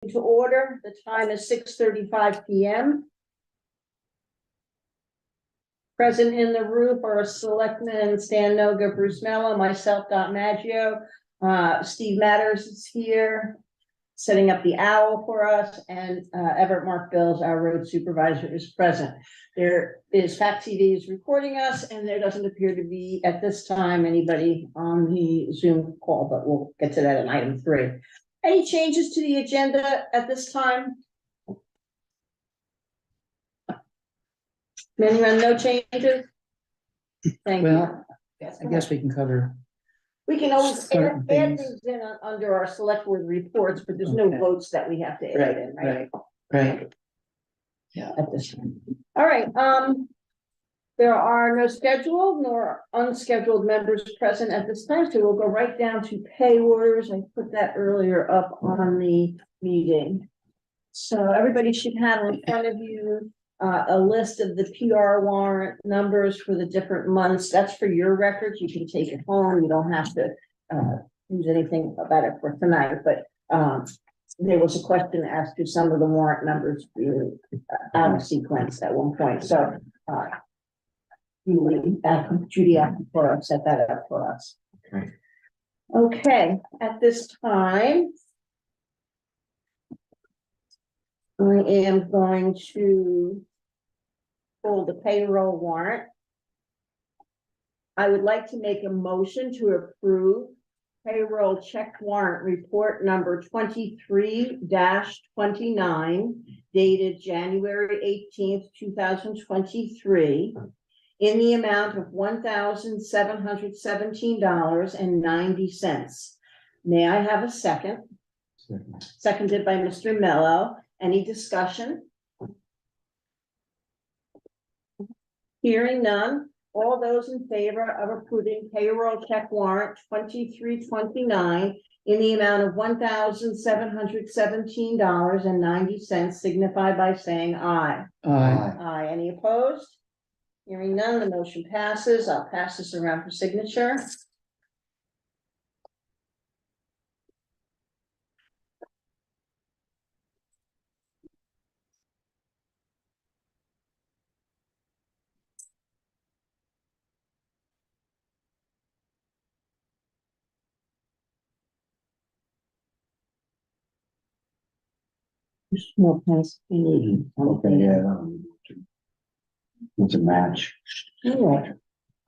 to order. The time is 6:35 p.m. Present in the room are Selectmen Stan Noga, Bruce Mello, myself, Dot Maggio. Steve Matters is here, setting up the owl for us, and Everett Mark Bills, our road supervisor, is present. There is Fact TV is recording us, and there doesn't appear to be at this time anybody on the Zoom call, but we'll get to that in item 3. Any changes to the agenda at this time? Anyone, no changes? Thank Well, you. I guess we can cover. We can always certain add things. things in under our select board reports, but there's no Okay. votes that we have to add in, right? Right. At this time. All right, there are no scheduled nor unscheduled members present at this time, so we'll go right down to pay orders. I put that earlier up on the meeting. So everybody should have in front of you a list of the PR warrant numbers for the different months. That's for your records. You can take it home. You don't have to use anything about it for tonight, but there was a question as to some of the warrant numbers being out of sequence at one point. So Judy set that up for us. Okay, at this time, I am going to pull the payroll warrant. I would like to make a motion to approve payroll check warrant report number 23-29 dated January 18th, 2023 in the amount of $1,717.90. May I have a second? Seconded by Mr. Mello. Any discussion? Hearing none. All those in favor of approving payroll check warrant 2329 in the amount of $1,717.90 signify by saying aye. Aye. Aye. Any opposed? Hearing none, the motion passes. I'll pass this around for signature. No pens. Okay, yeah. It's a match. All right.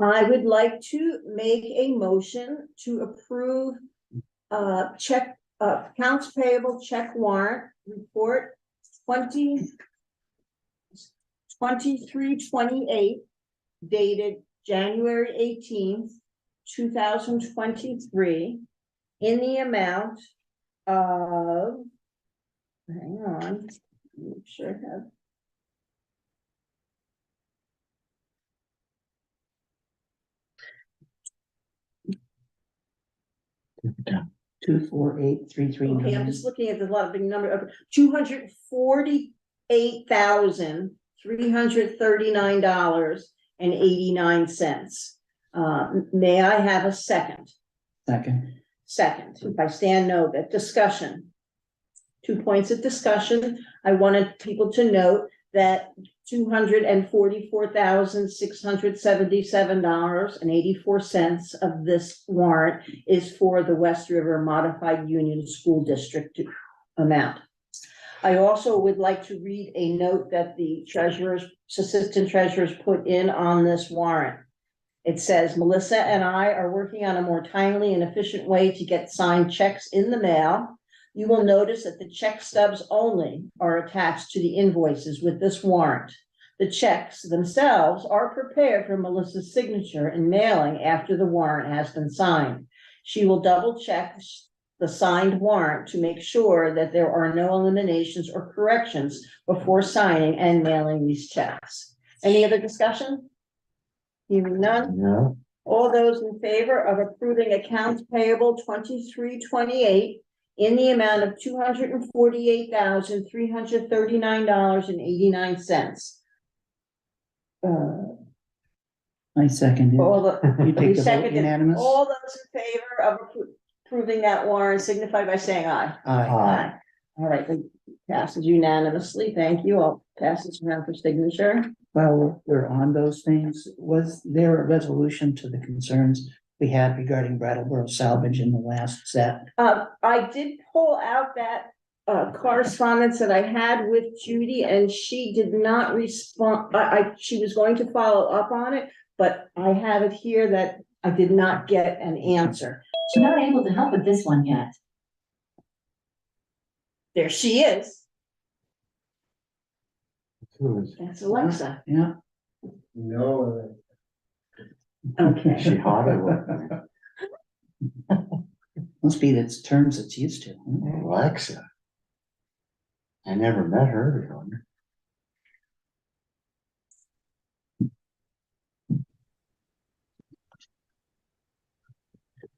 I would like to make a motion to approve check accounts payable check warrant report 2328 dated January 18th, 2023 in the amount of, hang on, make sure I have. Yeah. 24833. Okay, I'm just looking at the lot of big number of $248,339.89. May I have a second? Second. Second, by Stan Noga. Discussion. 2 points of discussion. I wanted people to note that $244,677.84 of this warrant is for the West River Modified Union School District amount. I also would like to read a note that the assistant treasurers put in on this warrant. It says, Melissa and I are working on a more timely and efficient way to get signed checks in the mail. You will notice that the check stubs only are attached to the invoices with this warrant. The checks themselves are prepared for Melissa's signature and mailing after the warrant has been signed. She will double check the signed warrant to make sure that there are no eliminations or corrections before signing and mailing these checks. Any other discussion? Hearing none. No. All those in favor of approving accounts payable 2328 in the amount of $248,339.89. I second it. All the, You take the vote seconded. unanimous? All those in favor of approving that warrant signify by saying aye. Aye. Aye. All right, it passes unanimously. Thank you. I'll pass this around for signature. While we're on those things, was there a resolution to the concerns we had regarding Brattleboro salvage in the last set? I did pull out that correspondence that I had with Judy, and she did not respond. She was going to follow up on it, but I have it here that I did not get an answer. She's not able to help with this one yet. There she is. Who is, That's Alexa. Yeah, no, she Okay. hot or what? must be its terms it's used to. Hmm? Alexa. I never met her before.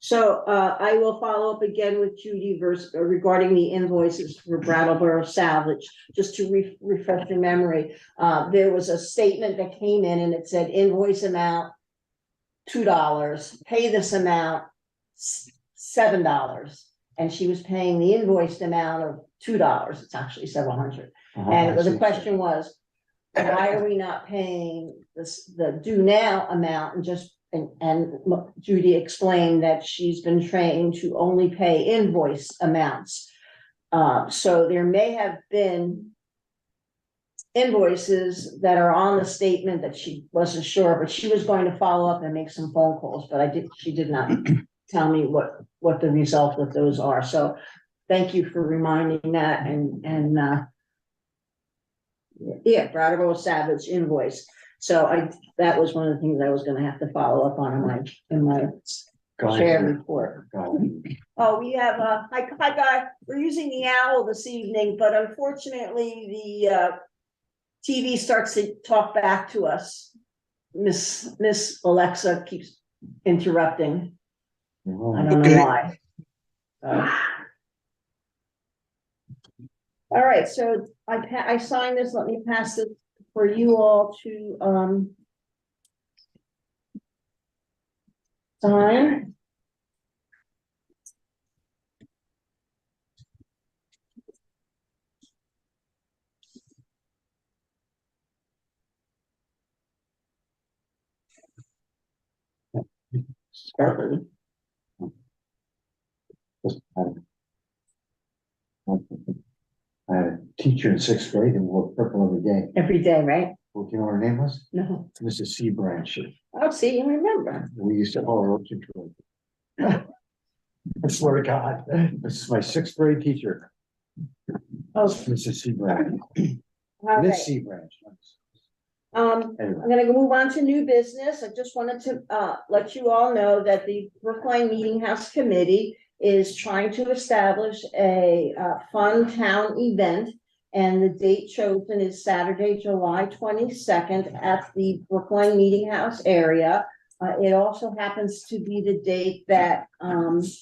So I will follow up again with Judy regarding the invoices for Brattleboro salvage, just to refresh your memory. There was a statement that came in and it said invoice amount $2, pay this amount $7. And she was paying the invoiced amount of $2. It's actually several hundred. And the question was, why are we not paying the due now amount and Judy explained that she's been trained to only pay invoice amounts. So there may have been invoices that are on the statement that she wasn't sure, but she was going to follow up and make some phone calls, but she did not tell me what the result of those are. So thank you for reminding that and yeah, Brattleboro Savage invoice. So that was one of the things I was gonna have to follow up on in my share report. Oh, we have hi guy, we're using the owl this evening, but unfortunately the TV starts to talk back to us. Miss Alexa keeps interrupting. I don't know why. All right, so I signed this. Let me pass it for you all to sign. Start. I had a teacher in 6th grade who wore purple Every day, right? Well, you know what her name was? No. Mrs. C. Branch. Oh, see, you remember. We used to call her Ocean Troy. I swear to God, this is my 6th grade teacher, Oh, Mrs. C. Branch. all right. Miss C. Branch. Anyway. I'm gonna move on to new business. I just wanted to let you all know that the Brookline Meeting House Committee is trying to establish a fun town event. And the date chosen is Saturday, July 22nd at the Brookline Meeting House area. It also happens to be the date that Mr.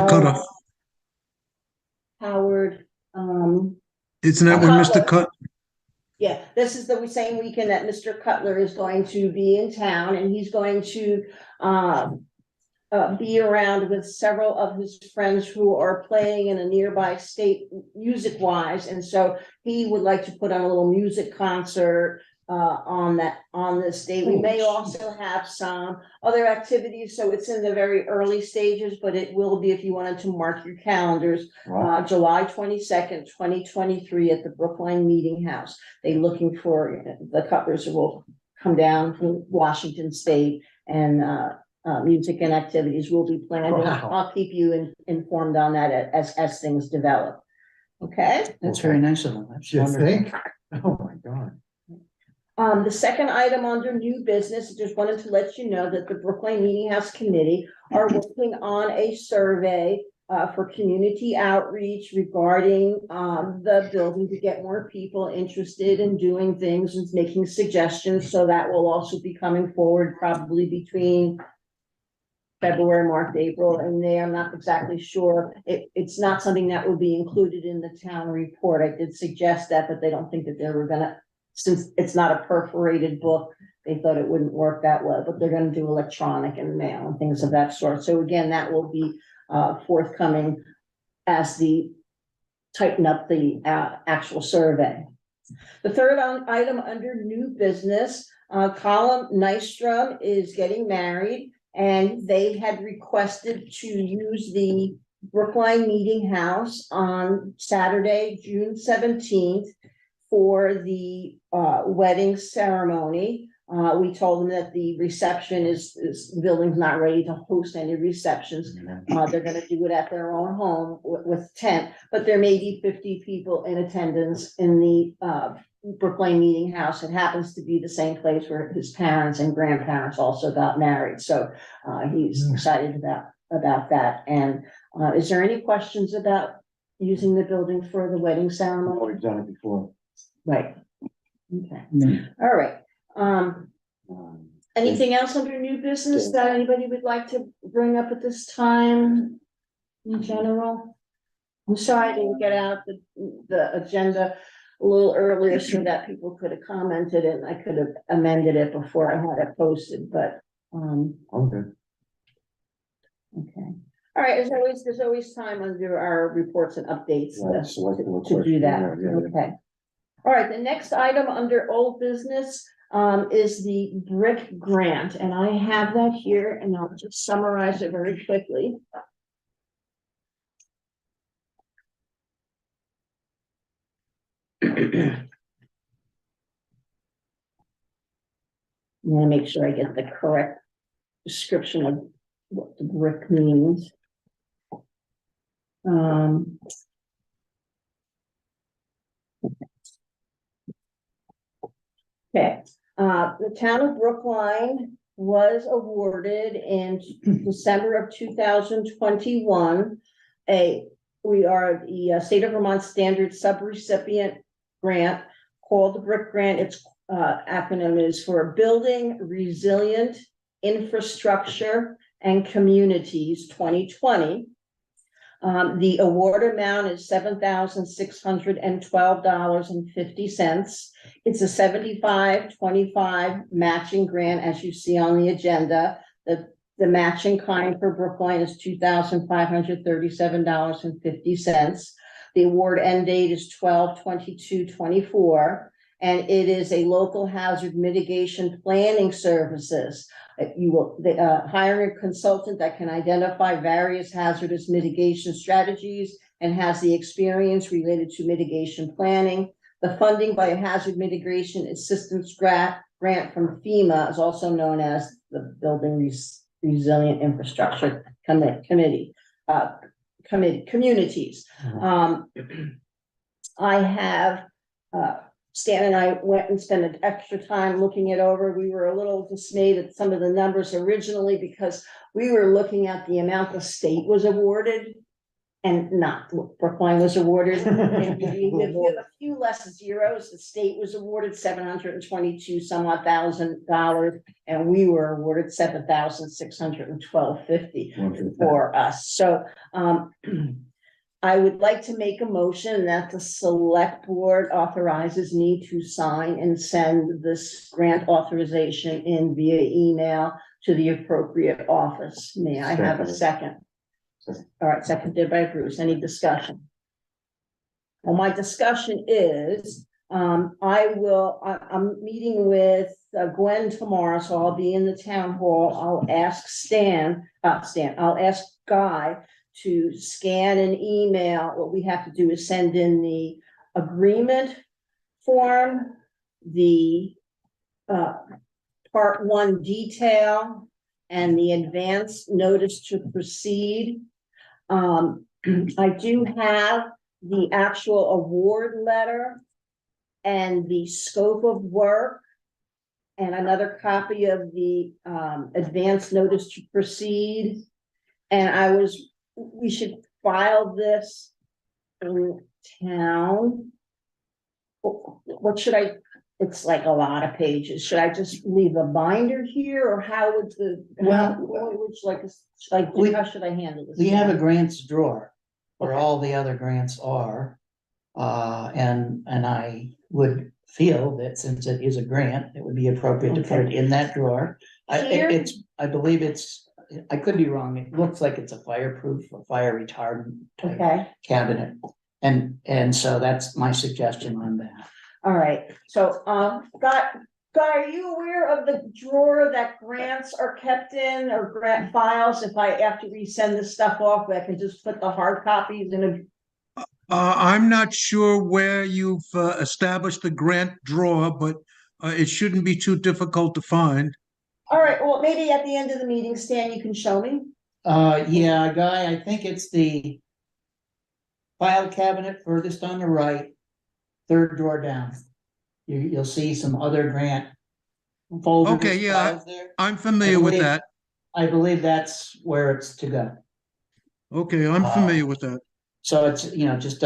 Cutoff. Howard, Isn't that when Mr. Cutler. Cut? Yeah, this is the same weekend that Mr. Cutler is going to be in town, and he's going to be around with several of his friends who are playing in a nearby state music wise. And so he would like to put on a little music concert on this day. We may also have some other activities. So it's in the very early stages, but it will be, if you wanted to mark your calendars, July 22nd, 2023 at the Brookline Meeting House. They're looking for the Cutlers who will come down from Washington State, and music and activities will be planned. Wow. I'll keep you informed on that as things develop. Okay. That's very nice of them. That's You wonderful. think? Oh, my God. The second item under new business, just wanted to let you know that the Brookline Meeting House Committee are working on a survey for community outreach regarding the building to get more people interested in doing things and making suggestions. So that will also be coming forward probably between February, March, April, and I'm not exactly sure. It's not something that will be included in the town report. I did suggest that, but they don't think that they were gonna, since it's not a perforated book, they thought it wouldn't work that well, but they're gonna do electronic and mail and things of that sort. So again, that will be forthcoming as the tighten up the actual survey. The third item under new business, Colin Nystrom is getting married, and they had requested to use the Brookline Meeting House on Saturday, June 17th for the wedding ceremony. We told them that the reception the building's not ready to host any receptions. They're gonna do it at their own home with tent, but there may be 50 people in attendance in the Brookline Meeting House. It happens to be the same place where his parents and grandparents also got married, so he's excited about that. And is there any questions about using the building for the wedding ceremony? We've done it before. Right. Okay, Mm. all right. Anything else under new business that anybody would like to bring up at this time in general? I'm sorry I didn't get out the agenda a little earlier so that people could have commented and I could have amended it before I had it posted, but, Okay. okay. All right, there's always time under our reports and updates Yeah, select the to do that, question. Yeah. okay. All right, the next item under old business is the BRIC grant, and I have that here, and I'll just summarize it very quickly. I'm gonna make sure I get the correct description of what the BRIC means. Okay, the town of Brookline was awarded in December of 2021. We are the state of Vermont standard subrecipient grant called the BRIC grant. Its acronym is for Building Resilient Infrastructure and Communities 2020. The award amount is $7,612.50. It's a 75-25 matching grant, as you see on the agenda. The matching kind for Brookline is $2,537.50. The award end date is 12/22/24, and it is a local hazard mitigation planning services. You will hire a consultant that can identify various hazardous mitigation strategies and has the experience related to mitigation planning. The funding by a hazard mitigation assistance grant from FEMA is also known as the Building Resilient Infrastructure Committee. Communities. I have Stan and I went and spent an extra time looking it over. We were a little dismayed at some of the numbers originally because we were looking at the amount the state was awarded and not what Brookline was awarded. And we have a few less zeros. The state was awarded $722 some odd thousand, and we were awarded $7,612.50 for us. So I would like to make a motion that the select board authorizes me to sign and send this grant authorization in via email to the appropriate office. May I have a second? All right, seconded by Bruce. Any discussion? Well, my discussion is, I'm meeting with Gwen tomorrow, so I'll be in the town hall. I'll ask I'll ask Guy to scan and email. What we have to do is send in the agreement form, the part 1 detail, and the advance notice to proceed. I do have the actual award letter and the scope of work and another copy of the advance notice to proceed. And we should file this in town. What should it's like a lot of pages. Should I just leave a binder here, or how would how should I handle this? We have a grants drawer where all the other grants are. And I would feel that since it is a grant, it would be appropriate to put it in that drawer. Here? I believe it's I could be wrong, it looks like it's a fireproof or fire retardant type Okay, cabinet. And so that's my suggestion on that. all right, so, Guy, are you aware of the drawer that grants are kept in, or grant files? If I, after we send this stuff off, I can just put the hard copies in a. I'm not sure where you've established the grant drawer, but it shouldn't be too difficult to find. All right, well, maybe at the end of the meeting, Stan, you can show me. Yeah, Guy, I think it's the file cabinet furthest on the right, third drawer down. You'll see some other grant folders. Okay, yeah, files there. I'm familiar with believe- that. I believe that's where it's to go. Okay, I'm familiar with that. So it's, just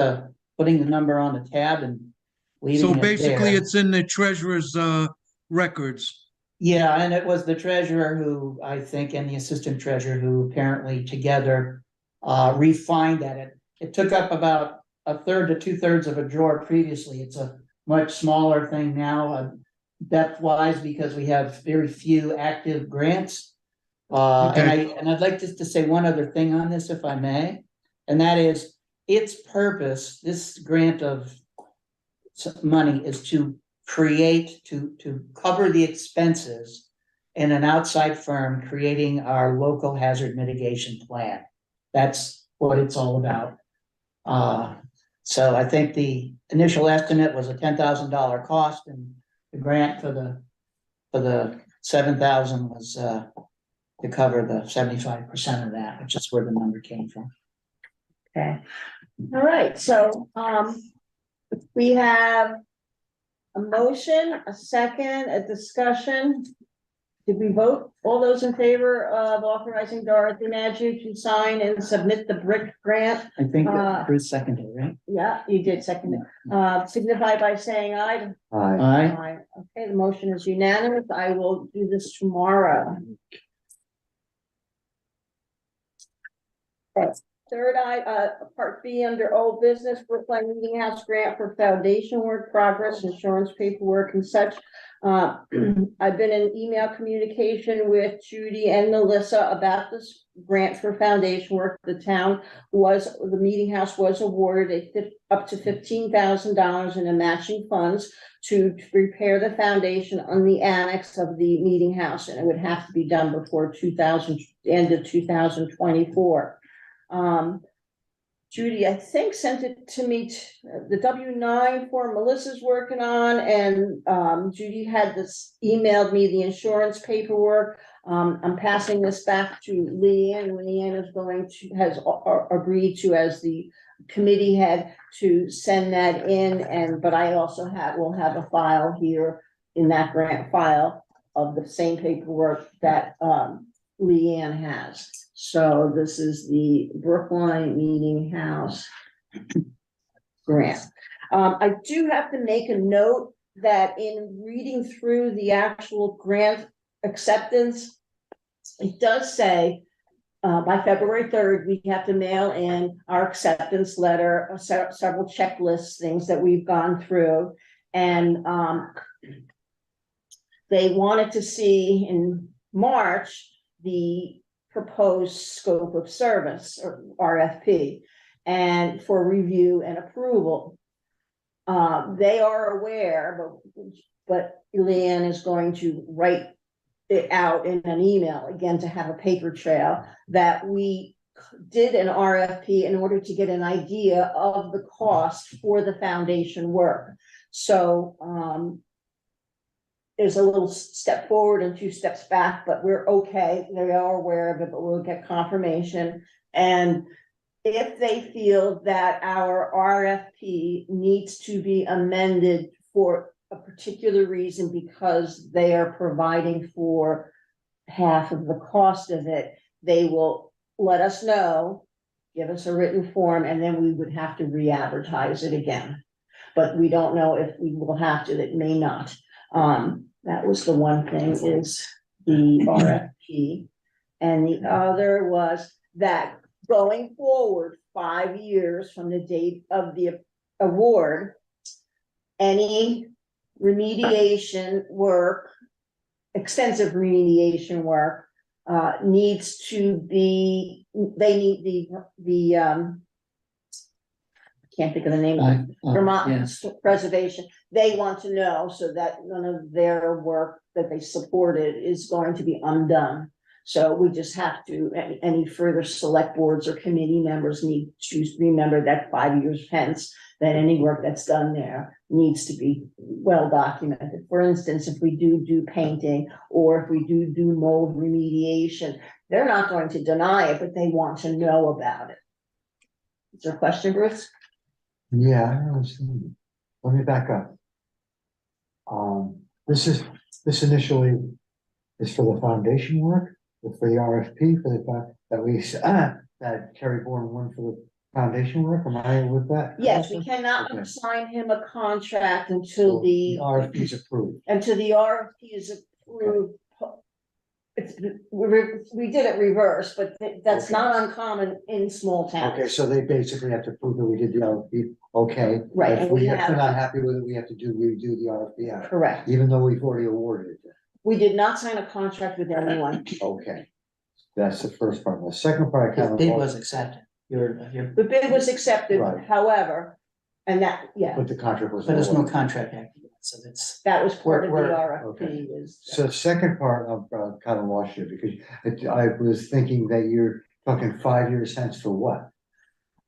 putting the number on the tab and leaving So it basically, there. it's in the treasurer's records. Yeah, and it was the treasurer who, I think, and the assistant treasurer who apparently together refined that. It took up about a third to 2/3 of a drawer previously. It's a much smaller thing now, depth wise, because we have very few active grants. And I'd like just to say one other thing on this, if I may, and that is its purpose, this grant of money is to create, to cover the expenses in an outside firm creating our local hazard mitigation plan. That's what it's all about. So I think the initial estimate was a $10,000 cost, and the grant for the 7,000 was to cover the 75% of that, which is where the number came from. Okay, all right, so, we have a motion, a second, a discussion. Did we vote? All those in favor of authorizing Dorothy Maggi to sign and submit the BRIC grant? I think Bruce seconded, right? Yeah, you did second it. Signify by saying aye. Aye. Aye. Okay, the motion is unanimous. I will do this tomorrow. Okay. Third, part B under old business, Brookline Meeting House grant for foundation work, progress, insurance paperwork and such. I've been in email communication with Judy and Melissa about this grant for foundation work. The meeting house was awarded up to $15,000 in a matching funds to repair the foundation on the annex of the meeting house, and it would have to be done before end of 2024. Judy, I think, sent it to me, the W-9 form Melissa's working on, and Judy had emailed me the insurance paperwork. I'm passing this back to Leanne. Leanne has agreed to, as the committee head, to send that in, but I also will have a file here in that grant file of the same paperwork that Leanne has. So this is the Brookline Meeting House grant. I do have to make a note that in reading through the actual grant acceptance, it does say by February 3rd, we have to mail in our acceptance letter, several checklists, things that we've gone through. And they wanted to see in March the proposed scope of service, or RFP, and for review and approval. They are aware, but Leanne is going to write it out in an email, again, to have a paper trail, that we did an RFP in order to get an idea of the cost for the foundation work. So there's a little step forward and 2 steps back, but we're okay. They are aware of it, but we'll get confirmation. And if they feel that our RFP needs to be amended for a particular reason, because they are providing for half of the cost of it, they will let us know, give us a written form, and then we would have to re-advertise it again. But we don't know if we will have to. It may not. That was the one thing, is the RFP. And the other was that going forward 5 years from the date of the award, any remediation work, extensive remediation work, needs to be, they need can't think of the name of it. Vermont Preservation, they want to know so that none of their work that they supported is going to be undone. So we just have to, any further select boards or committee members need to remember that 5 years hence, that any work that's done there needs to be well documented. For instance, if we do painting, or if we do mold remediation, they're not going to deny it, but they want to know about it. Is there a question, Bruce? Yeah, I understand. Let me back up. This initially is for the foundation work, or for the RFP for the that Terry Bourne won for the foundation work. Am I with that? Yes, we cannot Okay. assign him a contract until So the RFP is approved. RFP is approved. It's, we did it reverse, but that's Okay. not uncommon in small towns. Okay, so they basically have to prove that we did the RFP. Okay. Right, If and we we if have- we're not happy with it, we have to redo the RFP out, Correct. even though we've already awarded it. We did not sign a contract with anyone. Okay. That's the first part. The second part, I kind The of. bid was accepted. You're, The bid was accepted, Right. however, and that, yeah, But the contract was. but there's no awarded. contract active, so that's. that was part of the We're- okay. RFP is. So the second part, I've kind of lost you because I was thinking that you're talking 5 years hence for what?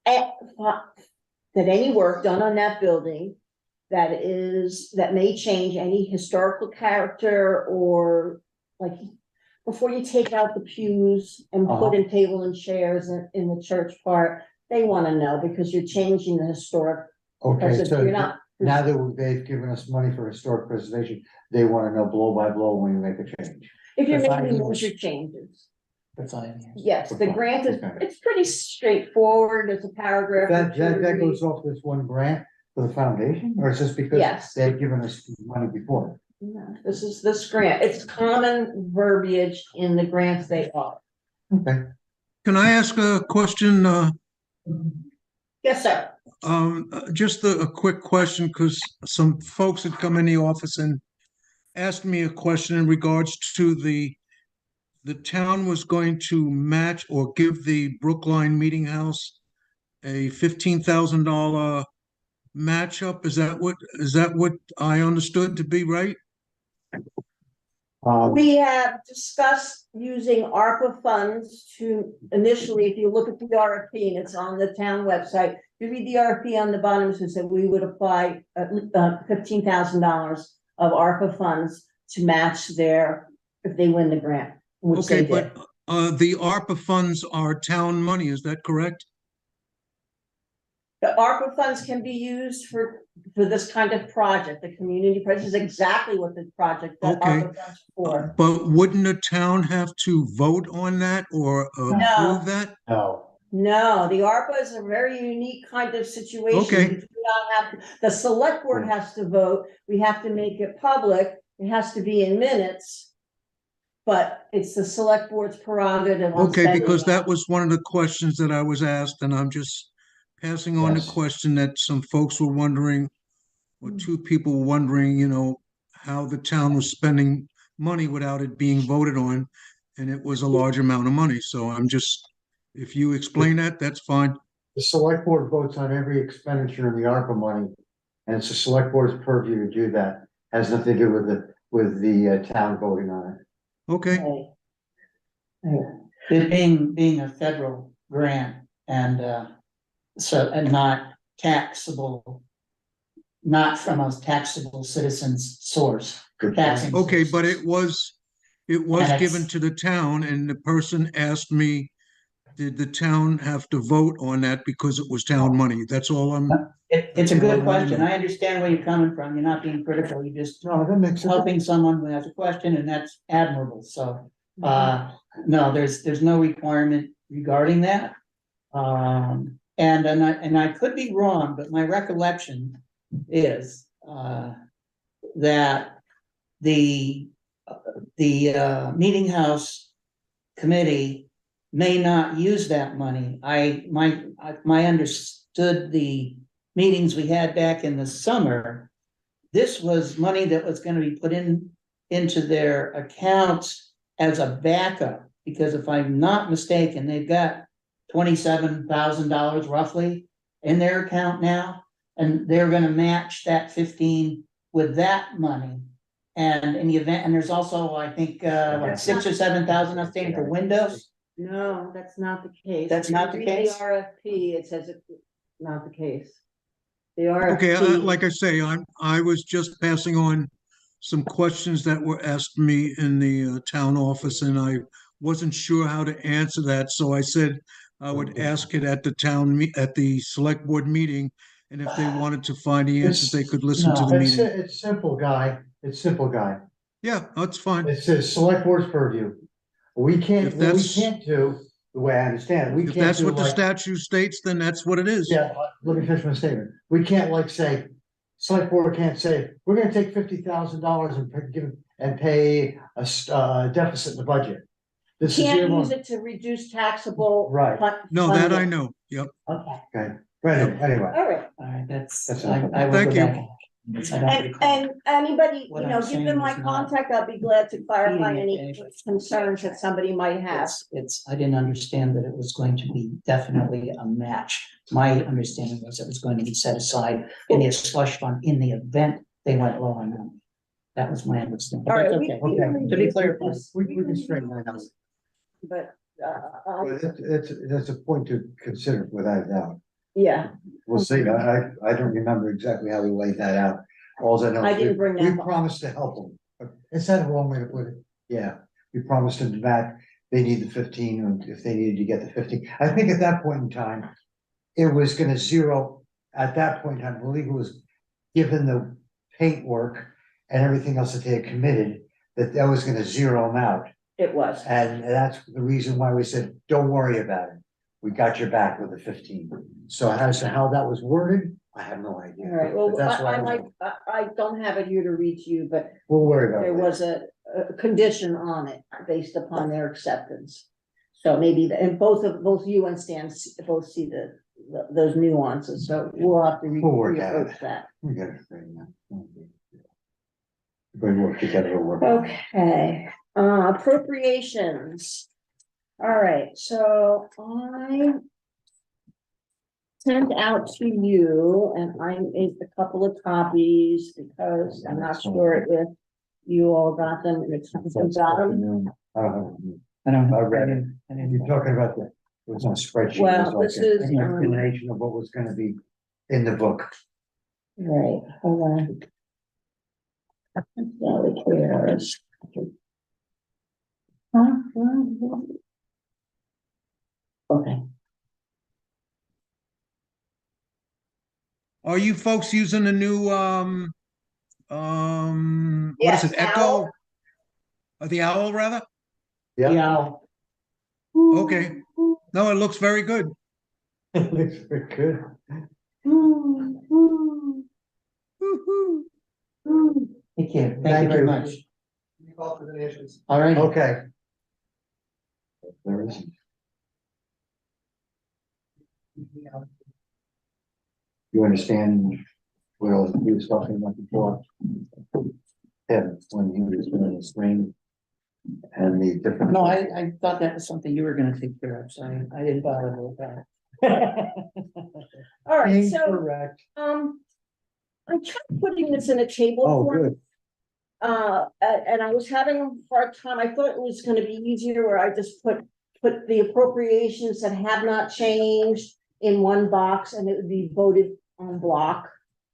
That any work done on that building that may change any historical character, or like, before you take out the pews and put in table and chairs in the church part, they wanna know, because you're changing the historic. Okay, Because if so you're not, now that they've given us money for historic preservation, they want to know blow by blow when we make a change. if you're For 5 making years. major changes, For 5 years. yes, the Okay. grant is, Okay. it's pretty straightforward, there's a paragraph. or two to That read. goes off this one grant for the foundation, or is this because Yes. they've given us money before? No, this is this grant, it's common verbiage in the grants they are. Okay. Can I ask a question? Yes, sir. Just a quick question, because some folks had come in the office and asked me a question in regards to the town was going to match or give the Brookline Meeting House a $15,000 match up. Is that what I understood to be right? We have discussed using ARPA funds to initially, if you look at the RFP and it's on the town website, you read the RFP on the bottom, it says that we would apply $15,000 of ARPA funds to match if they win the grant, which Okay, they did. but the ARPA funds are town money, is that correct? The ARPA funds can be used for this kind of project, the community project is exactly what the project, that Okay. ARPA funds are for. But wouldn't the town have to vote on that or No. approve that? No. No, the ARPA is a very unique kind of situation. Okay. We do not have the select board has to vote, we have to make it public, it has to be in minutes. But it's the select board's prerogative. on Okay, spending because it. that was one of the questions that I was asked, and I'm just passing on the Yes. question that some folks were wondering, or two people were wondering, how the town was spending money without it being voted on, and it was a large amount of money. So I'm just, if you explain that, that's fine. The select board votes on every expenditure in the ARPA money, and it's the select board's purview to do that. Has nothing to do with the town voting on it. Okay, Okay. It being a federal grant and not taxable, not from a taxable citizen's source. Good Taxing. point. okay, but it was And it's- given to the town, and the person asked me, did the town have to vote on that because it was town money? That's all I'm, It's a That's all I good wanna question. know. I understand where you're coming from. You're not being critical. You're just No, that makes sense. helping someone who has a question, and that's admirable. So, no, there's no requirement regarding that. And I could be wrong, but my recollection is, that the Meeting House Committee may not use that money. My understood the meetings we had back in the summer. This was money that was gonna be put into their accounts as a backup because if I'm not mistaken, they've got $27,000 roughly in their account now, and they're gonna match that 15 with that money. And in the event, and there's also, I think, what, 6 or 7,000 outstanding for windows? No, that's not the case. That's not the If you read case? The RFP, it says it's not the case. The Okay, RFP. like I say, I was just passing on some questions that were asked me in the town office, and I wasn't sure how to answer that, so I said I would ask it at at the select board meeting, and if they wanted to find the answers, they could listen to No, the It's, meeting. it's simple, guy. It's simple, guy. Yeah, that's fine. It says select board's purview. We can't, If what we that's- can't do, the way I understand, it, we If can't that's do what the like, statute states, then that's what it is. yeah, let me finish my statement. We can't like say, select board can't say, we're gonna take $50,000 and give, and pay deficit in the budget. This is Can't your use one. it to reduce taxable. Right. No, that I funding. know. Yep. Okay, Okay, but anyway, all right. All right, that's, That's I enough. will Thank go you. back. I don't And, recall. and anybody, What you know, I'm give saying them my is not contact, I'll be glad to clarify feeding it to any anybody. concerns that somebody might have. I didn't understand that it was going to be definitely a match. My understanding was it was going to be set aside in the slush fund in the event they went low on money. That was my understanding. All right, That's we- okay. we can To be reduce clear, this. we can straighten that out. But, But that's a point to consider without a doubt. yeah, We'll see. I don't remember exactly how we laid that out. All I know. I is didn't bring We that up. promised to help them. Is that a wrong way to put it? Yeah, we promised them that they need the 15, and if they needed to get the 15. I think at that point in time, it was gonna zero, at that point in time, the legal was given the paint work and everything else that they had committed, that was gonna zero them out. it was. And that's the reason why we said, don't worry about it. We got your back with the 15. So as to how that was worded, I have no idea. All right, well, But that's what I was- might, I don't have it here to read to you, but We'll worry about it. there later. was a condition on it based upon their acceptance. So maybe, and both you and Stan both see those nuances, so we'll have to We'll work out. reapproach that. We got it straightened out. We work together, we'll work. Okay, appropriations. All right, so I sent out to you, and I made a couple of copies because I'm not sure if you all got them, and it's got them. I read it. You're talking about it was on a spreadsheet. Well, It was this like is, an explanation of what was gonna be in the book. right, hold on. Sally cares. Okay, Are you folks using the new, what is Yes, it, Echo? Owl. The Owl, rather? Yeah, Okay. No, it looks very good. Looks very good. Woo-hoo. thank you. Thank you Thank very you. much. All right. Okay. There isn't. You understand what he was talking about before? Him, when he was doing the screen. And the different. No, I thought that was something you were gonna take care of, so I didn't bother with that. all right, so, Incorrect. I tried putting this in a table Oh, form. good. And I was having a hard time, I thought it was gonna be easier where I just put the appropriations that have not changed in one box and it would be voted on block.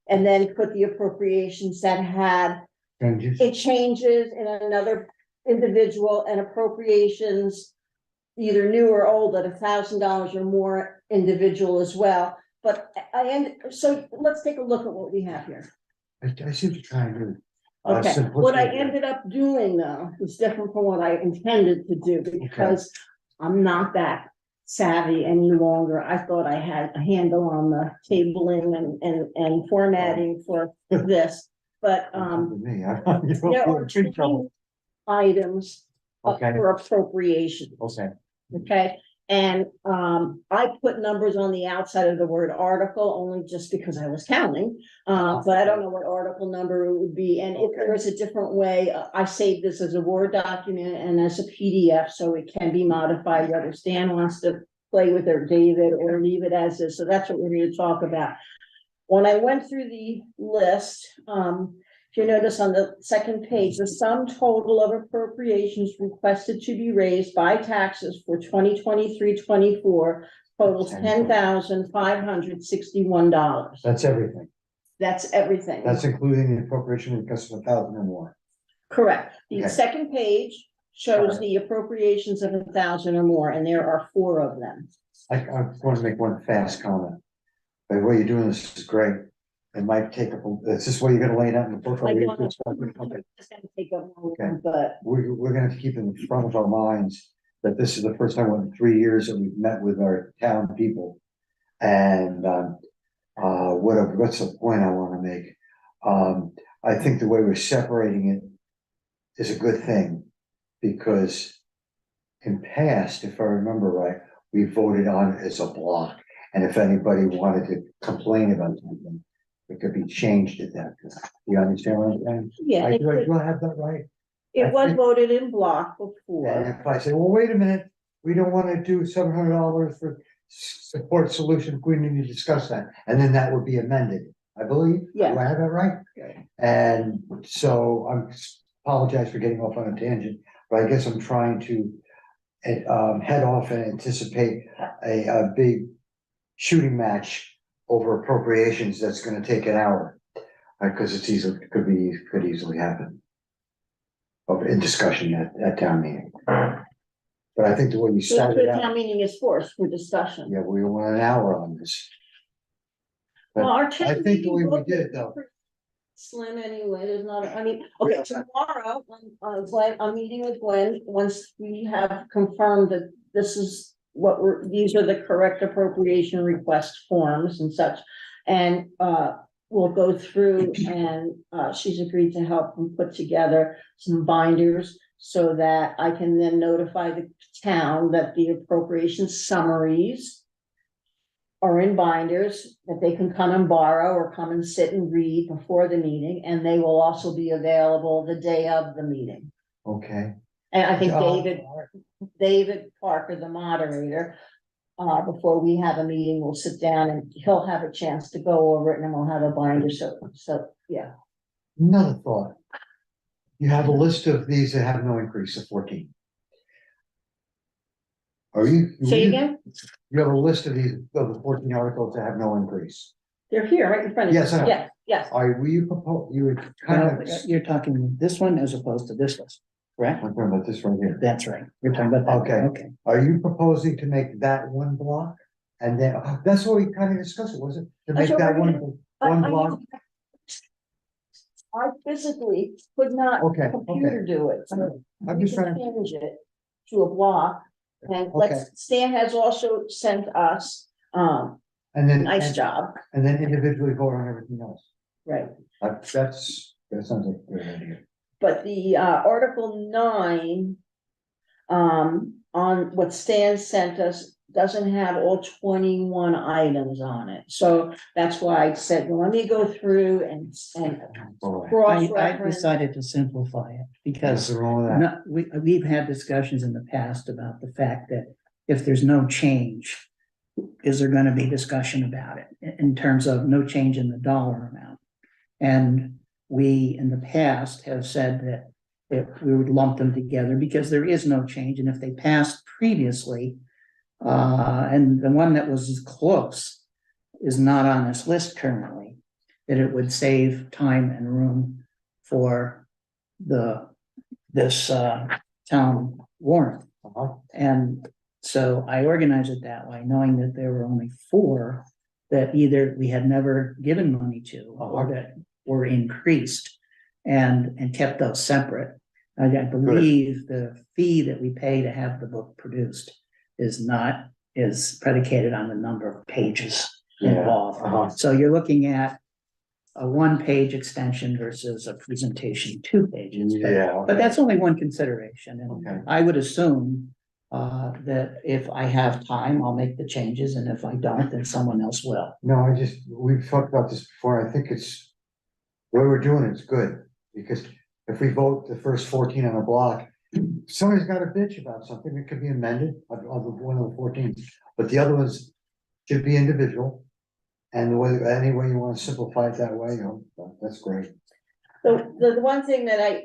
And then put the appropriations that had, Changes. it changes in another individual and appropriations. Either new or old at $1,000 or more individual as well, but so let's take a look at what we have here. I see what you're trying to do. Okay, what I simplicity. ended up doing though is different from what I intended to do because I'm not that savvy any longer. I thought I had a handle on the tabling and formatting for this, but To me, there are Big trouble. 20 items up Okay. for appropriation, Okay, okay? And I put numbers on the outside of the word article only just because I was counting. But I don't know what article number it would be. And if there is a different way, I saved this as a Word document and as a PDF, so it can be modified, whether Stan wants to play with it, or David, or leave it as is. So that's what we're here to talk about. When I went through the list, if you notice on the second page, the sum total of appropriations requested to be raised by taxes for 2023-24 totals $10,561. That's everything. That's everything. That's including the appropriation request of 1,000 or more. Correct. The Okay. second page shows the appropriations of 1,000 or more, and there are 4 of them. I want to make one fast comment. The way you're doing this is great. It might take up, is this way you're gonna lay it out in the book? I or don't know. it's okay. It's gonna take a moment, Okay. but We're gonna keep in front of our minds that this is the first time in 3 years that we've met with our town people. And, what's the point I wanna make? I think the way we're separating it is a good thing. Because in past, if I remember right, we voted on it as a block. And if anybody wanted to complain about something, it could be changed at that. You understand what I'm saying? yeah, Do I have that right? it I was think- voted in block And before. if I say, well, wait a minute, we don't want to do $700 for support solution, we need to discuss that, and then that would be amended, I believe. Yeah. Do I have that right? Okay. And so I apologize for getting off on a tangent, but I guess I'm trying to head off and anticipate a big shooting match over appropriations that's gonna take an hour. Because it's easily, could easily happen. In discussion at town meeting. But I think the way you So that's started what out, town meeting is for discussion. yeah, we want an hour on this. Well, our I town think the meeting way we book did is it though, slim anyway, there's not, I mean, okay, tomorrow, Glenn, I'm meeting with Glenn, once we have confirmed that this is what these are the correct appropriation request forms and such. And, we'll go through and, she's agreed to help and put together some binders so that I can then notify the town that the appropriation summaries are in binders, that they can come and borrow or come and sit and read before the meeting, and they will also be available the day of the meeting. okay. And I think David Parker, the moderator, before we have a meeting, we'll sit down and he'll have a chance to go over it, and then we'll have a binder, so, yeah. Another thought. You have a list of these that have no increase of 14. Are you? Say again, You have a list of these, of the 14 articles that have no increase. they're here, right in front of you. Yes, I know. Yes, Will you propose, you would kind of, You're talking this one as opposed to this list, correct? I'm talking about this right here. That's right. You're talking about that. Okay. Okay. Are you proposing to make that one block? And then, that's what we kind of discussed, was it? To make That's what that we're one I- block? I physically could not Okay, computer do it, so I'm we just can trying to, change it to a block. And Okay. Stan has also sent us, and then, nice job, and then individually vote on everything else. right? That sounds like a good idea. But the Article 9, on what Stan sent us, doesn't have all 21 items on it. So that's why I said, well, let me go through and Boy, I cross-reference. decided to simplify it what's because wrong with that? we've had discussions in the past about the fact that if there's no change, is there gonna be discussion about it in terms of no change in the dollar amount? And we, in the past, have said that we would lump them together because there is no change, and if they passed previously, and the one that was close is not on this list currently, that it would save time and room for this town warrant. Uh-huh. And so I organized it that way, knowing that there were only 4 that either we had never given money to or that were increased and kept those separate. I believe the fee that we pay to have the book produced is predicated on the number of pages involved. Uh-huh. So you're looking at a 1-page extension versus a presentation 2 pages. Yeah. But that's only one consideration, and Okay. I would assume that if I have time, I'll make the changes, and if I don't, then someone else will. No, we've talked about this before. I think it's, the way we're doing it's good, because if we vote the first 14 on a block, somebody's got a bitch about something, it could be amended of one of the 14, but the other ones should be individual. And the way, any way you want to simplify it that way, that's great. So the one thing that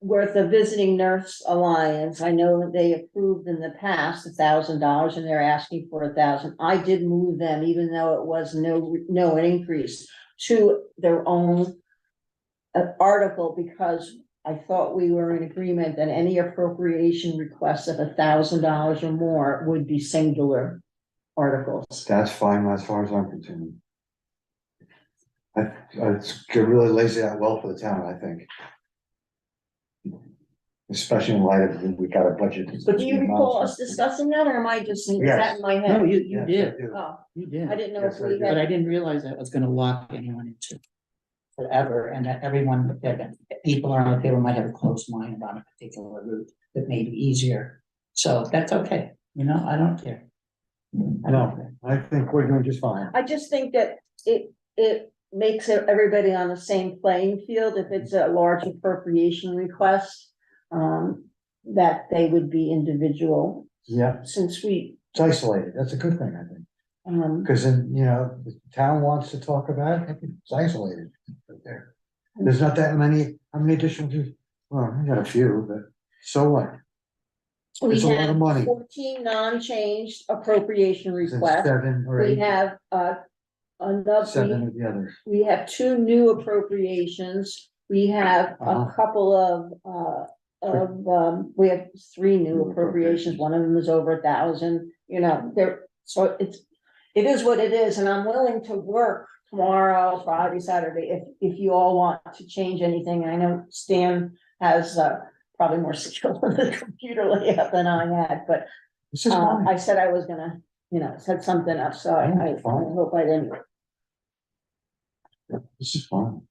with the Visiting Nurse Alliance, I know that they approved in the past $1,000 and they're asking for 1,000. I did move them, even though it was no increase, to their own article, because I thought we were in agreement that any appropriation request of $1,000 or more would be singular articles. That's fine as far as I'm concerned. It's really lays it out well for the town, I think. Especially in light of we got a budget. But do you recall us discussing that, or am I just, is that in my head? No, you Yes, I did, do. Oh, you did. I didn't know Yes, if I we do. But had. I didn't realize that was gonna lock anyone into forever, and that everyone, that people around the table might have a closed mind about a particular route that may be easier. So that's okay, I don't care. I don't No, care. I think we're doing just fine. I just think that it makes everybody on the same playing field if it's a large appropriation request. That they would be individual, Yeah, since we, it's isolated. That's a good thing, I think. um, Then, the town wants to talk about it, it's isolated right there. There's not that many, how many additional, well, I got a few, but so what? we It's a lot of have money. 14 non-changed appropriation It's requests. 7 or We 8, have, another, 7 of the others. we have 2 new appropriations. We have a Uh-huh. couple we have 3 new New appropriations. appropriations. One of them is over 1,000, so it is what it is, and I'm willing to work tomorrow, Friday, Saturday, if you all want to change anything. I know Stan has, probably more skill with the computer layout than I had, but, This is fine. I said I was gonna, set something up, so I Fine. hope I didn't. This is fine.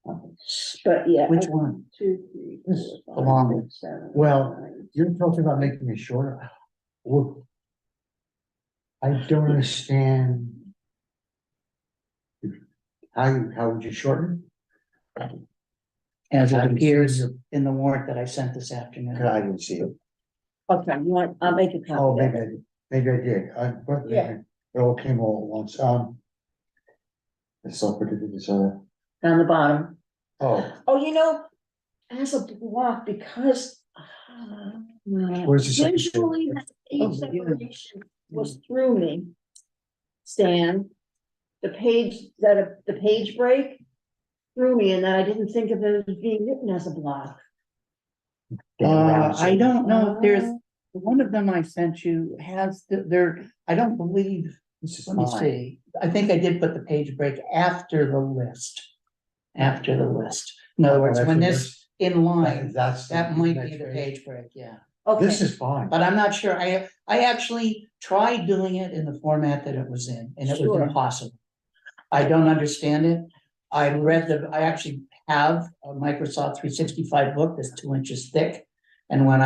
But yeah. Which one? 2, 3, This 4, the 5, long one. 6, 7, Well, 9. You're talking about making it shorter. Well, I don't understand. How would you shorten? As I it haven't appears seen in the warrant that I sent this afternoon. I didn't see it. Okay, I'll make a copy. Oh, of maybe it. maybe I did. But Yeah. it all came all at once. The self-predicted disorder. Down the bottom. Oh, As a block, because. Where's the second page? Usually that Oh, page yeah. separation was through me. Stan, the page break threw me, and then I didn't think of it as being written as a block. I don't know if there's, one of them I sent you has, I don't believe, this is let me fine. see. I think I did put the page break after the list. After the list. In other words, when this in line, That's. that might be next the page break, yeah. Okay, This is fine. But I'm not sure. I actually tried doing it in the format that it was in, and it was Sure. impossible. I don't understand it. I actually have a Microsoft 365 book that's 2 inches thick. And when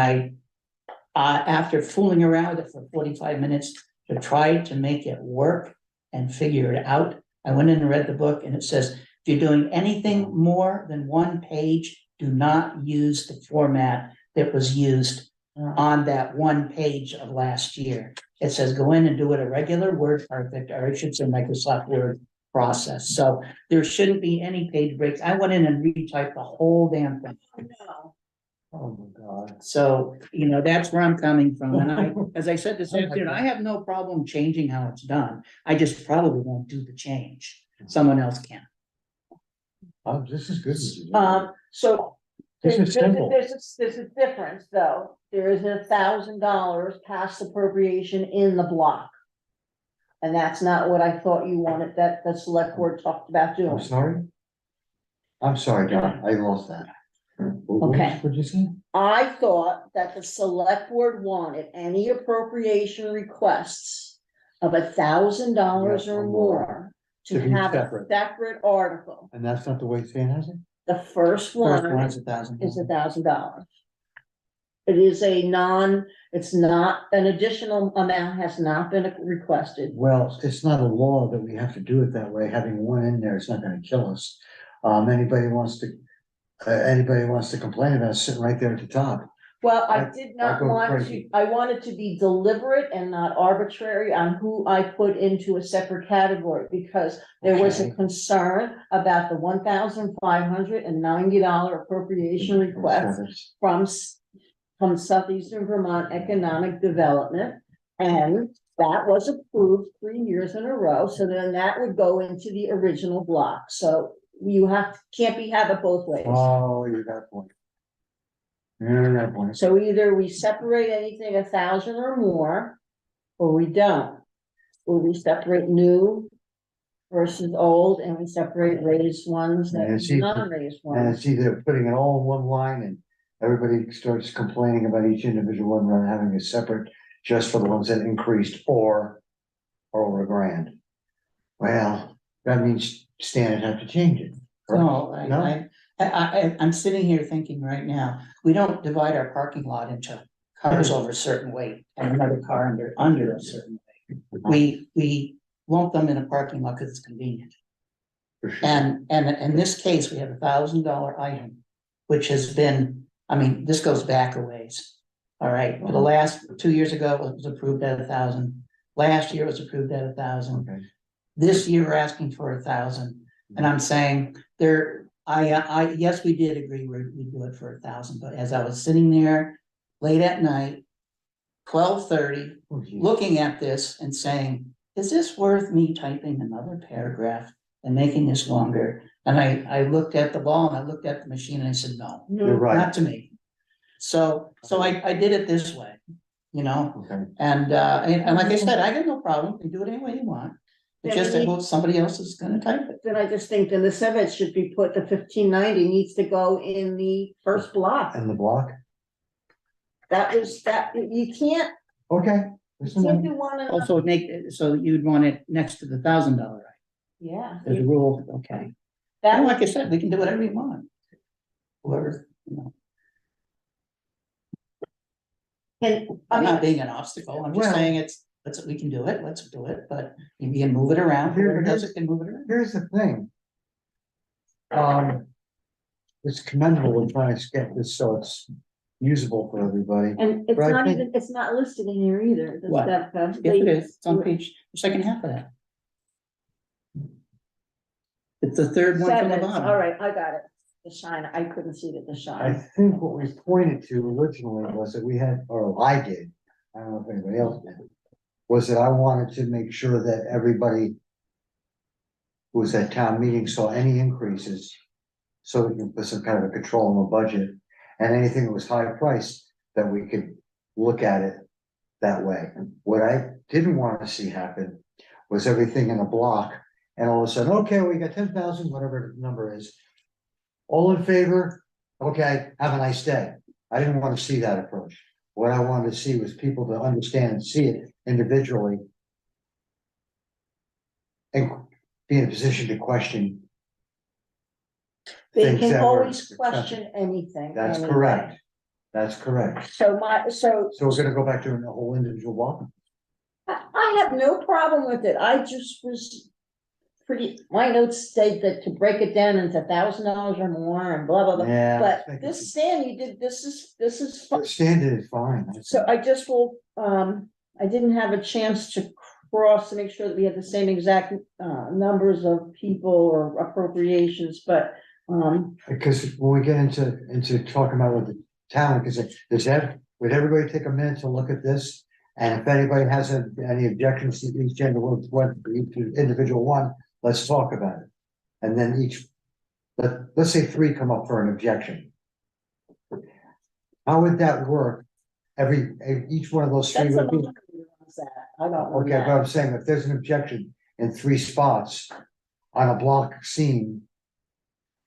after fooling around with it for 45 minutes to try to make it work and figure it out, I went in and read the book, and it says, if you're doing anything more than 1 page, do not use the format that was used on that 1 page of last year. It says, go in and do it a regular Word perfect, or I should say Microsoft Word process. So there shouldn't be any page breaks. I went in and retyped the whole damn thing. no. Oh, my God. So, that's where I'm coming from. And as I said this afternoon, I have no problem changing how it's done. I just probably won't do the change. Someone else can. Oh, this is good. So. This is simple. There's a difference, though. There is $1,000 past appropriation in the block. And that's not what I thought you wanted, that the select board talked about I'm doing. sorry. I'm sorry, John, I lost that. Okay. What'd you say? I thought that the select board wanted any appropriation requests of $1,000 Yeah, or or more. more to To be have a separate. separate article. And that's not the way Stan has it? The first First one one's $1,000. is $1,000. It is it's not, an additional amount has not been requested. Well, it's not a law that we have to do it that way. Having one in there is not gonna kill us. Anybody wants to complain about it, sitting right there at the top. Well, I I- did I not go want to, crazy. I wanted to be deliberate and not arbitrary on who I put into a separate category, because there was a Okay. concern about the $1,590 appropriation request from Southeastern Vermont Economic Development. And that was approved 3 years in a row, so then that would go into the original block, so you can't have it both ways. Oh, you got a point. You got a point. So either we separate anything 1,000 or more, or we don't. Or we separate new versus old, and we separate raised ones And and it's either- non-raised And ones. it's either putting it all in one line and everybody starts complaining about each individual one rather than having a separate just for the ones that increased or over $1,000. Well, that means Stan would have to change it. correct? No, No? I'm sitting here thinking right now, we don't divide our parking lot into cars over a certain weight and another car under a certain weight. We lump them in a parking lot because it's convenient. For sure. And in this case, we have $1,000 item, which has been, I mean, this goes back a ways. All right, for the last 2 years ago, it was approved at 1,000. Last year it was approved at 1,000. Okay. This year we're asking for 1,000. And I'm saying yes, we did agree we do it for 1,000, but as I was sitting there late at night, 12:30, Oh, geez. looking at this and saying, is this worth me typing another paragraph and making this longer? And I looked at the ball and I looked at the machine and I said, no, You're right. not to me. So I did it this way, you know, Okay. and like I said, I got no problem, you do it any way you want. It's Yeah, just we that need- well, somebody else is gonna type it. Then I just think then the seven should be put, the 1,590 needs to go in the first block. And the block? You can't, Okay. Listen, can't do one and, Also so you'd want it next to the $1,000, yeah. there's a rule, okay. That And would like I said, we can do whatever we want. Whoever, you know, And I I'm mean, not being an obstacle, I'm just Well- saying we can do it, let's do it, but you can move it around, whoever does it can move it around. Here's the thing. It's commendable in trying to get this so it's usable for everybody. and it's But I not think- even, it's not listed in here either. What? Yes, it is, it's on page, the second half of that. It's the third one from the Seven, bottom. all right, I got it. The shine, I couldn't see the I shine. think what we pointed to originally was that we had, or I did, I don't know if anybody else did, was that I wanted to make sure that everybody who was at town meeting saw any increases, so we can put some kind of a control on the budget, and anything that was high priced, that we could look at it that way. What I didn't want to see happen was everything in a block, and all of a sudden, okay, we got 10,000, whatever the number is. All in favor? Okay, have a nice day. I didn't want to see that approach. What I wanted to see was people to understand and see it individually. And be in a position to question. They things can that were always accepted. question anything. That's anyway. correct. That's correct. So So we're gonna go back to a whole individual block? I have no problem with it. I just was my notes state that to break it down into $1,000 or more and blah, blah, blah. Yeah. I But think this Stan, you did, this is, The standard is fine. so I just will, I didn't have a chance to cross to make sure that we had the same exact, numbers of people or appropriations, but, Because when we get into talking about with the town, because would everybody take a minute to look at this? And if anybody has any objections to each individual one, let's talk about it. And then let's say 3 come up for an objection. How would that work? Each one of those 3 that's a would be, lot. I don't know okay, but that. I'm saying if there's an objection in 3 spots on a block scene,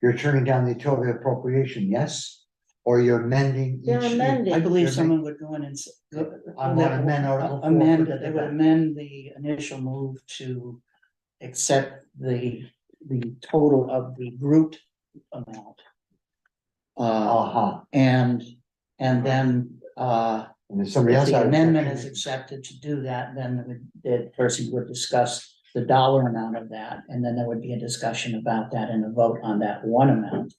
you're turning down the total appropriation, yes? Or you're amending each. They're amending. I believe They're someone would go in and. I want to amend Article 4. They would amend the initial move to accept the total of the grouped amount. Uh-huh. And then And if somebody if else. the had a amendment is objection, accepted to do that, then the person would discuss the dollar amount of that, and then there would be a discussion about that and a vote on that one amount.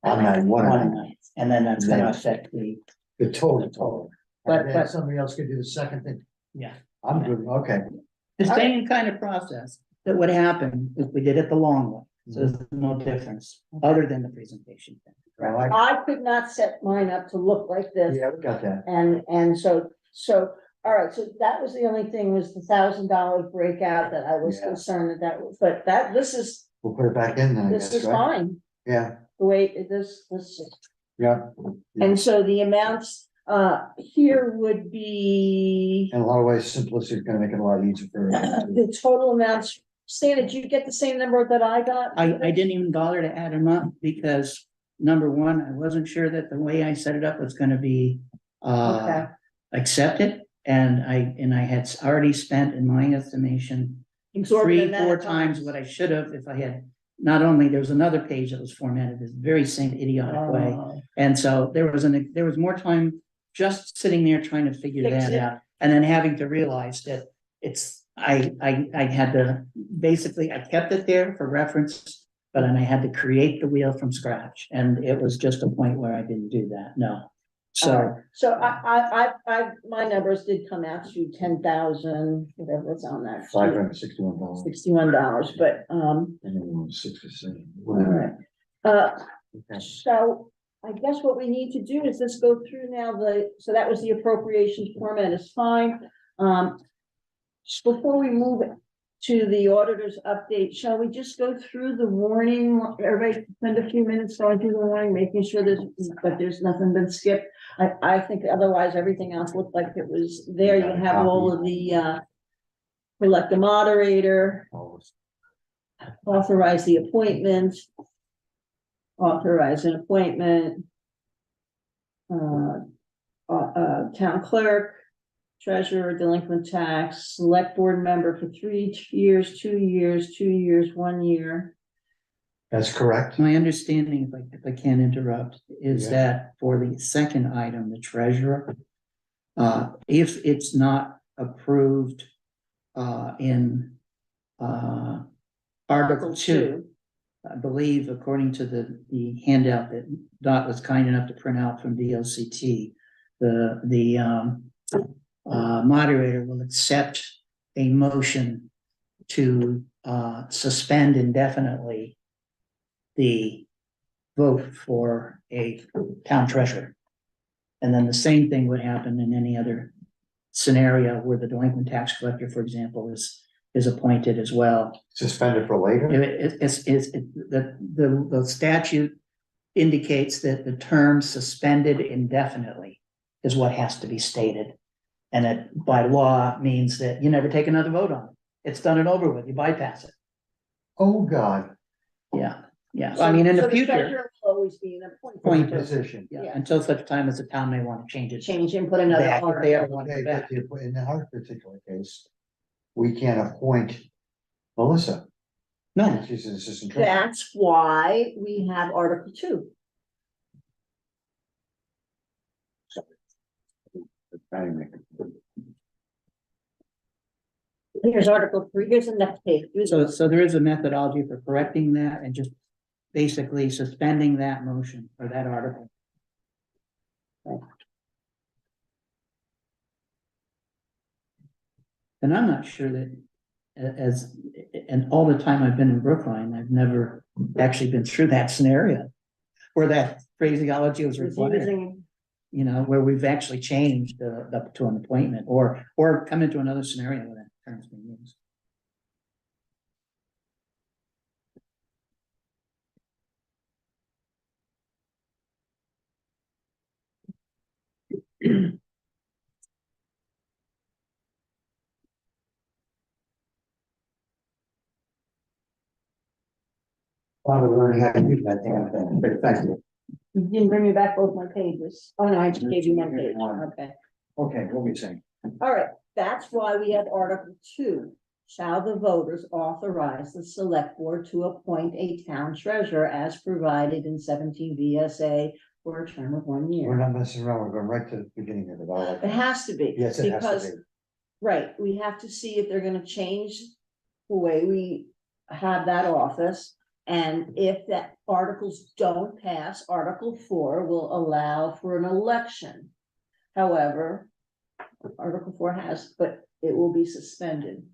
On that one, And then that's gonna affect the the total. total. But But- then somebody else could do the second thing. Yeah. I'm good, okay. The same kind of process that would happen if we did it the long way, so there's no difference, other than the presentation. thing. Well, I could not set mine up to look like this. yeah, we got that. And so, all right, so that was the only thing, was the $1,000 breakout that I was Yeah. concerned that was, but this is, We'll put it back in then, I this guess, is right? fine, Yeah, the way it is, this. yeah. And so the amounts, here would be, In a lot of ways, simplicity is gonna make it a lot easier for everybody. the total amounts. Stan, did you get the same number that I got? I didn't even bother to add them up because, number one, I wasn't sure that the way I set it up was gonna be Okay. accepted. And I had already spent, in my estimation, Exorbitant amount 3-4 of times what I should have if I had, not only, there was another page that was formatted this very same idiotic way. Oh. And so there was more time just sitting there trying to figure Fix that it. out. And then having to realize that I had to, basically, I kept it there for reference, but then I had to create the wheel from scratch. And it was just a point where I didn't do that, no. So, So my numbers did come out to 10,000, whatever's on that. $561. $61, but, And then 67. all right. Okay. So I guess what we need to do is just go through now so that was the appropriations format is fine. Before we move to the auditor's update, shall we just go through the warning? Everybody spend a few minutes going through the warning, making sure that there's nothing been skipped. I think otherwise everything else looked like it was there. You have all of the, elect the moderator, authorize the appointment, authorize an appointment, town clerk, treasurer, delinquent tax, select board member for 3 years, 2 years, 2 years, 1 year. That's correct. my understanding, if I can interrupt, is Yeah. that for the second item, the treasurer, if it's not approved, in, Article 2, I believe, according to the handout that Dot was kind enough to print out from VLCT, the moderator will accept a motion to suspend indefinitely the vote for a town treasurer. And then the same thing would happen in any other scenario where the delinquent tax collector, for example, is appointed as well. Suspended for later. The statute indicates that the term suspended indefinitely is what has to be stated. And it, by law, means that you never take another vote on it. It's done and over with, you bypass it. Oh, God. Yeah, I mean, in So the future, treasurer will always be an Point appointed, position. yeah, Yeah. until such time as the town may want to change it. change and put another Back, if they ever article. want Okay, it back. but in our particular case, we can't appoint Melissa. No, She's an assistant treasurer. That's why we have Article 2. Here's Article 3, here's the next page. so there is a methodology for correcting that and just basically suspending that motion or that article. And I'm not sure that and all the time I've been in Brookline, I've never actually been through that scenario where that phraseology was Was required, using- you know, where we've actually changed up to an appointment or come into another scenario where that term's being used. Probably learning how to do that damn thing, but thank you. You didn't bring me back both my pages. Oh, no, I just gave you one page. Okay. Okay, what were we saying? All right, that's why we have Article 2. Shall the voters authorize the select board to appoint a town treasurer as provided in 17 VSA for a term of 1 We're year. not messing around, we're going right to the beginning of it. I like It that. has to be. Yes, it has because- to be. Right, we have to see if they're gonna change the way we have that office. And if that articles don't pass, Article 4 will allow for an election. However, Article 4 has, but it will be suspended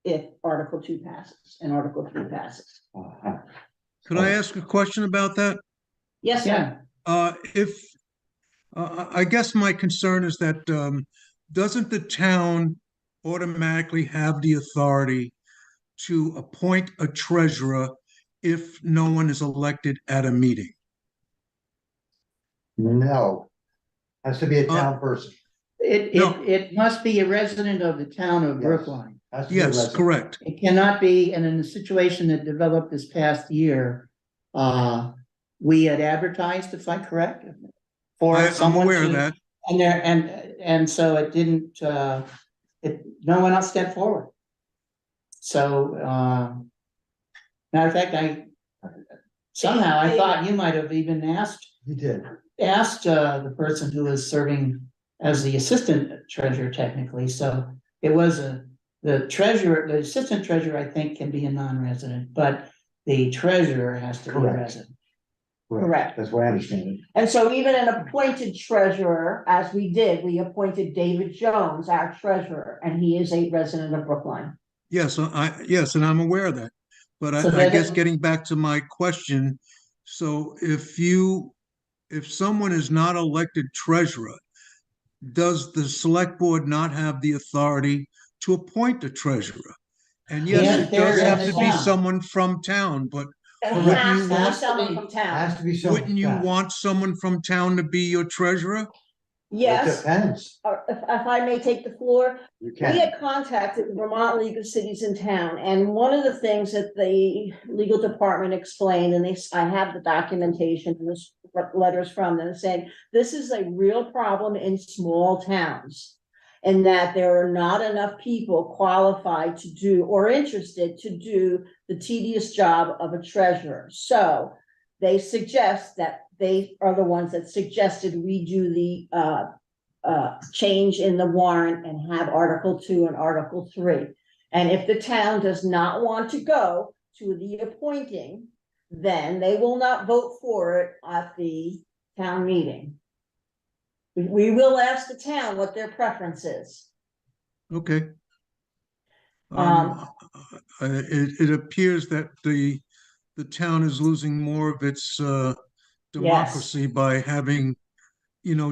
if Article 2 passes and Article 3 passes. Uh-huh. Could I ask a question about that? Yes, sir. Yeah, If, I guess my concern is that, doesn't the town automatically have the authority to appoint a treasurer if no one is elected at a meeting? No, has to be a Uh, town person. it, it must be a resident of the town of Yes. Brookline. Has to be a Yes, resident. correct. It cannot be, and in the situation that developed this past year, we had advertised, if I'm correct. For I'm someone aware of to- that. And there, and so it didn't, no one else stepped forward. So, matter of fact, somehow I thought you might have even asked He did. the person who was serving as the assistant treasurer technically, so it was the treasurer, the assistant treasurer, I think, can be a non-resident, but the treasurer has to be a Correct. resident. Correct. That's what I understand it. And so even an appointed treasurer, as we did, we appointed David Jones, our treasurer, and he is a resident of Brookline. Yes, yes, and I'm aware of that. But So I then- guess getting back to my question, so if someone is not elected treasurer, does the select board not have the authority to appoint a treasurer? And yes, Yes, it does they're have in to the be town. someone from town, but It Correct. has to be Has to someone be. from town. Has to be someone. wouldn't you want someone from town to be your treasurer? It Yes, depends. or if I may take the floor, You we can. had contacted the Vermont League of Cities and Town, and one of the things that the legal department explained, and I have the documentation, and this letters from them saying, this is a real problem in small towns. And that there are not enough people qualified to do or interested to do the tedious job of a treasurer. So they suggest that they are the ones that suggested we do the change in the warrant and have Article 2 and Article 3. And if the town does not want to go to the appointing, then they will not vote for it at the town meeting. We will ask the town what their preference is. Okay. Um, It appears that the town is losing more of its democracy by having,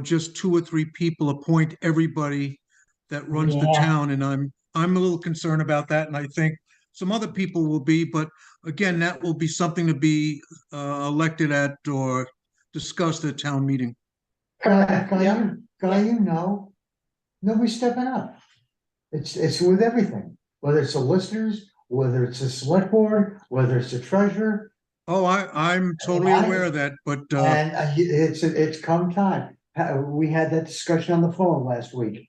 just 2 or 3 people appoint everybody that runs the Yeah. town, and I'm a little concerned about that, and I think some other people will be, but again, that will be something to be elected at or discussed at town meeting. Yeah. Nobody's stepping up. It's with everything, whether it's the listers, whether it's the select board, whether it's the treasurer. Oh, I'm totally aware of that, but And it's come time. We had that discussion on the phone last week.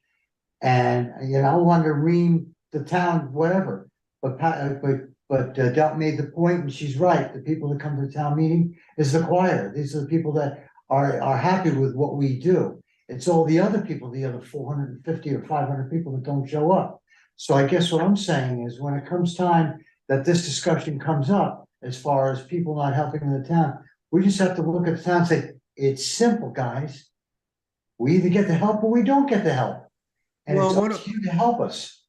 And, I wanted to ream the town, whatever, but Delt made the point, and she's right, the people that come to the town meeting is the choir. These are the people that are happy with what we do. It's all the other people, the other 450 or 500 people that don't show up. So I guess what I'm saying is when it comes time that this discussion comes up, as far as people not helping the town, we just have to look at the town and say, it's simple, guys. We either get the help or we don't get the help. And it's Well, up to you to help us.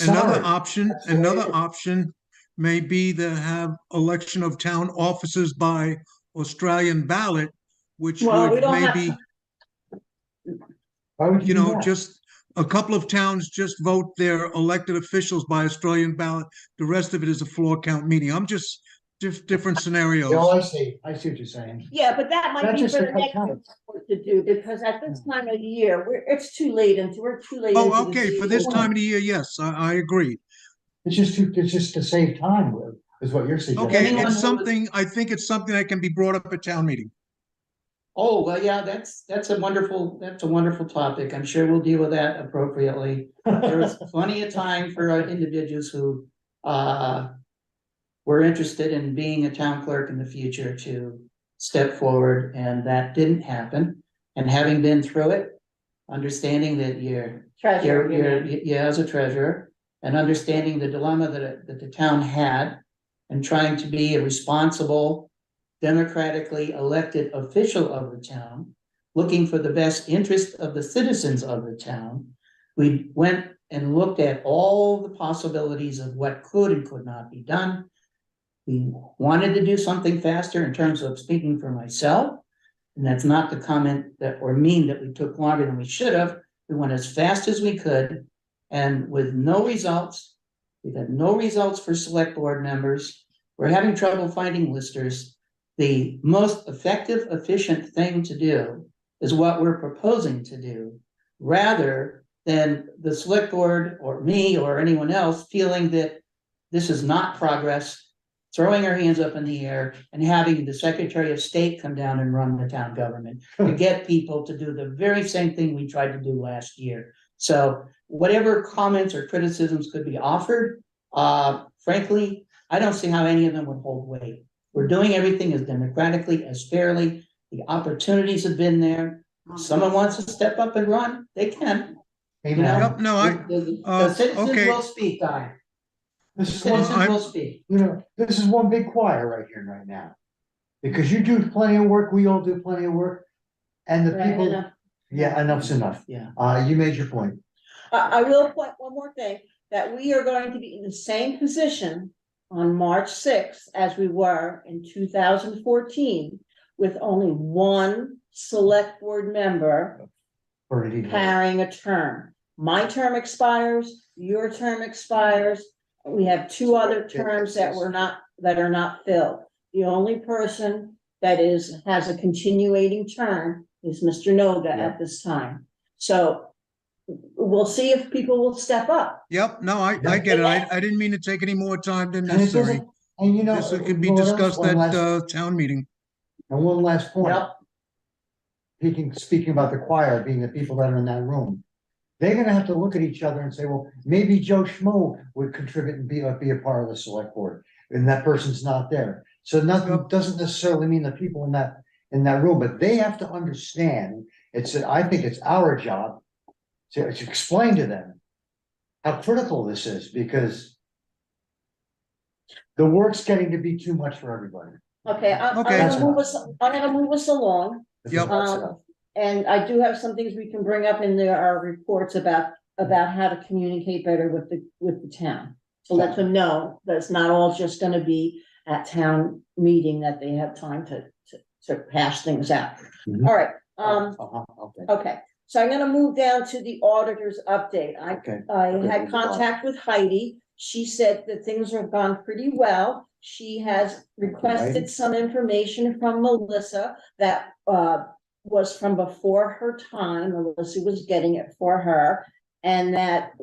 another Sorry. option, That's the way it another is. option may be to have election of town officers by Australian ballot, which Well, we would don't have maybe, Why would you do that? just a couple of towns just vote their elected officials by Australian ballot. The rest of it is a floor count meeting. I'm just different scenarios. Oh, I see what you're saying. Yeah, but that might That's be just for a the next cut. report to do, because at this time of the year, it's too late, and we're too late. Oh, into the okay, for this season. time of the year, yes, I agree. It's just to save time, is what you're suggesting. Okay, anyone it's who- something, I think it's something that can be brought up at town meeting. Oh, well, yeah, that's a wonderful topic. I'm sure we'll deal with that appropriately. There was plenty of time for individuals who were interested in being a town clerk in the future to step forward, and that didn't happen. And having been through it, understanding that Treasurer, yeah, as a treasurer, and understanding the dilemma that the town had, and trying to be a responsible, democratically elected official of the town, looking for the best interest of the citizens of the town, we went and looked at all the possibilities of what could and could not be done. We wanted to do something faster in terms of speaking for myself. And that's not the comment that or mean that we took longer than we should have. We went as fast as we could, and with no results. We've had no results for select board members. We're having trouble finding listers. The most effective, efficient thing to do is what we're proposing to do, rather than the select board or me or anyone else feeling that this is not progress, throwing our hands up in the air and having the Secretary of State come down and run the town government to get people to do the very same thing we tried to do last year. So whatever comments or criticisms could be offered, frankly, I don't see how any of them would hold weight. We're doing everything as democratically, as fairly. The opportunities have been there. If someone wants to step up and run, they can. You know, Amen. Yep, no, the citizens okay. will speak, Guy. This is one, Citizens will speak. this is one big choir right here and right now. Because you do plenty of work, we all do plenty of work. And the Right, people, enough. yeah, enough's enough. Yeah. You made your point. I will point one more thing, that we are going to be in the same position on March sixth as we were in 2014, with only one select board member Already. carrying a term. My term expires, your term expires. We have two other terms that are not filled. The only person that has a continuating term is Mr. Noga at this time. So we'll see if people will step up. Yep, no, I get it. I didn't mean to take any more time than And it necessary. doesn't, and you know. This could be what else? discussed One at, last- town meeting. And one last point. Yep. Speaking about the choir being the people that are in that room. They're gonna have to look at each other and say, well, maybe Joe Schmo would contribute and be a part of the select board, and that person's not there. So nothing Yep. doesn't necessarily mean the people in that room, but they have to understand. I think it's our job to explain to them how critical this is, because the work's getting to be too much for everybody. Okay, I'm Okay. gonna move us along. Yep. And I do have some things we can bring up in our reports about how to communicate better with the town. To let them know that it's not all just gonna be at town meeting, that they have time to hash things out. Mhm. All right, Okay. okay, so I'm gonna move down to the auditor's update. Okay. I Okay, had move on. contact with Heidi. She said that things have gone pretty well. She has requested some information from Melissa that was from before her time. Melissa was getting it for her. And that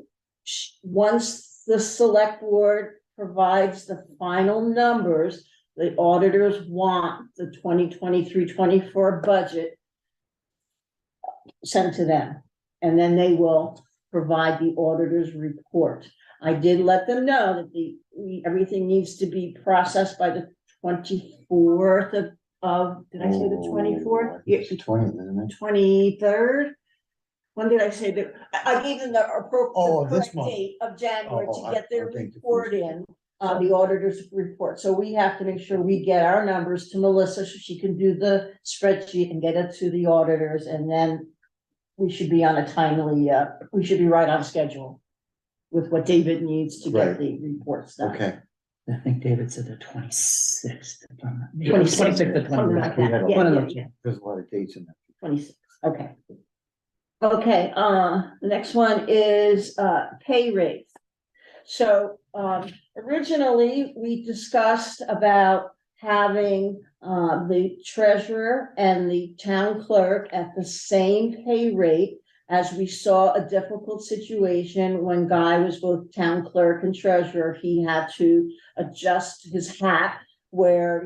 once the select board provides the final numbers, the auditors want the 2023-24 budget sent to them. And then they will provide the auditor's report. I did let them know that everything needs to be processed by the 24th of, did I say the 24th? It's the 20th, isn't it? 23rd? When did I say that? I gave them the Oh, appropriate this correct month. date of January Oh, to get their okay. report in, the auditor's report. So we have to make sure we get our numbers to Melissa so she can do the spreadsheet and get it to the auditors, and then we should be on a timely, we should be right on schedule with what David needs to get Right. the reports done. Okay. I think David said the 26th. 26th, to something like 29th. that. One of Yeah, those. yeah, There's a lot of dates in there. 26, okay. Okay, the next one is pay raise. So originally, we discussed about having the treasurer and the town clerk at the same pay rate, as we saw a difficult situation when Guy was both town clerk and treasurer. He had to adjust his hat where,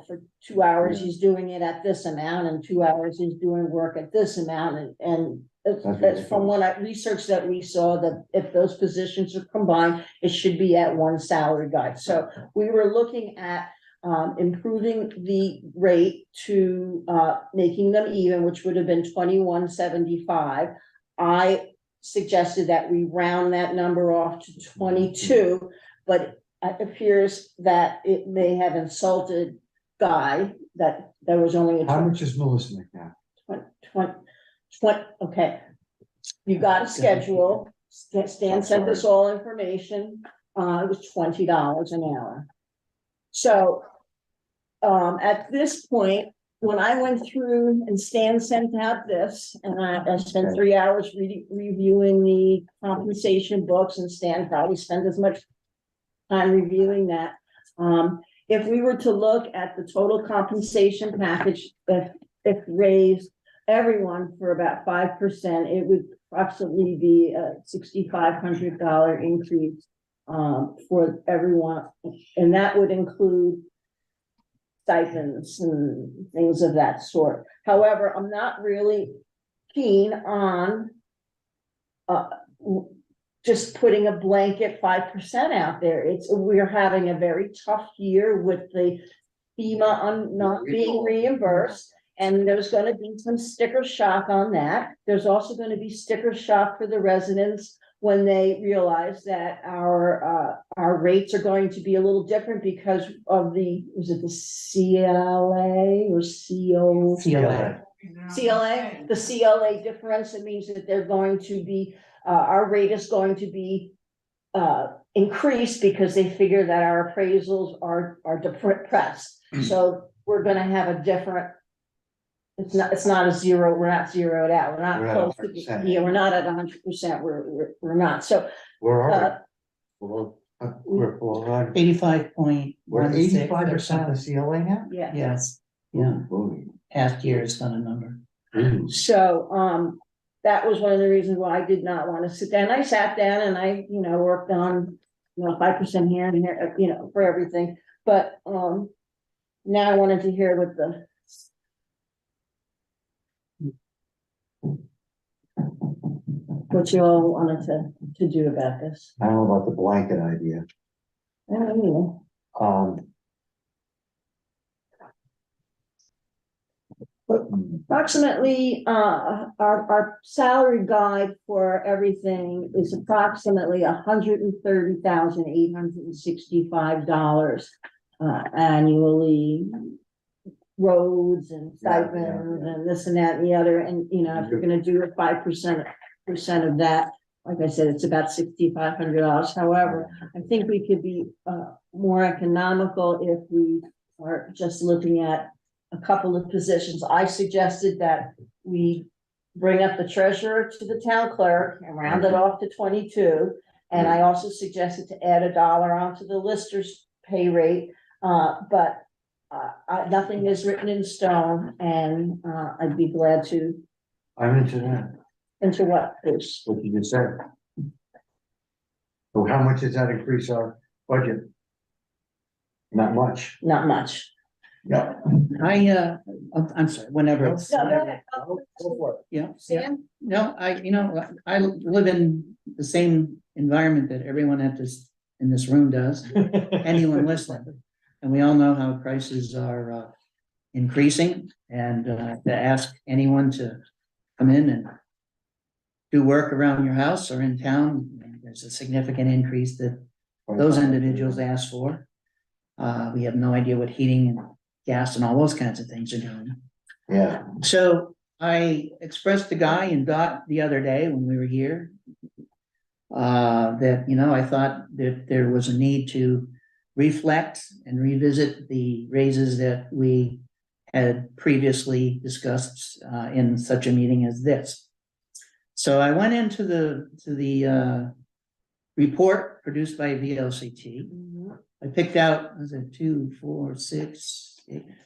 for 2 hours, he's doing it at this amount, and 2 hours he's doing work at this amount, and that's from what I researched that we saw, that if those positions are combined, it should be at one salary guide. So we were looking at improving the rate to, making them even, which would have been 21.75. I suggested that we round that number off to 22, but it appears that it may have insulted Guy, that there was only a How much is Melissa McNabb? 20, okay. You got a schedule, Stan sent us all information, it was $20 an hour. So, at this point, when I went through and Stan sent out this, and I spent 3 hours reviewing the compensation books, and Stan probably spent as much time reviewing that. If we were to look at the total compensation package, if raised everyone for about 5%, it would approximately be a $6,500 increase for everyone, and that would include stipends and things of that sort. However, I'm not really keen on just putting a blanket 5% out there. We're having a very tough year with the FEMA on not being reimbursed. And there's gonna be some sticker shock on that. There's also gonna be sticker shock for the residents when they realize that our rates are going to be a little different because of the CLA or CO? CLA. CLA, the CLA difference, it means that they're going to be, our rate is going to be increased because they figure that our appraisals are depressed. So we're gonna have a different, it's not a zero, we're not zeroed out, we're not We're close at to, 100%. yeah, we're not at 100%, we're not, so, Where are uh, we? We're 85.16. we're 85% of CLA now? yeah. Yes, yeah, Ooh, past year's done a number. ooh. So, that was one of the reasons why I did not want to sit down. I sat down and I, worked on, 5% here and here, for everything. But, now I wanted to hear what you all wanted to do about this. I don't know about the blanket idea. I don't know. Approximately, our salary guide for everything is approximately $130,865 annually. Roads and stipends and this and that and the other, and if you're gonna do a 5% of that, like I said, it's about $6,500. However, I think we could be more economical if we are just looking at a couple of positions. I suggested that we bring up the treasurer to the town clerk and round it off to 22. And I also suggested to add $1 onto the lister's pay rate, but nothing is written in stone, and I'd be glad to. I'm into that, Into what, Bruce? what you just said. So how much does that increase our budget? Not much. Not much. Yeah. I'm sorry, whenever it's. No, go ahead. Go for it. Yeah, Sam? no, I live in the same environment that everyone in this room does, anyone listening. And we all know how prices are increasing, and to ask anyone to come in and do work around your house or in town, there's a significant increase that those individuals ask for. We have no idea what heating and gas and all those kinds of things are doing. Yeah. So I expressed to Guy and Dot the other day when we were here, that, I thought that there was a need to reflect and revisit the raises that we had previously discussed in such a meeting as this. So I went into the report produced by VLCT. I picked out,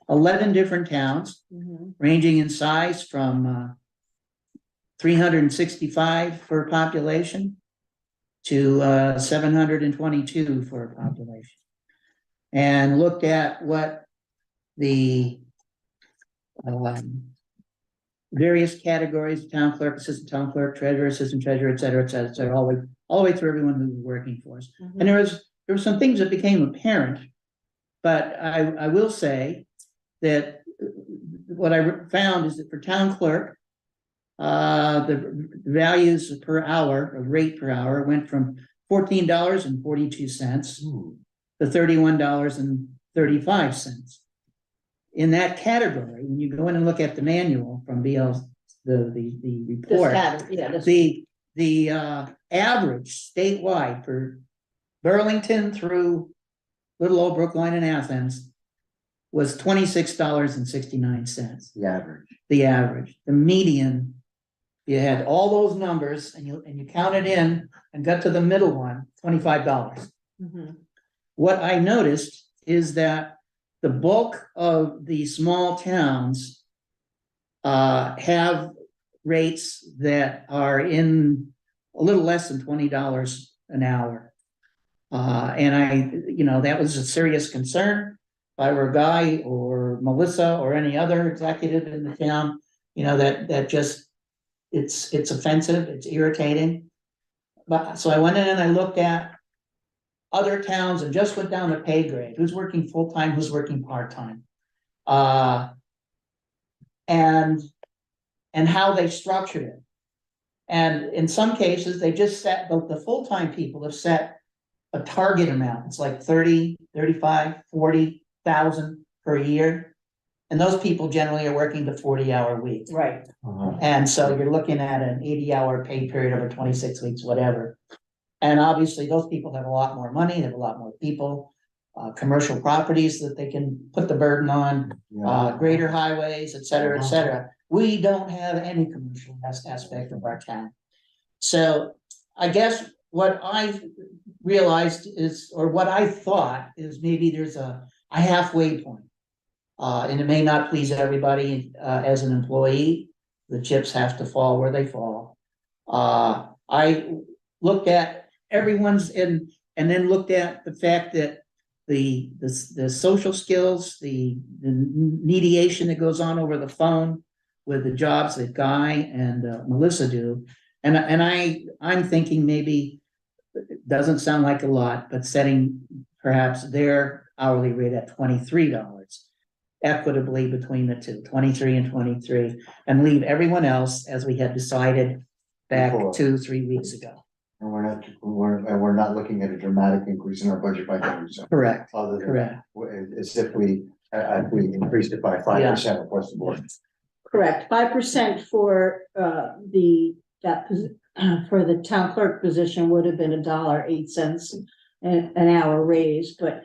11 different towns, ranging in size from 365 for population to 722 for population, and looked at what the various categories: town clerk, assistant town clerk, treasurer, assistant treasurer, et cetera, all the way through everyone who was working for us. And there were some things that became apparent But I will say that what I found is that for town clerk, the values per hour, or rate per hour, went from $14.42 to $31.35. In that category, when you go in and look at the manual from BL, the This report, category, yeah, this. the average statewide for Burlington through little old Brookline and Athens was $26.69. The average. The average. The median, you had all those numbers and you counted in and got to the middle one, $25. Mhm. What I noticed is that the bulk of the small towns have rates that are in a little less than $20 an hour. And that was a serious concern. If I were a guy or Melissa or any other executive in the town, that just, it's offensive, it's irritating. But so I went in and I looked at other towns and just went down the pay grade, who's working full-time, who's working part-time. And how they structured it. And in some cases, they just set, the full-time people have set a target amount. It's like 30, 35, 40,000 per year. And those people generally are working the 40-hour week. Right. And so you're looking at an 80-hour pay period over 26 weeks, whatever. And obviously those people have a lot more money, they have a lot more people, commercial properties that they can put the burden on, greater highways, et cetera, et cetera. We don't have any commercial aspect of our town. So I guess what I realized is, or what I thought is, maybe there's a halfway point. And it may not please everybody as an employee. The chips have to fall where they fall. I looked at everyone's and then looked at the fact that the social skills, the mediation that goes on over the phone with the jobs that Guy and Melissa do, and I'm thinking maybe it doesn't sound like a lot, but setting perhaps their hourly rate at $23 equitably between the two, 23 and 23, and leave everyone else as we had decided back Before. 2-3 weeks ago. And we're not looking at a dramatic increase in our budget by doing so. Correct. Other than, Correct. as if we increased it by 5% across the board. Correct, 5% for for the town clerk position would have been $1.08 an hour raise, but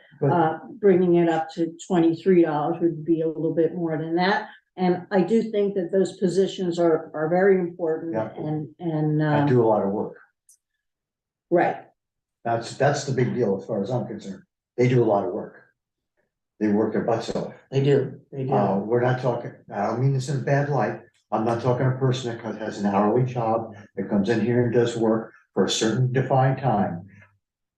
bringing it up to $23 would be a little bit more than that. And I do think that those positions are very important. Yeah. and I do a lot of work. right. That's the big deal as far as I'm concerned. They do a lot of work. They work their butts off. They do. They do. We're not talking, I don't mean this in a bad light. I'm not talking a person that has an hourly job that comes in here and does work for a certain defined time.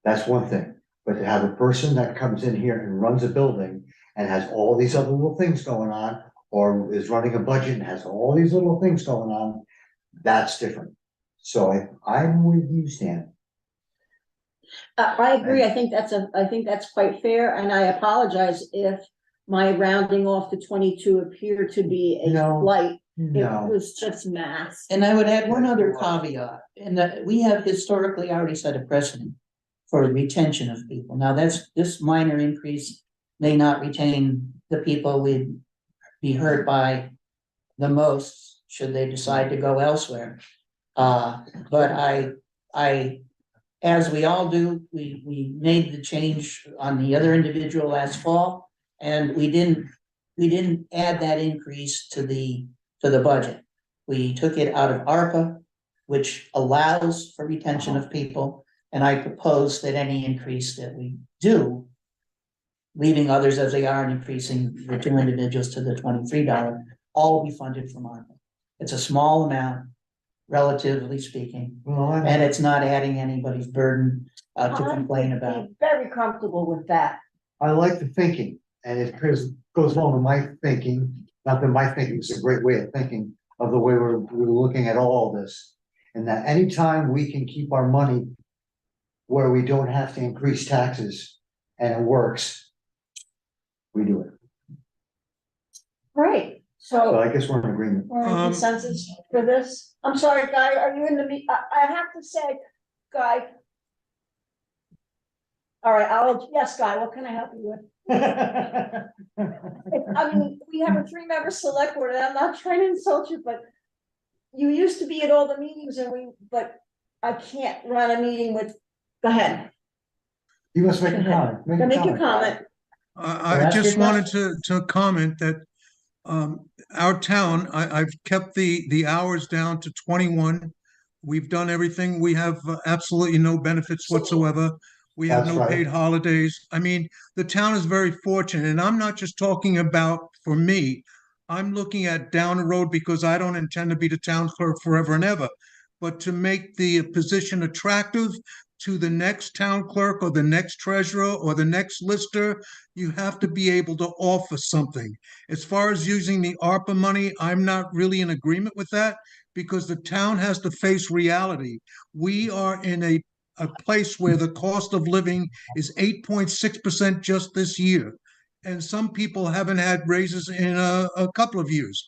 That's one thing. But to have a person that comes in here and runs a building and has all these other little things going on, or is running a budget and has all these little things going on, that's different. So I'm with you, Stan. I agree. I think that's quite fair, and I apologize if my rounding off to 22 appeared to be a No, slight. It No, was just math. And I would add one other caveat, in that we have historically already set a precedent for retention of people. Now, this minor increase may not retain the people we'd be hurt by the most, should they decide to go elsewhere. But I, as we all do, we made the change on the other individual last fall, and we didn't add that increase to the budget. We took it out of ARPA, which allows for retention of people, and I propose that any increase that we do, leaving others as they are and increasing the two individuals to the $23, all be funded from ARPA. It's a small amount, relatively speaking, and it's not adding anybody's burden to complain about. I'm very comfortable with that. I like the thinking, and it goes along with my thinking. Not that my thinking is a great way of thinking of the way we're looking at all this. And that anytime we can keep our money where we don't have to increase taxes and it works, we do it. Right, So so I guess we're in agreement. we're in Um, consensus for this. I'm sorry, Guy, are you in the I have to say, Guy. All right, yes, Guy, what can I help you with? I mean, we have a 3-member select board, and I'm not trying to insult you, but you used to be at all the meetings but I can't run a meeting with, go ahead, You must make Go a ahead. comment. make your comment. I Ask your just wanted to comment that our town, I've kept the hours down to 21. We've done everything. We have absolutely no benefits whatsoever. We have That's no right. paid holidays. I mean, the town is very fortunate, and I'm not just talking about for me. I'm looking at down the road because I don't intend to be the town clerk forever and ever. But to make the position attractive to the next town clerk or the next treasurer or the next lister, you have to be able to offer something. As far as using the ARPA money, I'm not really in agreement with that because the town has to face reality. We are in a place where the cost of living is 8.6% just this year. And some people haven't had raises in a couple of years.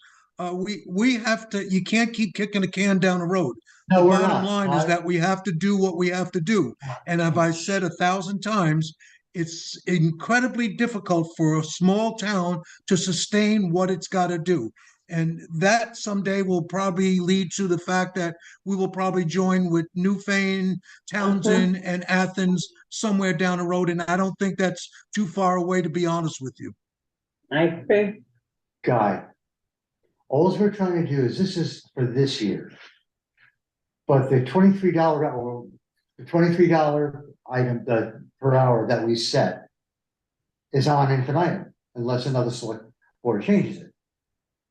We have to, you can't keep kicking the can down the road. No, The we're bottom not. line is that we have to do what we have to do. And as I said 1,000 times, it's incredibly difficult for a small town to sustain what it's got to do. And that someday will probably lead to the fact that we will probably join with Newfane, Townsend, and Athens somewhere down the road. And I don't think that's too far away, to be honest with you. I agree. Guy, all we're trying to do is, this is for this year. But the $23 item per hour that we set is on infinitum unless another select board changes it.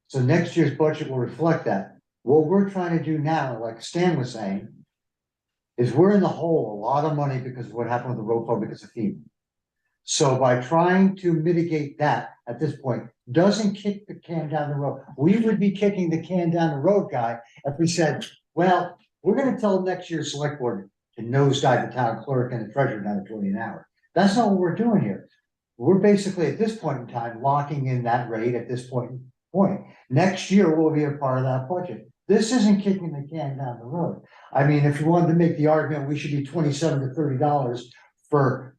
So next year's budget will reflect that. What we're trying to do now, like Stan was saying, is we're in the hole a lot of money because of what happened with the road fund because of FEMA. So by trying to mitigate that at this point, doesn't kick the can down the road. We would be kicking the can down the road, Guy, if we said, well, we're gonna tell next year's select board to nosedive the town clerk and the treasurer down to $20 an hour. That's not what we're doing here. We're basically at this point in time locking in that rate at this point. Next year will be a part of that budget. This isn't kicking the can down the road. I mean, if you wanted to make the argument, we should be $27 to $30 for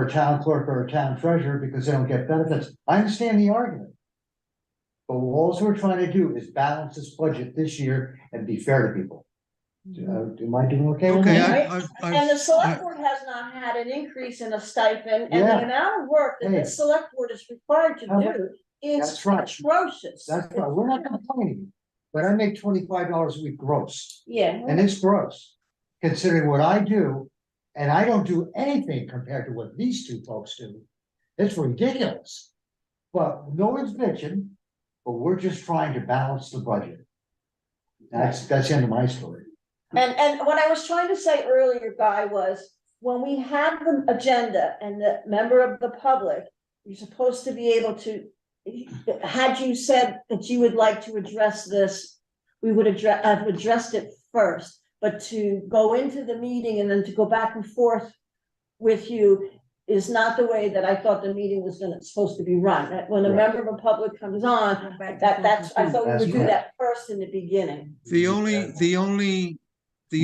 a town clerk or a town treasurer because they don't get benefits. I understand the argument. But all we're trying to do is balance this budget this year and be fair to people. Am I doing okay with Okay, that? And the select board has not had an increase in a stipend, and Yeah. the amount of work that Hey. the select board is required to How do is That's right. atrocious. That's right. We're not complaining, but I make $25 a week gross, Yeah. and it's gross. Considering what I do, and I don't do anything compared to what these two folks do. It's ridiculous. But no one's bitching, but we're just trying to balance the budget. That's the end of my story. And what I was trying to say earlier, Guy, was when we have the agenda and the member of the public, you're supposed to be able to, had you said that you would like to address this, we would have addressed it first, but to go into the meeting and then to go back and forth with you is not the way that I thought the meeting was supposed to be run. That when a Right. member of the public comes on, that's, I thought we That's would do right. that first in the beginning. The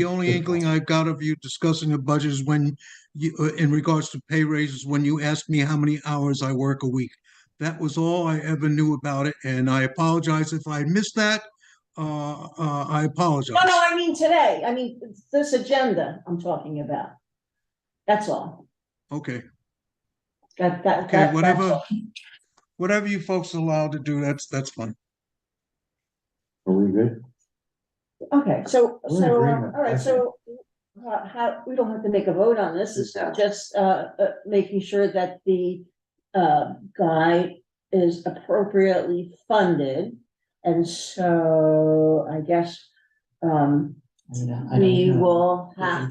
only inkling I've got of you discussing a budget is when you, in regards to pay raises, when you asked me how many hours I work a week. That was all I ever knew about it, and I apologize if I missed that. I apologize. No, I mean today, I mean, this agenda I'm talking about. That's all. Okay, That's whatever you folks are allowed to do, that's fine. Are we good? Okay, We're in agreement, all right, I so how, we don't have to make a vote on this, it's No. just, making sure that the, guy is appropriately funded. And so I guess, we will have,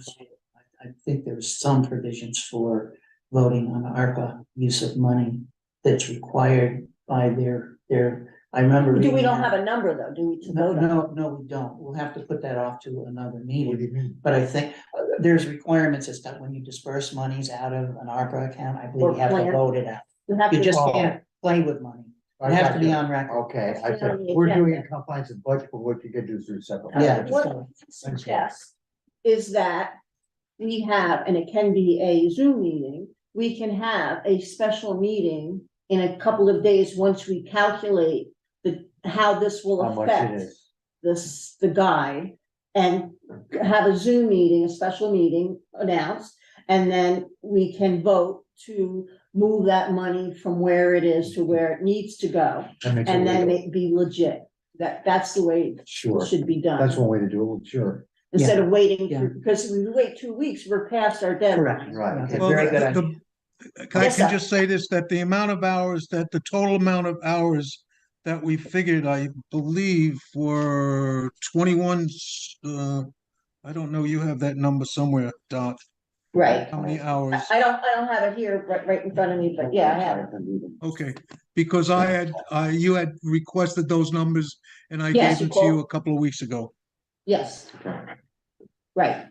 I think there's some provisions for voting on ARPA use of money that's required by I remember. we reading don't that. have a number though, do we, to No, vote on? no, we don't. We'll have to put that off to another What meeting. do you mean? But I think there's requirements as to when you disperse monies out of an ARPA account, I believe Or you have to plan. vote it out. We have You to- just Oh. can't play with money. I It has to be gotcha. on record. Okay, I It's said, on the we're doing agenda. a compliance budget, but what you could do through separate. Yeah. What I suggest is that we have, and it can be a Zoom meeting, we can have a special meeting in a couple of days, once we calculate how this will How much it affect is. the guide, and have a Zoom meeting, a special meeting announced, and then we can vote to move that money from where it is to where it needs to go, That makes it and then legal. it be legit. That's the way Sure, it should be done. that's one way to do it, sure. Instead of waiting, Yeah. because if we wait 2 weeks, we're past our deadline. Right, Yeah. okay. Well, Very good the- idea. I Yes, can sir. just say this, that the amount of hours, that the total amount of hours that we figured, I believe, were 21, I don't know, you have that number somewhere, Dot, Right. how many hours? I don't have it here right in front of me, but yeah, I have it. Okay, because you had requested those numbers and I Yes, gave you them to you called. a couple of weeks ago. Yes. Right.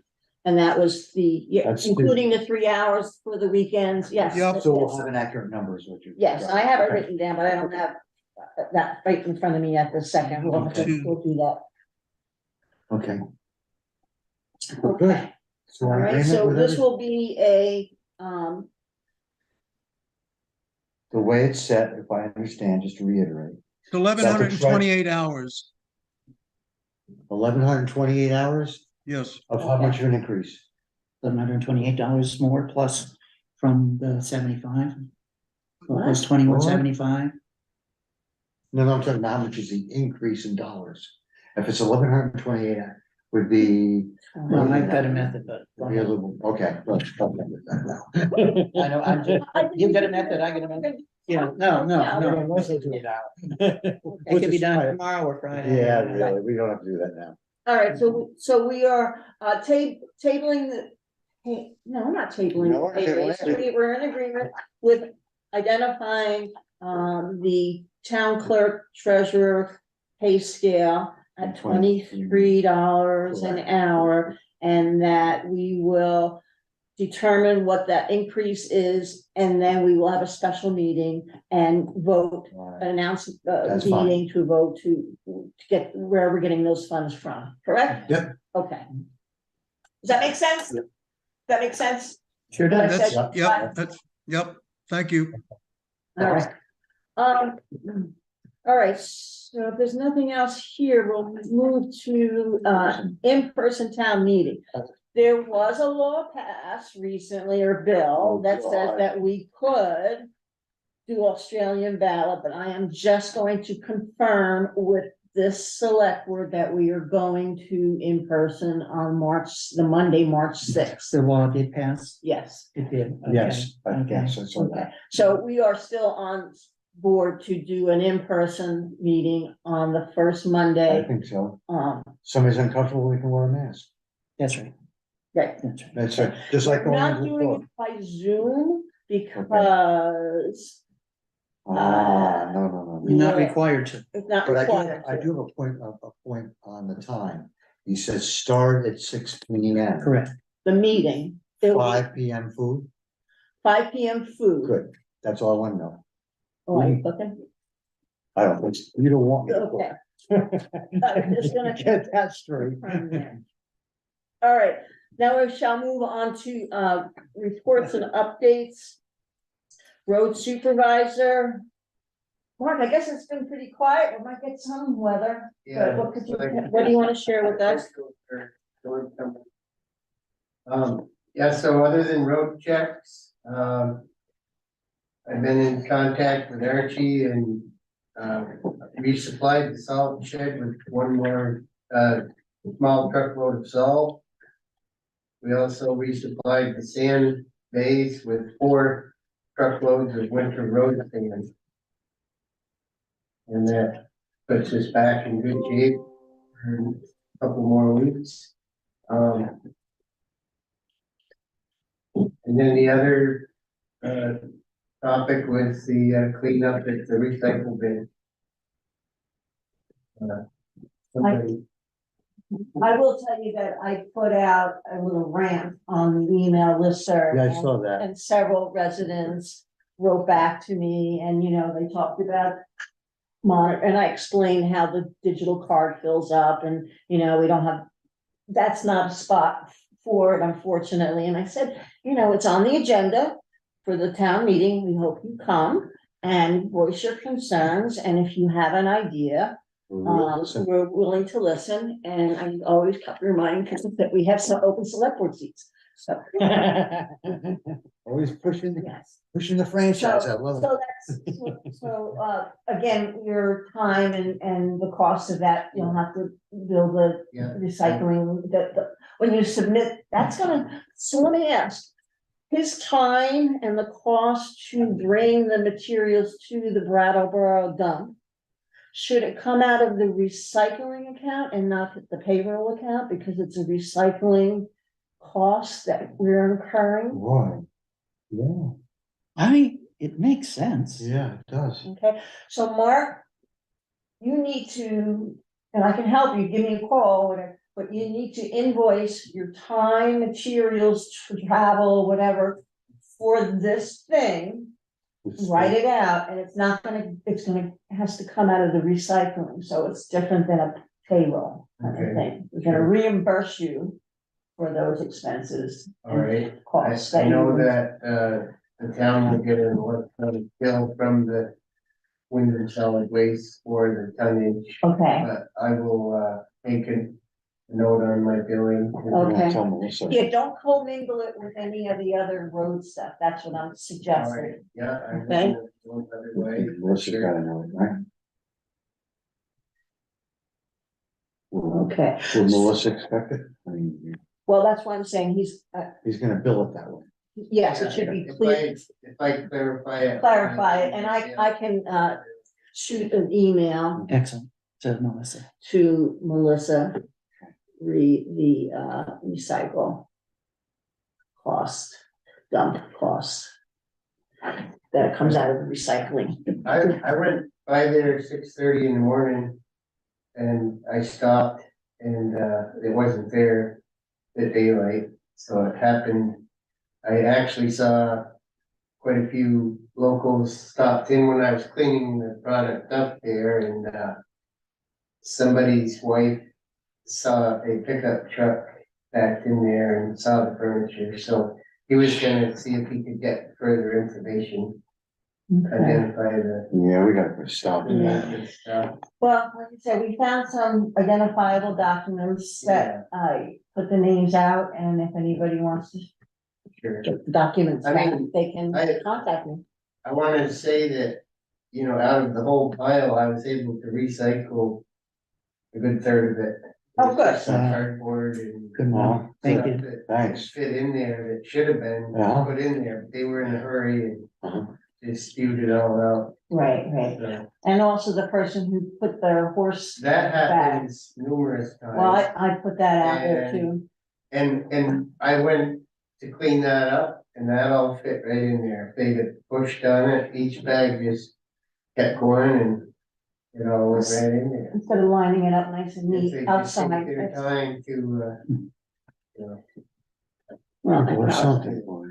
And that was yeah, That's including the 3 hours for the weekends, yes. Yep. So we'll have an accurate number is what you. Yes, I have it Okay. written down, but I don't have that right in front of me at the second. We'll do that. Okay. Well, good. Okay. So All we're in right, agreement so with this everything? will be The way it's set, if I understand, just to reiterate, It's 1,128 hours, 1,128 hours yes. of how much of an increase? $728 more plus from the 75. So it was What? 2175. No, I'm talking about how much is the increase in dollars? If it's 1,128, would be. Well, I've got a method, but. Be a little, okay, let's talk about that now. I know, I'm just, you've got a method, I got a method. Yeah, no. Let's do it now. It could be done tomorrow or Friday. Yeah, really, we don't have to do that now. All right, so we are tabling the, no, we're not tabling. No, we're not tabling it. We're in agreement with identifying the town clerk treasurer pay scale at $23 an Correct. hour, and that we will determine what that increase is, and then we will have a special meeting and vote, All right. announce That's meeting to vote to get where we're getting those funds from, correct? Yep. Okay. Does that make sense? Yep. That makes sense? Sure What I does. said? That's, yep, that's, yep, thank you. All right. All right, so if there's nothing else here, we'll move to in-person town meeting. There was a law passed recently, or bill, that says that we could do Australian ballot, but I am just going to confirm with this select board that we are going to in person on the Monday, March 6th. The law did pass. Yes. It did. Yes, I Okay. guess I saw Okay, that. so we are still on board to do an in-person meeting on the first I Monday. think so. Um, Somebody's uncomfortable, we can wear a mask. That's right. right. That's right. That's it, just like. We're going not into doing court. it by Zoom because No. You're not Yeah. required to. it's not But required. I do have a point on the time. He says start at 6 P.M. Correct. The meeting, it will be 5 P.M. food, 5 PM food. good, that's all I want to know. Oh, are you cooking? I don't think, you don't want me to Okay. cook. I'm just gonna- Get that straight. All right, now we shall move on to reports and updates. Road supervisor. Mark, I guess it's been pretty quiet. We might get some weather. But what do you want to share with us? Yeah, so other than road checks, I've been in contact with Archie and, resupplied the salt shed with one more, small truckload of salt. We also resupplied the sand base with 4 truckloads of winter road sand. And that puts us back in good shape for a couple more weeks. And then the other, topic was the cleanup at the recycle bin. Somebody, I will tell you that I put out a little rant on the email listserv. Yeah, I saw that. And several residents wrote back to me and, they talked about and I explained how the digital card fills up and, we don't have, that's not a spot for it, unfortunately. And I said, it's on the agenda for the town meeting. We hope you come and voice your concerns. And if you have an idea, we're willing to listen. And I always kept reminding people that we have some open select board seats. So, Always pushing, yes. pushing the franchise. I love it. So again, your time and the cost of that, you'll have to build the Yeah. recycling, when you submit, so let me ask. His time and the cost to bring the materials to the Brattleboro dump, should it come out of the recycling account and not the payroll account, because it's a recycling cost that we're incurring? Right. Yeah, I mean, it makes sense. yeah, it does. Okay, so Mark, you need to, and I can help you, give me a call, whatever, but you need to invoice your time, materials, travel, whatever, for this thing, write it out, and it's has to come out of the recycling, so it's different than a payroll kind of Okay. thing. We're gonna reimburse you for those expenses. All right. and Costs. I that know you- that, the town will get an electronic bill from the Wyndham Solid Waste for the tonnage, Okay, but I will, make a note on my billing. Okay. Tell Melissa. yeah, don't commingle it with any of the other road stuff, that's what I'm All right, suggesting. yeah, I Okay. will go the other way. Melissa's gotta know it, right? Okay, Would Melissa expect it? I mean, well, that's why I'm saying he's gonna bill it that way. yes, it should be If clear, If I clarify it. clarify it, and I can, shoot an email Excellent, said Melissa. to Melissa. The recycle cost, dump cost. That comes out of the recycling. I went by there at 6:30 in the morning. And I stopped and, it wasn't there at daylight, so it happened. I actually saw quite a few locals stopped in when I was cleaning the product up there and, somebody's wife saw a pickup truck backed in there and saw the furniture, so he was gonna see if he could get further information, identify the. Yeah, we gotta put a stop to that. and stuff. Well, like I said, we found some identifiable documents that I put the names out, and if anybody wants to Sure. get the documents I back, mean, they can I- contact me. I wanted to say that, out of the whole pile, I was able to recycle a good third of it. Oh, good. Some cardboard and. Good one, thank you. stuff that Thanks. Fit in there that should have been Yeah. put in there, but they were in a hurry and Uh-huh. just spewed it all out. Right, right. So And also the person who put their horse, that happens numerous well, times. I put that out there too. And I went to clean that up and that all fit right in there. If they'd have pushed on it, each bag just kept going and it all went right in there. Instead of lining it up nice and If neat they just outside. take their That's- time to, well, Or something. boy.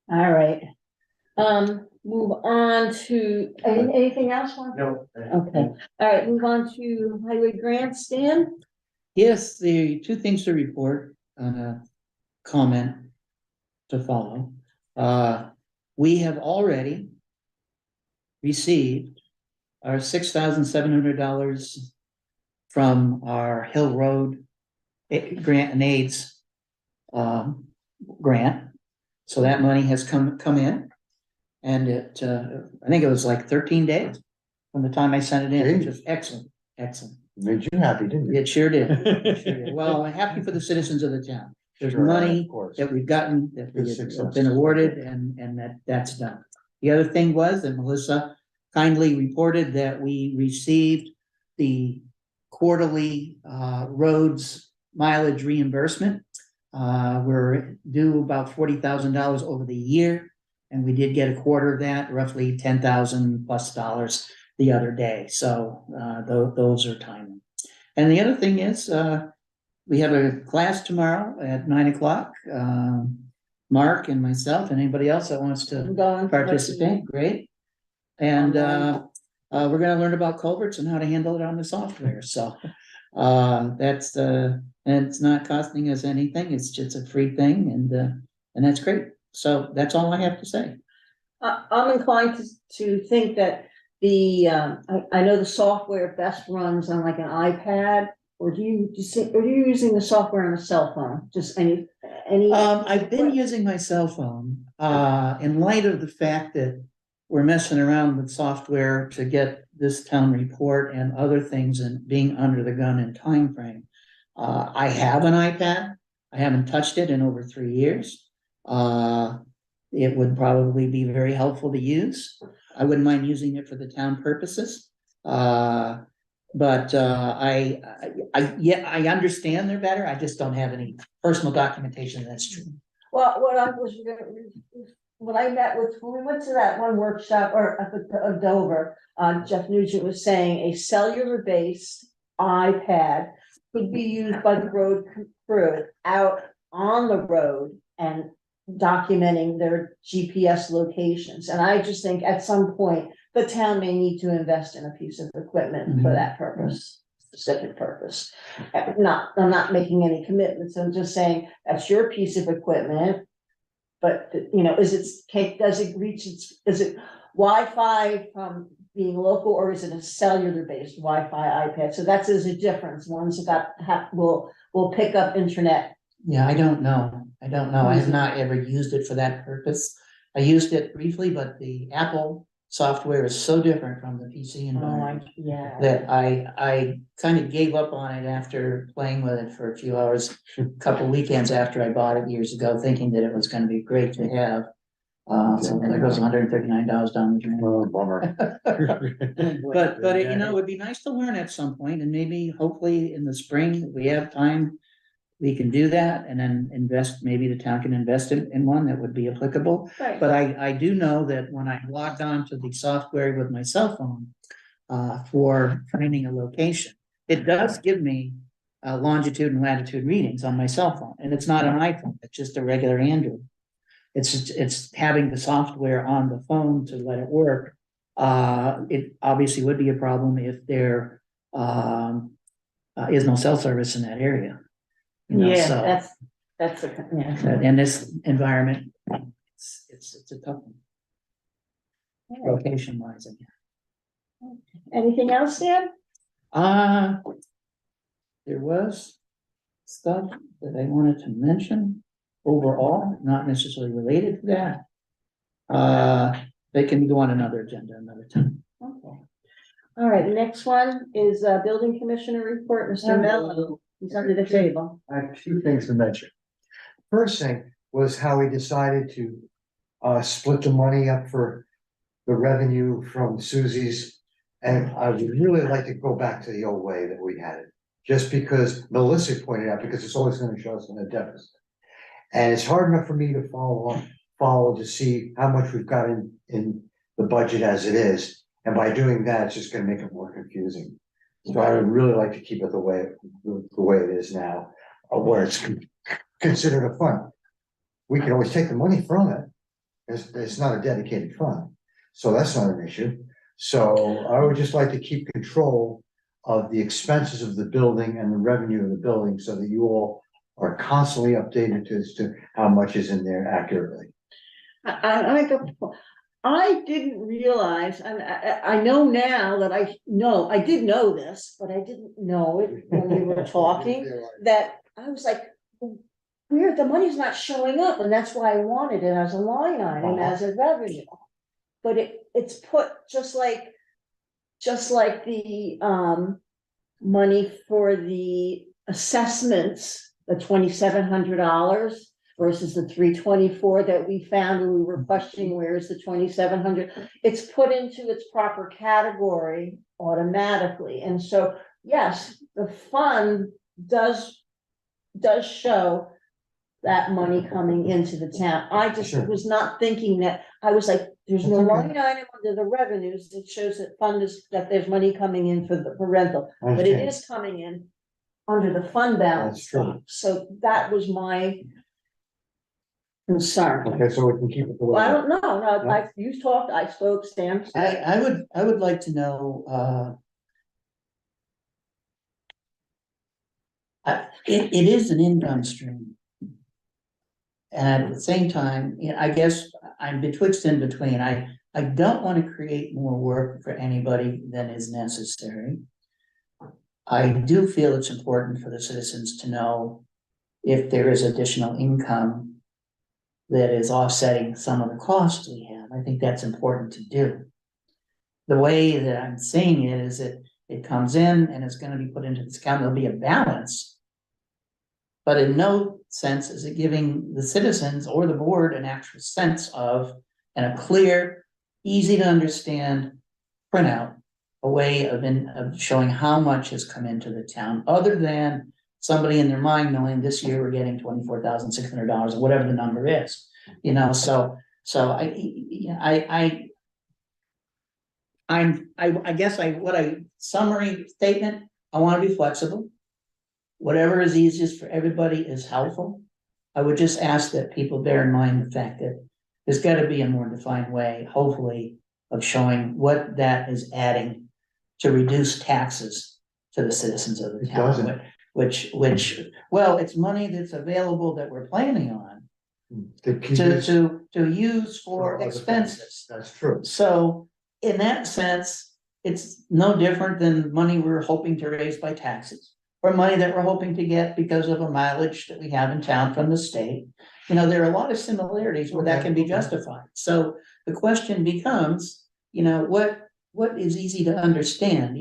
all right. Move on to, anything else? Juan? no. Okay, all right, move on to highway grandstand. Yes, the two things to report on a comment to follow. We have already received our $6,700 from our Hill Road grant and AIDS grant. So that money has come in. And it, I think it was like 13 days from the time I sent it in, which is excellent, excellent. Made you happy, didn't it? It sure did. It sure did. Well, I'm happy for the citizens of the town. There's Sure, money of course. that we've gotten, that Good we success. have been awarded and that's done. The other thing was that Melissa kindly reported that we received the quarterly roads mileage reimbursement. We're due about $40,000 over the year. And we did get a quarter of that, roughly $10,000 plus the other day. So those are timely. And the other thing is, we have a class tomorrow at 9 o'clock. Mark and myself, and anybody else that wants to I'm going. participate, great. And we're gonna learn about culverts and how to handle it on the software, so. That's and it's not costing us anything, it's just a free thing, and that's great. So that's all I have to say. I'm inclined to think that I know the software best runs on like an iPad, or are you using the software on a cell phone? Just any? I've been using my cell phone, in light of the fact that we're messing around with software to get this town report and other things and being under the gun in time frame. I have an iPad. I haven't touched it in over 3 years. It would probably be very helpful to use. I wouldn't mind using it for the town purposes. But I understand they're better. I just don't have any personal documentation that's true. Well, when I met with, when we went to that one workshop or of Dover, Jeff Nugent was saying a cellular-based iPad could be used by the road crew out on the road and documenting their GPS locations. And I just think at some point, the town may need to invest in a piece of equipment for that purpose, specific purpose. I'm not making any commitments. I'm just saying that's your piece of equipment. But, you know, does it reach is it Wi-Fi from being local, or is it a cellular-based Wi-Fi iPad? So there's a difference. One's will pick up internet. Yeah, I don't know. I have not ever used it for that purpose. I used it briefly, but the Apple software is so different from the PC environment Yeah. that I kind of gave up on it after playing with it for a few hours, a couple weekends after I bought it years ago, thinking that it was going to be great to have. So there goes $139 down the drain. Oh, bummer. But it, it would be nice to learn at some point, and maybe hopefully in the spring, if we have time, we can do that and then maybe the town can invest in one that would be applicable. Right. But I do know that when I logged on to the software with my cell phone, for finding a location, it does give me longitude and latitude readings on my cell phone, and it's not an iPhone, it's just a regular Android. It's having the software on the phone to let it work. It obviously would be a problem if there is no cell service in that area. Yeah, so in this environment, it's a tough one. Location wise, again. Anything else, Dan? There was stuff that I wanted to mention overall, not necessarily related to that. They can go on another agenda another time. Okay. All right, the next one is building commissioner report, Mr. Mello. He's under the table. I have 2 things to mention. First thing was how we decided to split the money up for the revenue from Susie's. And I would really like to go back to the old way that we had it, just because Melissa pointed out, because it's always going to show us in a deficit. And it's hard enough for me to follow to see how much we've got in the budget as it is. And by doing that, it's just going to make it more confusing. So I would really like to keep it the way it is now, where it's considered a fund. We can always take the money from it. It's not a dedicated fund, so that's not an issue. So I would just like to keep control of the expenses of the building and the revenue of the building, so that you all are constantly updated as to how much is in there accurately. I didn't realize, and I know now that I did know this, but I didn't know it when we were talking, that I was like, weird, the money's not showing up, and that's why I wanted it as a line item, as a revenue. But it's put just like the money for the assessments, the $2,700 versus the $324 that we found when we were questioning where's the $2,700. It's put into its proper category automatically. And so, yes, the fund does show that money coming into the town. I just was not thinking that. I was like, there's no line item under the revenues that shows that there's money coming in for rental, but it is coming in under the fund balance. That's true. So that was my concern. Okay, so we can keep it the way. Well, I don't know, no, you talked, I spoke, Sam. I would like to know, it is an income stream. And at the same time, I guess I'm betwixt in between. I don't want to create more work for anybody than is necessary. I do feel it's important for the citizens to know if there is additional income that is offsetting some of the costs we have. I think that's important to do. The way that I'm seeing it is that it comes in and it's gonna be put into this account, there'll be a balance. But in no sense is it giving the citizens or the board an actual sense of, and a clear, easy to understand printout, a way of showing how much has come into the town, other than somebody in their mind knowing this year we're getting $24,600 or whatever the number is, so I guess summary statement, I want to be flexible. Whatever is easiest for everybody is helpful. I would just ask that people bear in mind the fact that there's got to be a more defined way, hopefully, of showing what that is adding to reduce taxes to the citizens of the It town. doesn't. Which, well, it's money that's available that we're planning on to use for other expenses. things. That's true. So in that sense, it's no different than money we're hoping to raise by taxes, or money that we're hoping to get because of a mileage that we have in town from the state. There are a lot of similarities where that can be justified. So the question becomes, what is easy to understand?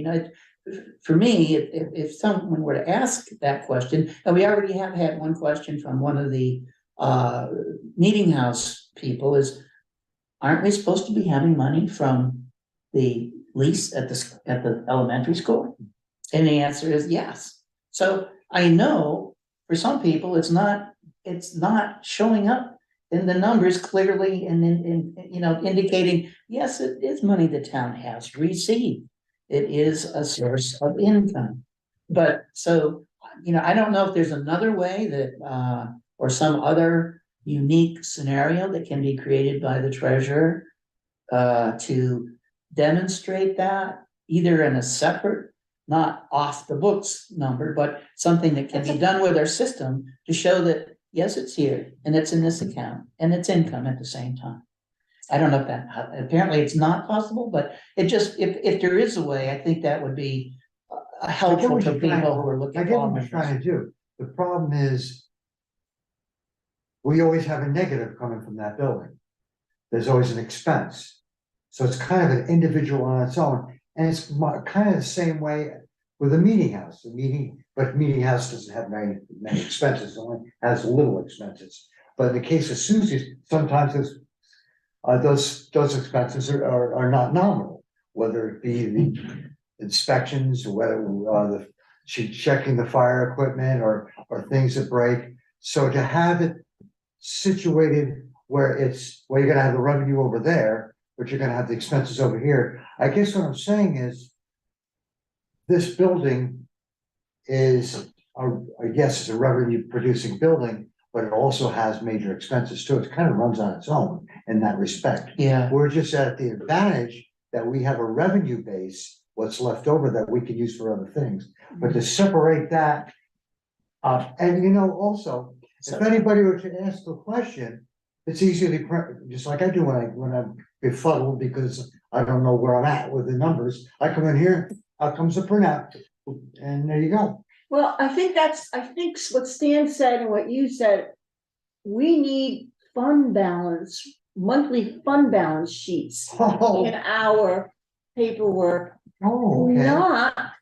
For me, if someone were to ask that question, and we already have had one question from one of the meeting house people, is aren't we supposed to be having money from the lease at the elementary school? And the answer is yes. So I know for some people it's not showing up in the numbers clearly and indicating, yes, it is money the town has received. It is a source of income. But so, I don't know if there's another way that or some other unique scenario that can be created by the treasurer to demonstrate that, either in a separate, not off the books number, but something that can be done with our system to show that, yes, it's here and it's in this account and it's income at the same time. I don't know if that, apparently it's not possible, but it just, if there is a way, I think that would be helpful to people who are looking. I get what you're trying to do. The problem is we always have a negative coming from that building. There's always an expense. So it's kind of an individual on its own. And it's kind of the same way with a meeting house. But meeting house doesn't have many expenses, only has little expenses. But in the case of Susie's, sometimes those expenses are not nominal, whether it be the inspections, or whether she's checking the fire equipment or things that break. So to have it situated where you're gonna have the revenue over there, but you're gonna have the expenses over here. I guess what I'm saying is this building is, I guess it's a revenue producing building, but it also has major expenses too. It kind of runs on its own in that respect. Yeah. We're just at the advantage that we have a revenue base, what's left over that we can use for other things. But to separate that, and also, if anybody were to ask a question, it's easy to print, just like I do when I'm befuddled because I don't know where I'm at with the numbers. I come in here, out comes the printout, and there you go. Well, I think what Stan said and what you said, we need monthly fund balance sheets in our paperwork. Oh, okay. Not,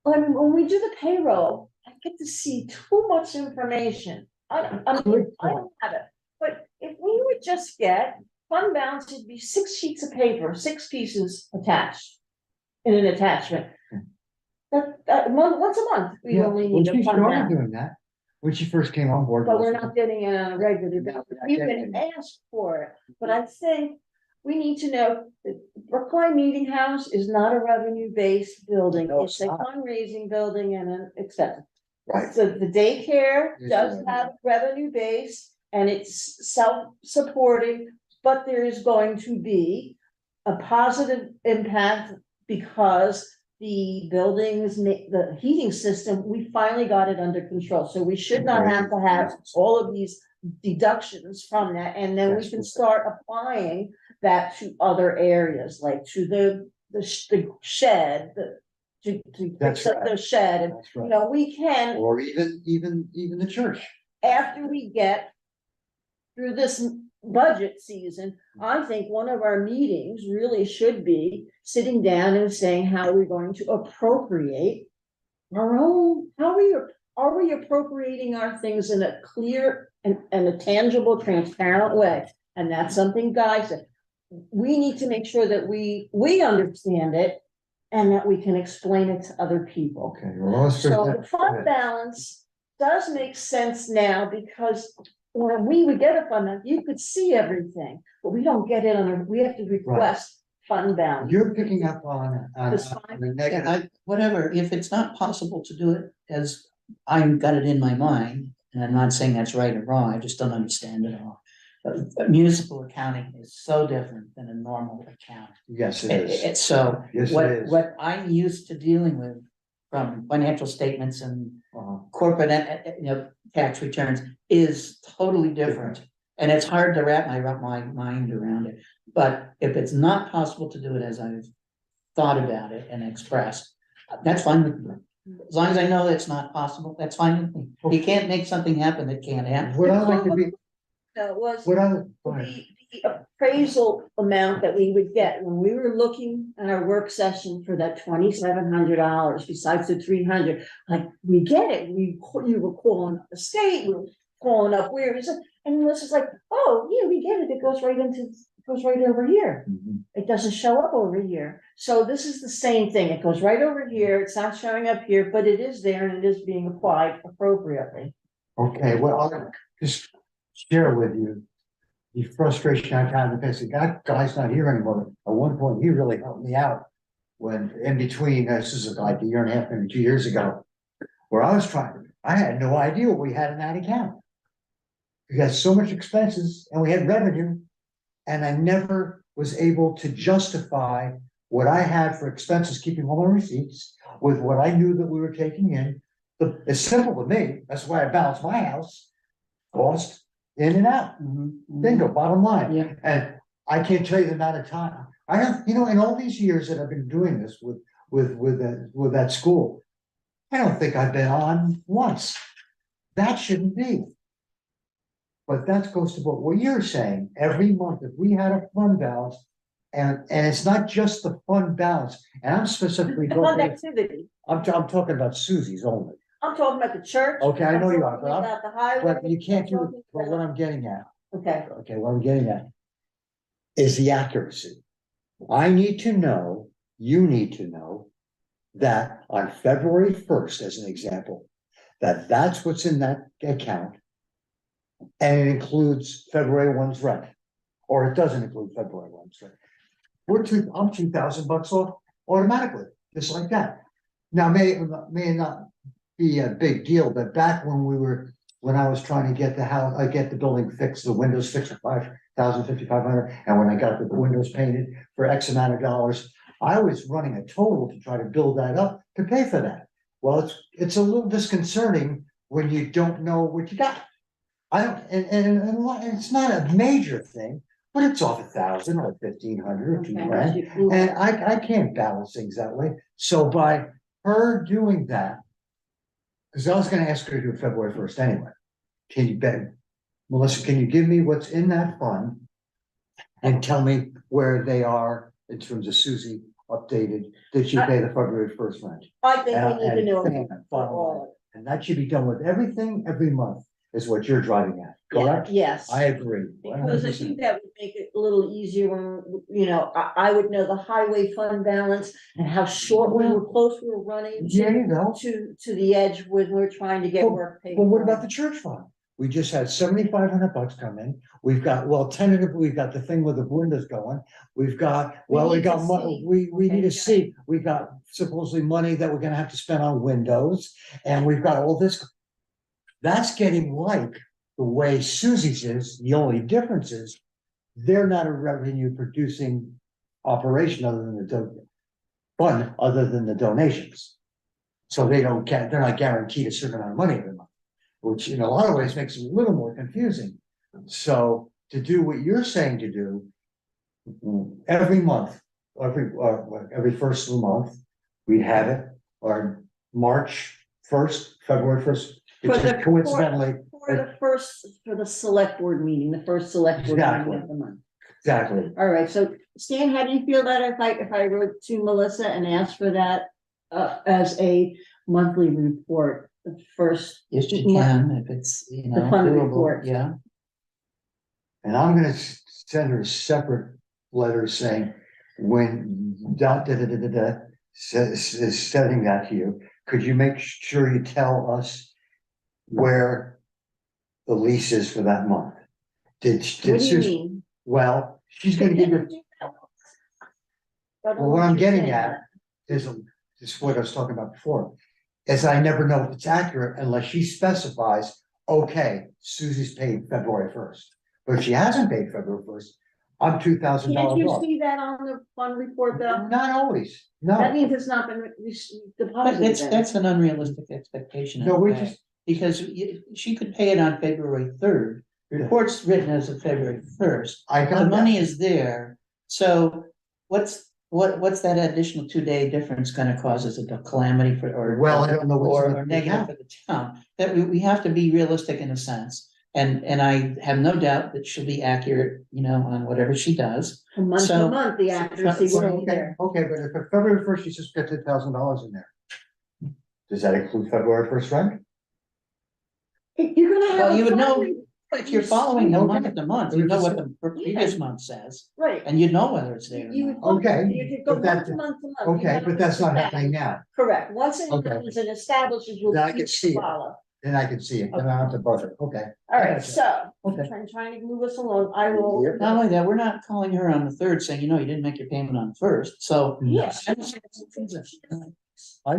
when we do the payroll, I get to see too much information. I don't have it, but if we would just get fund balance, it'd be 6 sheets of paper, 6 pieces attached in an attachment. Once a month, we only need She a fund started balance, doing that when she first came on board. but we're not getting it on a regular basis. You can ask for it, but I think we need to know that Brookline Meeting House is not a revenue-based building. No, It's it's a not. fundraising building and an expense. Right. So the daycare Yes, does right. have revenue base, and it's self-supporting, but there is going to be a positive impact because the buildings, the heating system, we finally got it under control, so we should not have to have all of these deductions from that, and then we can start applying that to other areas, like to the shed, to That's fix up right. the shed, and, That's you right. know, we can, Or even the church. after we get through this budget season, I think one of our meetings really should be sitting down and saying, how are we going to appropriate our own, are we appropriating our things in a clear and a tangible, transparent way? And that's something Guy said. We need to make sure that we understand it and that we can explain it to other people. Okay, well, let's. So the fund balance does make sense now, because when we would get a fund balance, you could see everything, but we don't get it we have to request fund balance. You're picking up on It's the fine. negative. Whatever, if it's not possible to do it as I've got it in my mind, and I'm not saying that's right or wrong, I just don't understand it all. But municipal accounting is so different than a normal account. Yes, it is. It's so, Yes, it what, is. what I'm used to dealing with from financial statements and corporate, tax returns is totally different. And it's hard to wrap my mind around it. But if it's not possible to do it as I've thought about it and expressed, that's fine with me. As long as I know it's not possible, that's fine with me. You can't make something happen that can't happen. What I like to be, That was what I, go ahead. the appraisal amount that we would get when we were looking at our work session for that $2,700 besides the 300. Like, we get it, you were calling up the state, we were calling up where is it, and this is like, oh, yeah, we get it, it goes right over here. Mhm. It doesn't show up over here. So this is the same thing. It goes right over here. It's not showing up here, but it is there and it is being applied appropriately. Okay, well, I'll just share with you the frustration I've had in the past. That guy's not here anymore. At one point, he really helped me out when in between, this is like a year and a half, maybe 2 years ago, where I had no idea what we had in that account. We had so much expenses and we had revenue, and I never was able to justify what I had for expenses, keeping all my receipts with what I knew that we were taking in. It's simple to me. That's why I balance my house, cost in and out. Bingo, bottom line. Yeah. And I can't tell you the amount of time I have, in all these years that I've been doing this with that school, I don't think I've been on once. That shouldn't be. But that goes to what you're saying. Every month, if we had a fund balance, and it's not just the fund balance, and I'm specifically The fund talking, activity. I'm talking about Susie's only. I'm talking about the church. Okay, I know I'm you are, talking about the highway. But you can't do it, I'm but talking what I'm getting at, about- Okay, what I'm getting at is the accuracy. I need to know, you need to know that on February 1st, as an example, that's what's in that account. And it includes February 1's rent, or it doesn't include February 1's rent. I'm $2,000 off automatically, just like that. Now, may not be a big deal, but back when I was trying to get the building fixed, the windows fixed for $5,500, and when I got the windows painted for X amount of dollars, I was running a total to try to build that up to pay for that. Well, it's a little disconcerting when you don't know what you got. And it's not a major thing, but it's off 1,000 or 1,500 or $2,000. And I can't balance things that way. So by her doing that, because I was gonna ask her to do it February 1st anyway. Melissa, can you give me what's in that fund? And tell me where they are in terms of Susie updated, did she pay the February 1st rent? I think we need to know. And that should be done with everything every month, is what you're driving at, correct? Yes. I agree. Because I 100%. think that would make it a little easier when, I would know the highway fund balance and how short we were close we were running Yeah, you know. to the edge when we're trying to get work paid. But what for. about the church fund? We just had $7,500 come in. We've got, tentatively, we've got the thing with the windows going. We've got, We need to money, see. we need to Okay, see. We got supposedly money that we're gonna have to spend on windows, and we've got all this. That's getting like the way Susie's is, the only difference is they're not a revenue producing operation other than fund other than the donations. So they don't get, they're not guaranteed a certain amount of money every month, which in a lot of ways makes it a little more confusing. So to do what you're saying to do, every month, every first of the month, we'd have it, or March 1st, February 1st, For which the- is coincidentally, for the select board meeting, the first select board Exactly. meeting of the month. exactly. All right, so Stan, how do you feel about it if I wrote to Melissa and asked for that as a monthly report, the first? Yes, you can, if it's, you know, fund doable, report. yeah. And I'm gonna send her a separate letter saying, when is sending that to you, could you make sure you tell us where the lease is for that month? Did What do you Susan, mean? well, she's gonna give you, well, what I'm getting at is what I was talking about before. Is I never know if it's accurate unless she specifies, okay, Susie's paid February 1st. But if she hasn't paid February 1st, I'm $2,000 Can't you off. see that on the fund report though? Not always, That no, means it's not been But deposited. then. that's an unrealistic expectation. no, we anyway, just, Because she could pay it on February 3rd, report's written as of February 1st. I The got money that. is there, so what's that additional 2-day difference gonna cause us a calamity for, or? Well, I don't know what's in Or the negative account. for the town, that we have to be realistic in a sense. And I have no doubt that she'll be accurate, you know, on whatever she does. From month to So- month, the accuracy Well, will be okay, there. okay, but if February 1st, she just $50,000 in there. Does that include February 1st rent? You're gonna have. Well, you a would know, fund re- if you're following the Okay. month to month, you know what the previous month says, Right. and you know whether it's there or You not. would. Okay, You could go but that- month to month to month. You Okay, have but that's not to- happening now, Correct. Once it Okay. happens and establishes, you'll Then I can see it. follow. then I can see it, then I don't have to buzzer, okay. All I right, gotcha. so, Okay. trying to move us along, I will. Yep. Not only that, we're not calling her on the 3rd saying, you know, you didn't make your payment on the 1st, so. Yes. I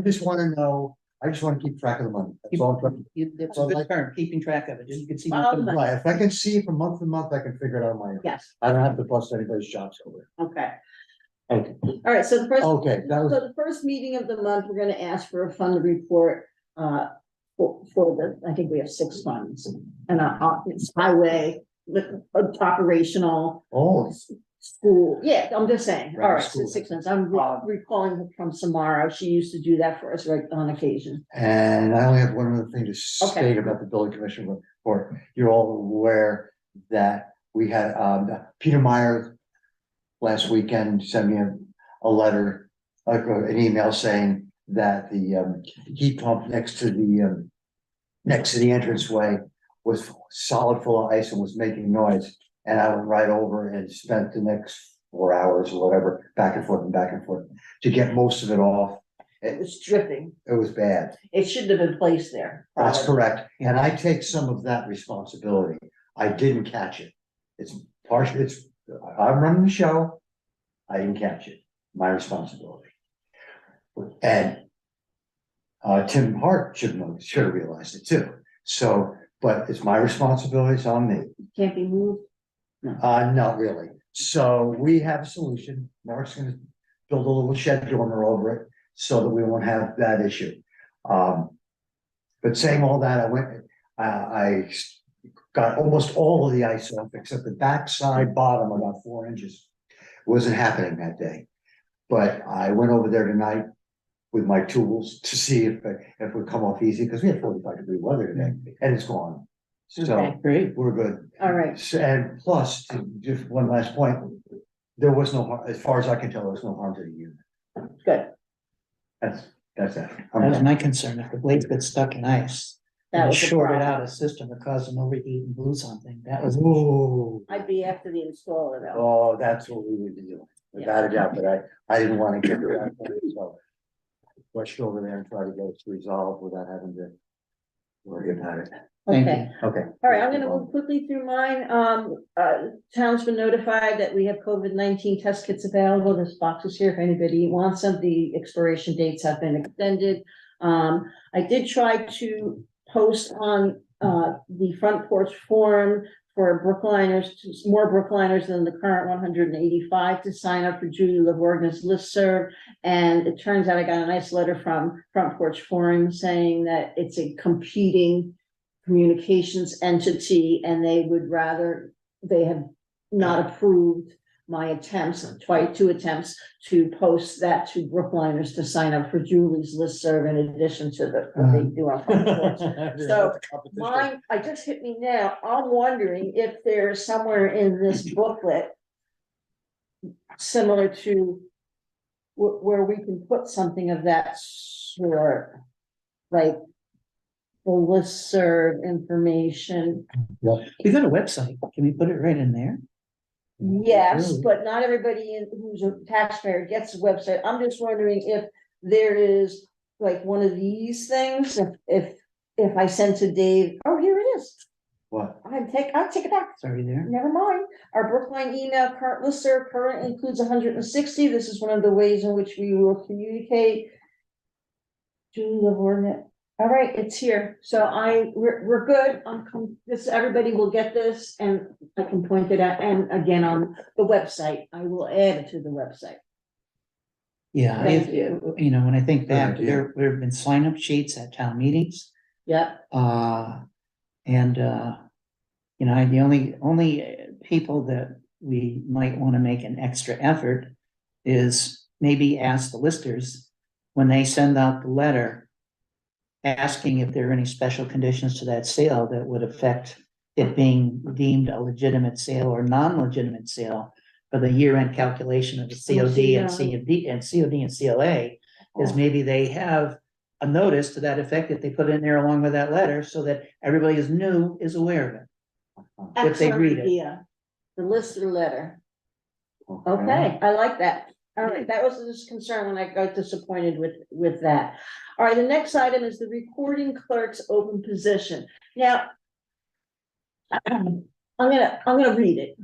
just wanna know, I just wanna keep track of the money, that's all. I'm trying It's a good term, keeping track of it, just you can see. Follow to- the- Right, if I can see it from month to month, I can figure it out on my own. Yes, I don't have to bust anybody's chops over it. okay. Okay, All right, so the first. okay, that was, So the first meeting of the month, we're gonna ask for a fund report, for the, I think we have 6 funds. And, it's highway, operational, oh, school, yeah, I'm just saying, Right, all right, so school. 6 months, I'm recalling from Samara, she used to do that for us right on occasion. and I only have one other thing to state about the building commission report. You're all aware that we had, Peter Meyer last weekend sent me a letter, an email saying that the, heat pump next to the entranceway was solid full of ice and was making noise. And I went right over and spent the next 4 hours or whatever, back and forth to get most of it off. It was dripping, It was bad. it shouldn't have been placed there. That's probably. correct. And I take some of that responsibility. I didn't catch it. It's partially, I'm running the show. I didn't catch it. My responsibility. And Tim Hart should have realized it too. So, but it's my responsibility, it's on me. Can't be moved. Not really. So we have a solution. Mark's gonna build a little shed dormer over it so that we won't have that issue. But saying all that, I got almost all of the ice off except the backside bottom, about 4 inches. Wasn't happening that day. But I went over there tonight with my tools to see if it would come off easy, because we had 45-degree weather today, and it's gone. Okay. So Great. we're good. All right, And plus, just one last point, there was no harm, as far as I can tell, there was no harm to the unit. good. That's it. That was my concern, if the blades get stuck in ice. That And it was the shorted problem. out a system or caused an overheat and blew something, that was. Ooh, I'd be after the installer though. oh, that's what we would do, without a doubt, but I didn't want to get to that point, so. Rushed over there and tried to get it resolved without having to worry about it. Thank Okay, Okay. all right, I'm gonna move quickly through mine. Town's been notified that we have COVID-19 test kits available. There's boxes here if anybody wants them. The expiration dates have been extended. I did try to post on the front porch forum for Brookliners, more Brookliners than the current 185 to sign up for Julie Lavorgna's listserv. And it turns out I got a nice letter from Front Porch Forum saying that it's a competing communications entity and they have not approved my attempts, two attempts to post that to Brookliners to sign up for Julie's listserv in addition to what they do on Front Porch. So mine, I just hit me now. I'm wondering if there's somewhere in this booklet similar to where we can put something of that sort, like the listserv information. We got a website. Can we put it right in there? Yes, Really? but not everybody who's a taxpayer gets a website. I'm just wondering if there is like one of these things, if I send to Dave, oh, here it is. What? I'll take it back. It's already there. Never mind. Our Brookline email current listserv currently includes 160. This is one of the ways in which we will communicate. Julie Lavorgna. All right, it's here. So we're good. Everybody will get this and I can point it out. And again, on the website, I will add it to the website. Yeah, Thank you. you know, when I think back, idea. there have been sign up sheets at town meetings. Yep. And you know, the only people that we might want to make an extra effort is maybe ask the listers when they send out the letter, asking if there are any special conditions to that sale that would affect it being deemed a legitimate sale or non-legitimate sale for the year-end calculation of the COD and COD and COA, is maybe they have a notice to that effect that they put in there along with that letter so that everybody is aware of it. If they read it. Idea. The lister letter. Okay, I like that. All right, that was this concern when I got disappointed with that. All right, the next item is the recording clerk's open position. Now, I'm gonna read it.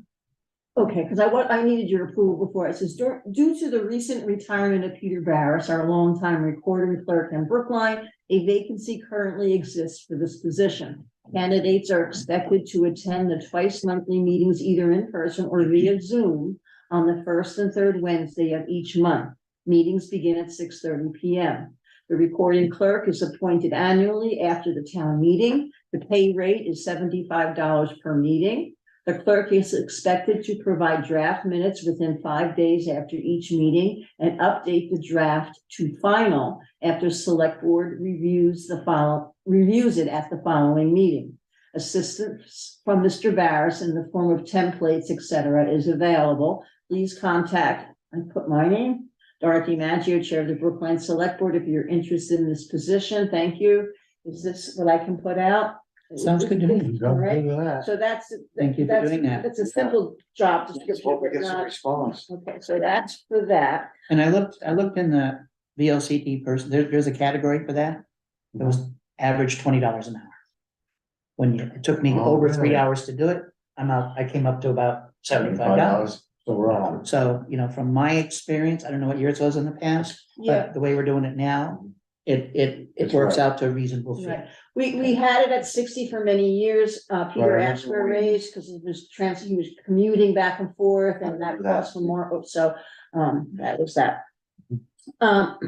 Okay, because I needed your approval before. It says, due to the recent retirement of Peter Barris, our longtime recording clerk in Brookline, a vacancy currently exists for this position. Candidates are expected to attend the twice monthly meetings either in person or via Zoom on the first and third Wednesday of each month. Meetings begin at 6:30 p.m. The recording clerk is appointed annually after the town meeting. The pay rate is $75 per meeting. The clerk is expected to provide draft minutes within 5 days after each meeting and update the draft to final after select board reviews it at the following meeting. Assistance from Mr. Barris in the form of templates, etc., is available. Please contact, I put my name, Dorothy Maggio, Chair of the Brookline Select Board, if you're interested in this position. Thank you. Is this what I can put out? Sounds good to me. All right. So that's. Thank you for doing that. It's a simple job description. Hope we get but some not- response. Okay, so that's for that. And I looked in the VLCT person, there's a category for that. It was average $20 an hour. It took me Oh, over 3 really? hours to do it, I came up to about $75. So we're on. So, you know, from my experience, I don't know what yours was in the past, Yeah. but the way we're doing it now, it That's works right. out to a reasonable fee. Right. We had it at 60 for many years. Peter Right. asked for a raise because he was commuting back and forth and that cost him more. So, that was that.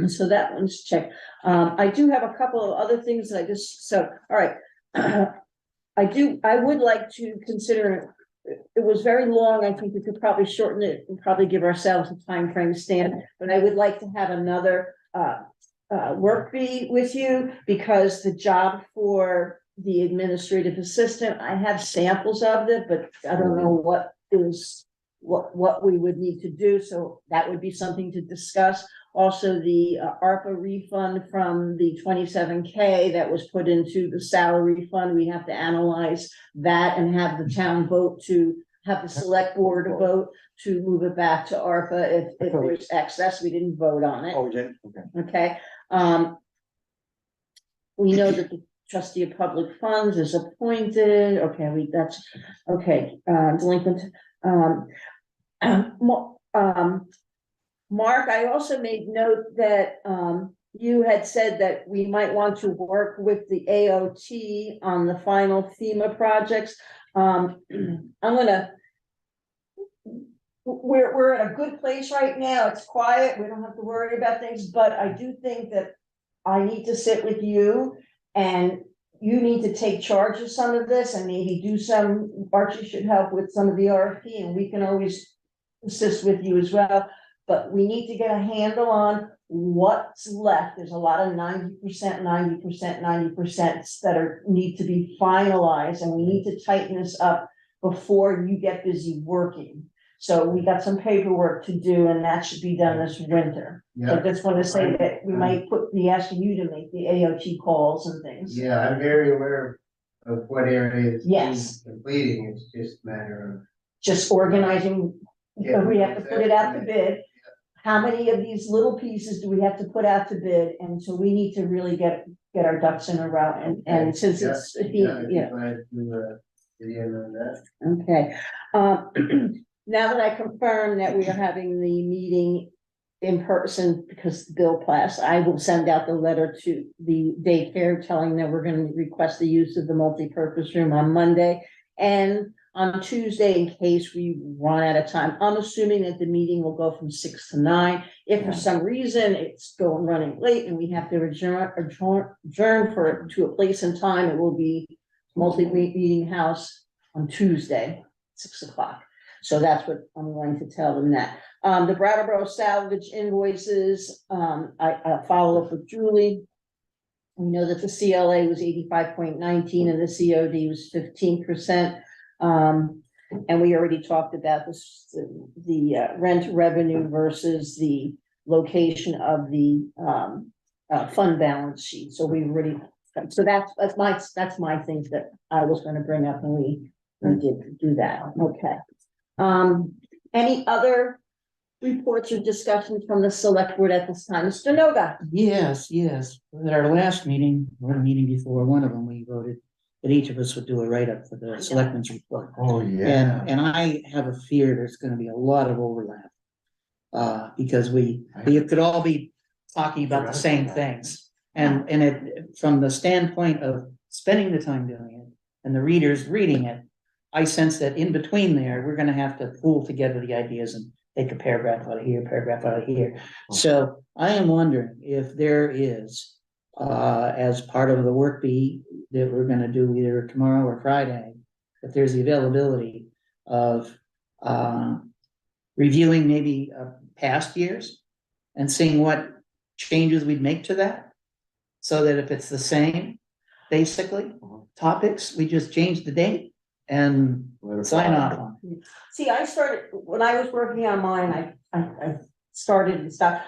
So that one's checked. I do have a couple of other things that all right. I would like to consider, it was very long. I think we could probably shorten it and probably give ourselves a time frame stand, but I would like to have another, work bee with you because the job for the administrative assistant, I have samples of it, but I don't know what we would need to do. So that would be something to discuss. Also, the ARPA refund from the 27K that was put into the salary fund, we have to analyze that and have the town vote to have the select board vote to move it back to ARPA if there's excess. We didn't vote on it. Oh, we did? Okay. Okay. We know that the trustee of public funds is appointed. Okay, that's okay. Delinquent. Mark, I also made note that you had said that we might want to work with the AOT on the final FEMA projects. I'm gonna. We're at a good place right now. It's quiet. We don't have to worry about things, but I do think that I need to sit with you and you need to take charge of some of this and maybe do some, Archie should help with some of the RFP and we can always assist with you as well. But we need to get a handle on what's left. There's a lot of 90%, 90%, 90% that need to be finalized, and we need to tighten this up before you get busy working. So we got some paperwork to do, and that should be done this winter. I Yeah, just want to say that we might be asking you to make the AOT calls and things. yeah, I'm very aware of what areas Yes. need completing, it's just a matter Just organizing, Yeah. we have to put it out to bid. How many of these little pieces do we have to put out to bid? And so we need to really get our ducks in a row, and since Yeah, it's, I'd yeah. be glad to, get in on that. Okay, now that I confirm that we are having the meeting in person because the bill passed, I will send out the letter to the daycare telling them we're gonna request the use of the multipurpose room on Monday and on Tuesday in case we run out of time. I'm assuming that the meeting will go from 6 to 9. If for some reason it's running late and we have to adjourn to a place and time, it will be multi-meeting house on Tuesday, 6 o'clock. So that's what I'm going to tell them that. The Brattleboro salvage invoices, I'll follow up with Julie. We know that the CLA was 85.19 and the COD was 15%. And we already talked about this, the rent revenue versus the location of the fund balance sheet. So we already, so that's my things that I was gonna bring up when we did do that. Okay. Any other reports or discussions from the select board at this time? Mr. Noga? Yes, yes. At our last meeting, or the meeting before, one of them, we voted that each of us would do a write-up for the selectmen's report. Oh, yeah. And I have a fear there's gonna be a lot of overlap. Because we could all be talking about the same things. And it, from the standpoint of spending the time doing it and the readers reading it, I sense that in between there, we're gonna have to pull together the ideas and take a paragraph out of here, paragraph out of here. So I am wondering if there is, as part of the work bee that we're gonna do either tomorrow or Friday, if there's the availability of, reviewing maybe past years and seeing what changes we'd make to that. So that if it's the same, basically, topics, we just change the date and sign off on it. See, I started, when I was working on mine, I started and stuff,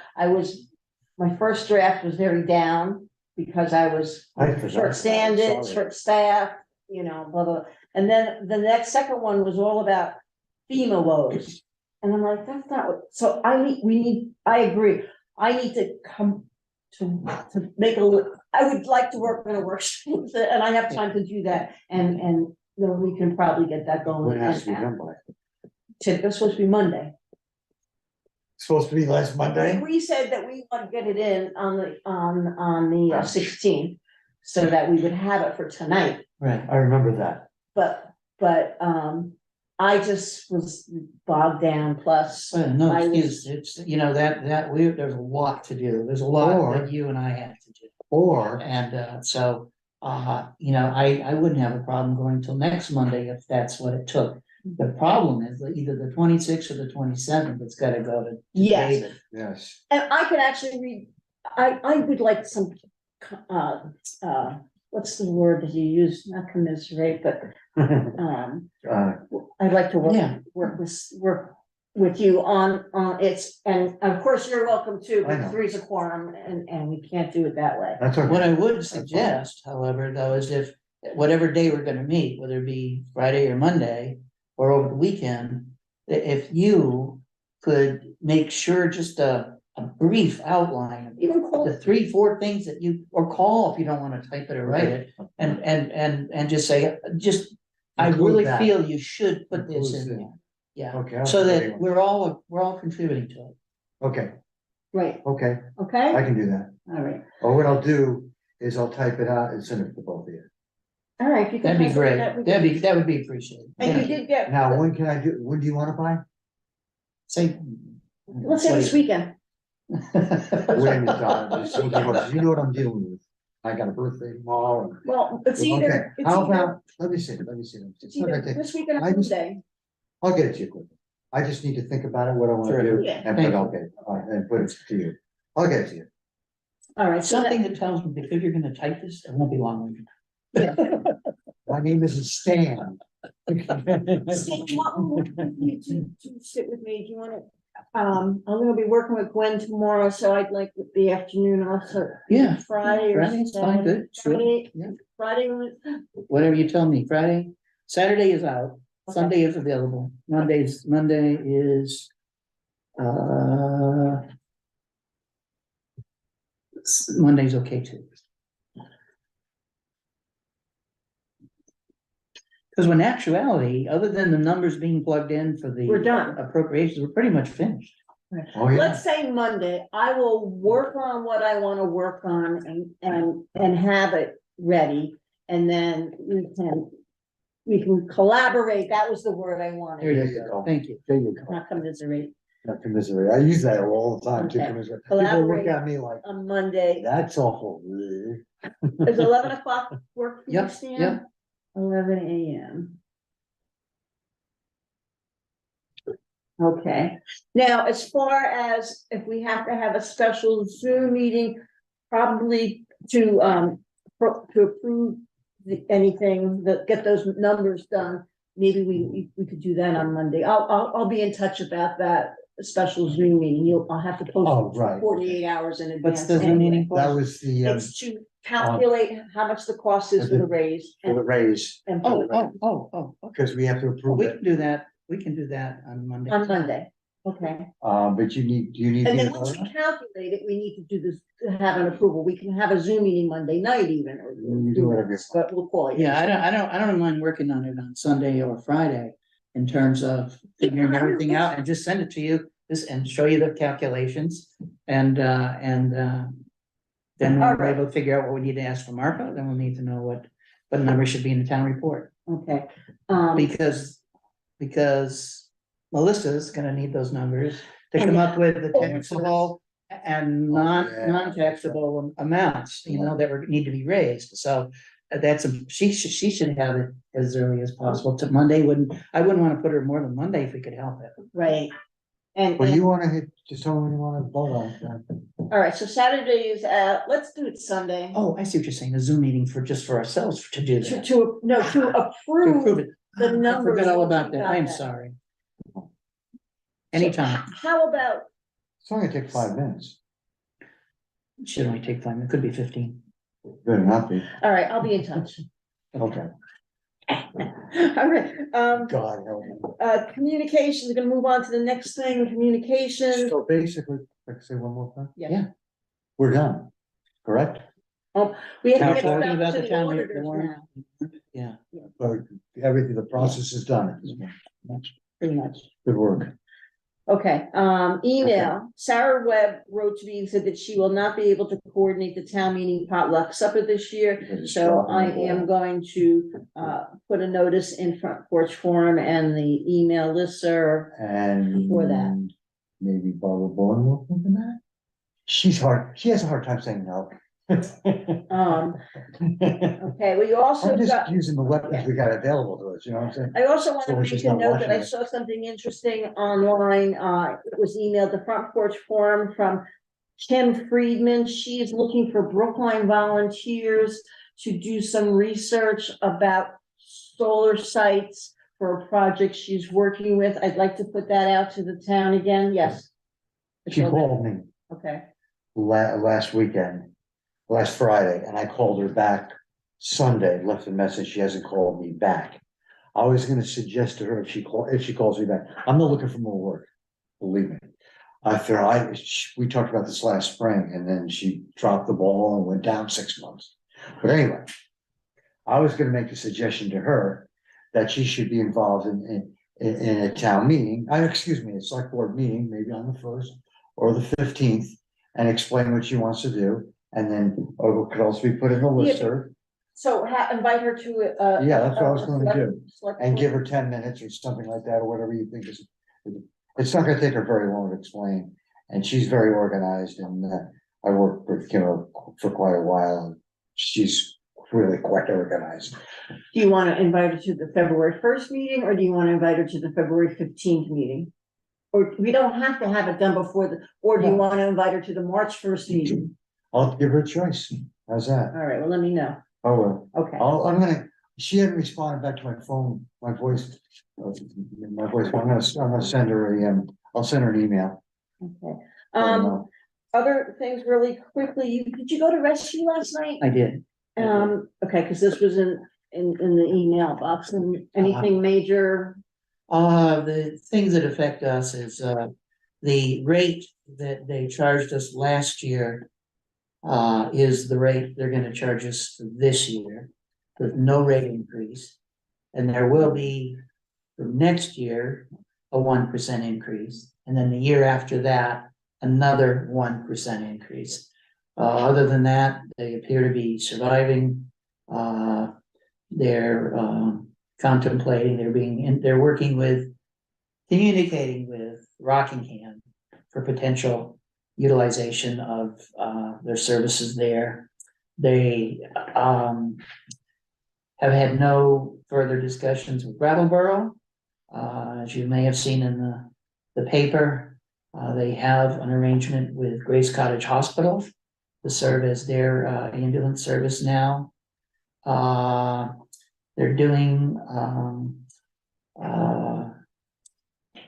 my first draft was very down because I was short-staffed, blah, blah. And then the next second one was all about FEMA woes. And I'm like, that's not what, so I agree. I need to come to make I would like to work on a workshop and I have time to do that. And then we can probably get that going. What has to be done by? It's supposed to be Monday. Supposed to be last Monday? We said that we want to get it in on the 16th, so that we would have it for tonight. Right. I remember that. But I just was bogged down, plus. Well, no I was- excuse, it's, there's a lot to do, there's a lot that you and I have to do. Or, And so, I wouldn't have a problem going till next Monday if that's what it took. The problem is that either the 26th or the 27th, it's gotta go to Yes. David. yes, And I could actually read, I would like some, what's the word that you use, not commiserate, but, I'd like to Yeah. work with you on it's, and of course, you're welcome too, I but know. three's a quorum and we can't do it that way. that's okay. What I would suggest, however, though, is if whatever day we're gonna meet, whether it be Friday or Monday or over the weekend, that if you could make sure just a brief outline of Even call, the 3-4 things that you, or call if you don't wanna type it or write it, and just say, I Include really that. feel you should put this Include in it. there. Yeah, Okay. so that we're all contributing to it. Okay, right, Okay, I okay, can do that. all right, Or what I'll do is I'll type it out and send it to both of you. all right. if you can That'd be type it, great. that'd be That good. would be appreciated. And you Thank you. did get. Now, when can I do, when do you wanna buy? Say. Let's say this weekend. Wait a minute, Don, just hold on, you know what I'm dealing with. I got a birthday tomorrow. and- Well, it's Okay, either, it's how either, about, let me see, it's It's not gonna either take- this weekend or I just- Tuesday. I'll get it to you quickly. I just need to think about it, what I wanna Sure. do, Yeah. and Thank put, you. okay, all right, and put it to you. I'll get it to you. All right, so Something that tells me because you're gonna type this, it won't be long. My name isn't Stan. Steve, you want me to sit with me, do you wanna, I'm gonna be working with Gwen tomorrow, so I'd like the afternoon also. Yeah, Friday or Friday's fine, Saturday. good, sure. Friday, Yeah. Friday, was- Whatever you tell me, Friday, Saturday is out, Sunday is available, Monday is. Monday's okay too. Because in actuality, other than the numbers being plugged in for the. We're done. Appropriations, we're pretty much finished. Oh, yeah, let's say Monday, I will work on what I wanna work on and have it ready. And then we can collaborate, that was the word I There wanted, There you you go, go. thank you. there you go. not commiserate, Not commiserate, I use that all the time, too, Okay. commiserate. People look Collaborate. at me like, on Monday. that's awful. Is 11 o'clock work for you, Yep, Stan? yep. 11 AM. Okay, now, as far as if we have to have a special Zoom meeting, probably to approve anything, that get those numbers done, maybe we could do that on Monday. I'll be in touch about that special Zoom meeting. I'll have to Oh, post right. it 48 hours in advance. What's the Zoom anyway. meeting for? That was the, It's to calculate how much the cost is for the raise. for the raise, And Oh, okay. because we have to Well, approve we it, can do that, we can do that on Monday. on Monday, okay. but do you need? And me then to once vote we on it? calculate it, we need to do this, have an approval. We can have a Zoom meeting Monday night even, or. You do whatever you want. But we'll call it. Yeah, I don't mind working on it on Sunday or Friday in terms of figuring everything out and just send it to you, and show you the calculations and then when we're able to figure out what we need to ask from ARPA, then we'll need to know what number should be in the town report. Okay, Because Melissa's gonna need those numbers to come up with the taxable and non-taxable amounts, that need to be raised, so. She should have it as early as possible to Monday, I wouldn't wanna put her more than Monday if we could help it. right. And, Well, you wanna just tell me when you wanna vote on it. all right, so Saturday is, let's do it Sunday. Oh, I see what you're saying, a Zoom meeting just for ourselves to do To, that. to To approve approve it. the I numbers. forgot all once about we that, got I'm that. sorry. So, Anytime, How about, It's only gonna take 5 minutes, it should only take 5 minutes, could be 15. better not be, all right, I'll be in touch. okay, All right, God help me. communications, we're gonna move on to the next thing, communications. So basically, like I say one more time, Yeah. we're done, correct? We have Now, to get talking stuff about to the the town auditors warrant. now. Yeah, Or everything, the process is done at this point. pretty much. Good work. Okay, email, Sarah Webb wrote to me and said that she will not be able to coordinate the town meeting potluck supper this year. Because it's So dropping I the ball. am going to, put a notice in Front Porch Forum and the email listserv. And. For that. Maybe Barbara Bourne will think of that? She has a hard time saying no. Okay, we also I'm just got, using the weapons we got available to us, you know what I'm saying? I also want So to we're make just a not note that I watching it. saw something interesting online. It was emailed the Front Porch Forum from Kim Friedman. She is looking for Brookline volunteers to do some research about solar sites for a project she's working with. I'd like to put that out to the town again. Yes. She called me Okay, last weekend, last Friday, and I called her back Sunday, left a message. She hasn't called me back. I was gonna suggest to her if she calls me back, I'm not looking for more work, believe me. We talked about this last spring and then she dropped the ball and went down 6 months. But anyway, I was gonna make a suggestion to her that she should be involved in a town meeting, a select board meeting, maybe on the 1st or the 15th and explain what she wants to do. And then, or it could also be put in the listserv. So invite her to, Yeah, that's what I was gonna do. select And board. give her 10 minutes or something like that, or whatever you think is. It's not gonna take her very long to explain, and she's very organized, and I worked with Kim for quite a while, and she's really quite organized. Do you want to invite her to the February 1st meeting, or do you want to invite her to the February 15th meeting? Or we don't have to have it done before or do you No. want to invite her to the March 1st meeting? I'll give her a choice. How's that? All right, well, let me know. Oh, well, Okay. I'm gonna, she hadn't responded back to my phone, my voice. I'm gonna send her I'll send her an email. Okay. Let her know. Other things really quickly, did you go to rescue last night? I did. Okay, because this was in the email box, and anything major? The things that affect us is, the rate that they charged us last year. Is the rate they're gonna charge us this year, with no rate increase. And there will be, for next year, a 1% increase, and then the year after that, another 1% increase. Other than that, they appear to be surviving. They're contemplating, they're working with, communicating with Rockingham for potential utilization of their services there. They have had no further discussions with Brattleboro. As you may have seen in the paper, they have an arrangement with Grace Cottage Hospital to serve as their ambulance service now. They're doing,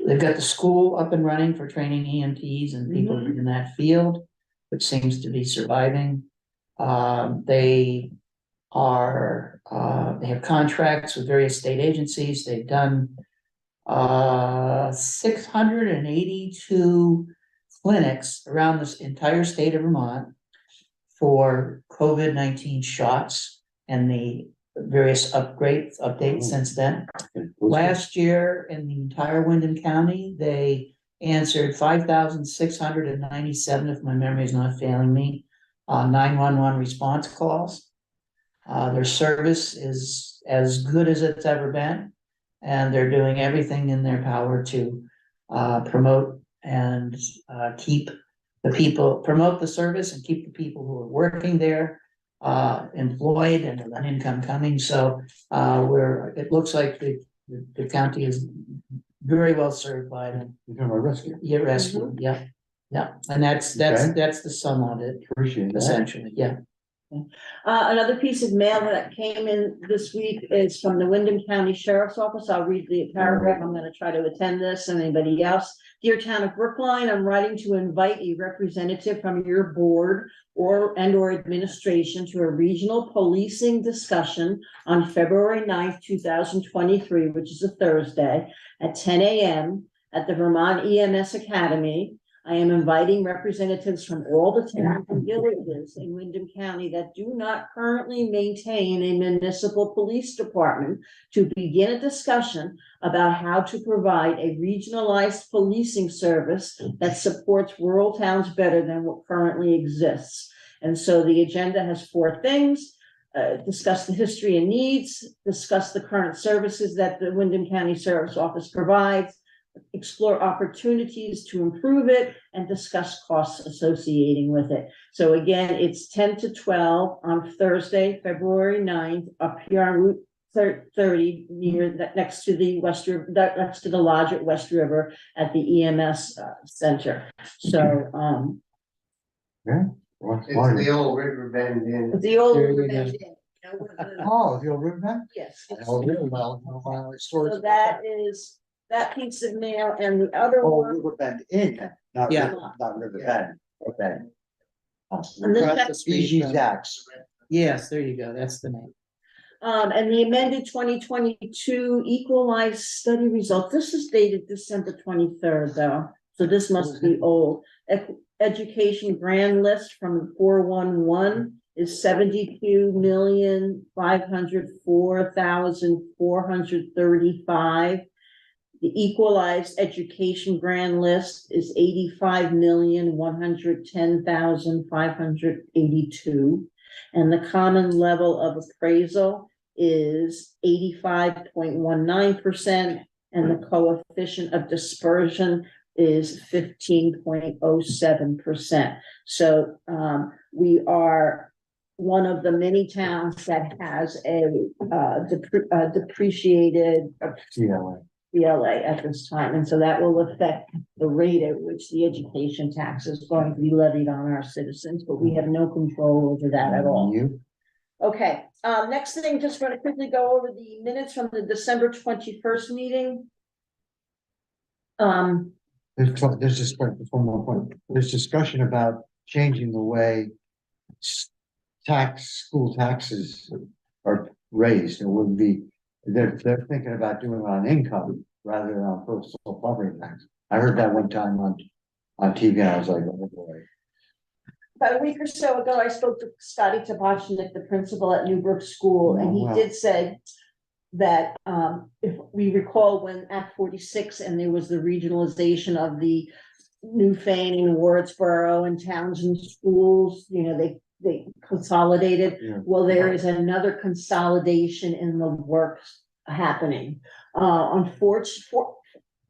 they've got the school up and running for training EMTs and people in that field, which seems to be surviving. They have contracts with various state agencies. They've done 682 clinics around this entire state of Vermont for COVID-19 shots and the various updates since then. Last year in the entire Wyndham County, they answered 5,697, if my memory is not failing me, 911 response calls. Their service is as good as it's ever been, and they're doing everything in their power to promote and promote the service and keep the people who are working there employed and an income coming. So it looks like the county is very well served by them. You're talking about rescue. Yeah, rescue, yeah, and that's the sum of it, Appreciate that. essentially, yeah. Another piece of mail that came in this week is from the Wyndham County Sheriff's Office. I'll read the paragraph. I'm gonna try to attend this, and anybody else. Dear Town of Brookline, I'm writing to invite a representative from your board or administration to a regional policing discussion on February 9th, 2023, which is a Thursday, at 10 a.m. at the Vermont EMS Academy. I am inviting representatives from all the towns and villages in Wyndham County that do not currently maintain a municipal police department to begin a discussion about how to provide a regionalized policing service that supports rural towns better than what currently exists. And so the agenda has 4 things. Discuss the history and needs, discuss the current services that the Wyndham County Sheriff's Office provides, explore opportunities to improve it, and discuss costs associating with it. So again, it's 10 to 12 on Thursday, February 9th, up here on Route 30, near that, next to the next to the lodge at West River at the EMS Center. So It's the old river bend in. the old There you Riverbend go. Inn, you know, Oh, the old riverbed? yes. Oh, really well. So that is that piece of mail, and the other Oh, one. Riverbend Inn, not Yeah. not Riverbend, okay. And this- Across the street E.G. from- Zacks. Yes, there you go, that's the name. And the amended 2022 equalized study result, this is dated December 23rd, though, so this must be old. Education grand list from 411 is 72,504,435. The equalized education grand list is 85,110,582. And the common level of appraisal is 85.19%, and the coefficient of dispersion is 15.07%. So we are one of the many towns that has a depreciated CLA at this time, and so that will affect the rate at which the education tax is going to be levied on our citizens, but we have no control over that at all. You, Okay, next thing, just want to quickly go over the minutes from the December 21st meeting. there's just one more point. There's discussion about changing the way school taxes are raised. It would be, they're thinking about doing it on income rather than on personal property tax. I heard that one time on TV and I was like, oh boy. About a week or so ago, I spoke to Scotty Tabachnik, the principal at Newbrook School, and he Oh, wow. did say that, if we recall when Act 46 and there was the regionalization of the Newfane, Wardsboro and Townsend schools, you know, they consolidated. Yeah. Well, there is another consolidation in the works happening. Unfortunately,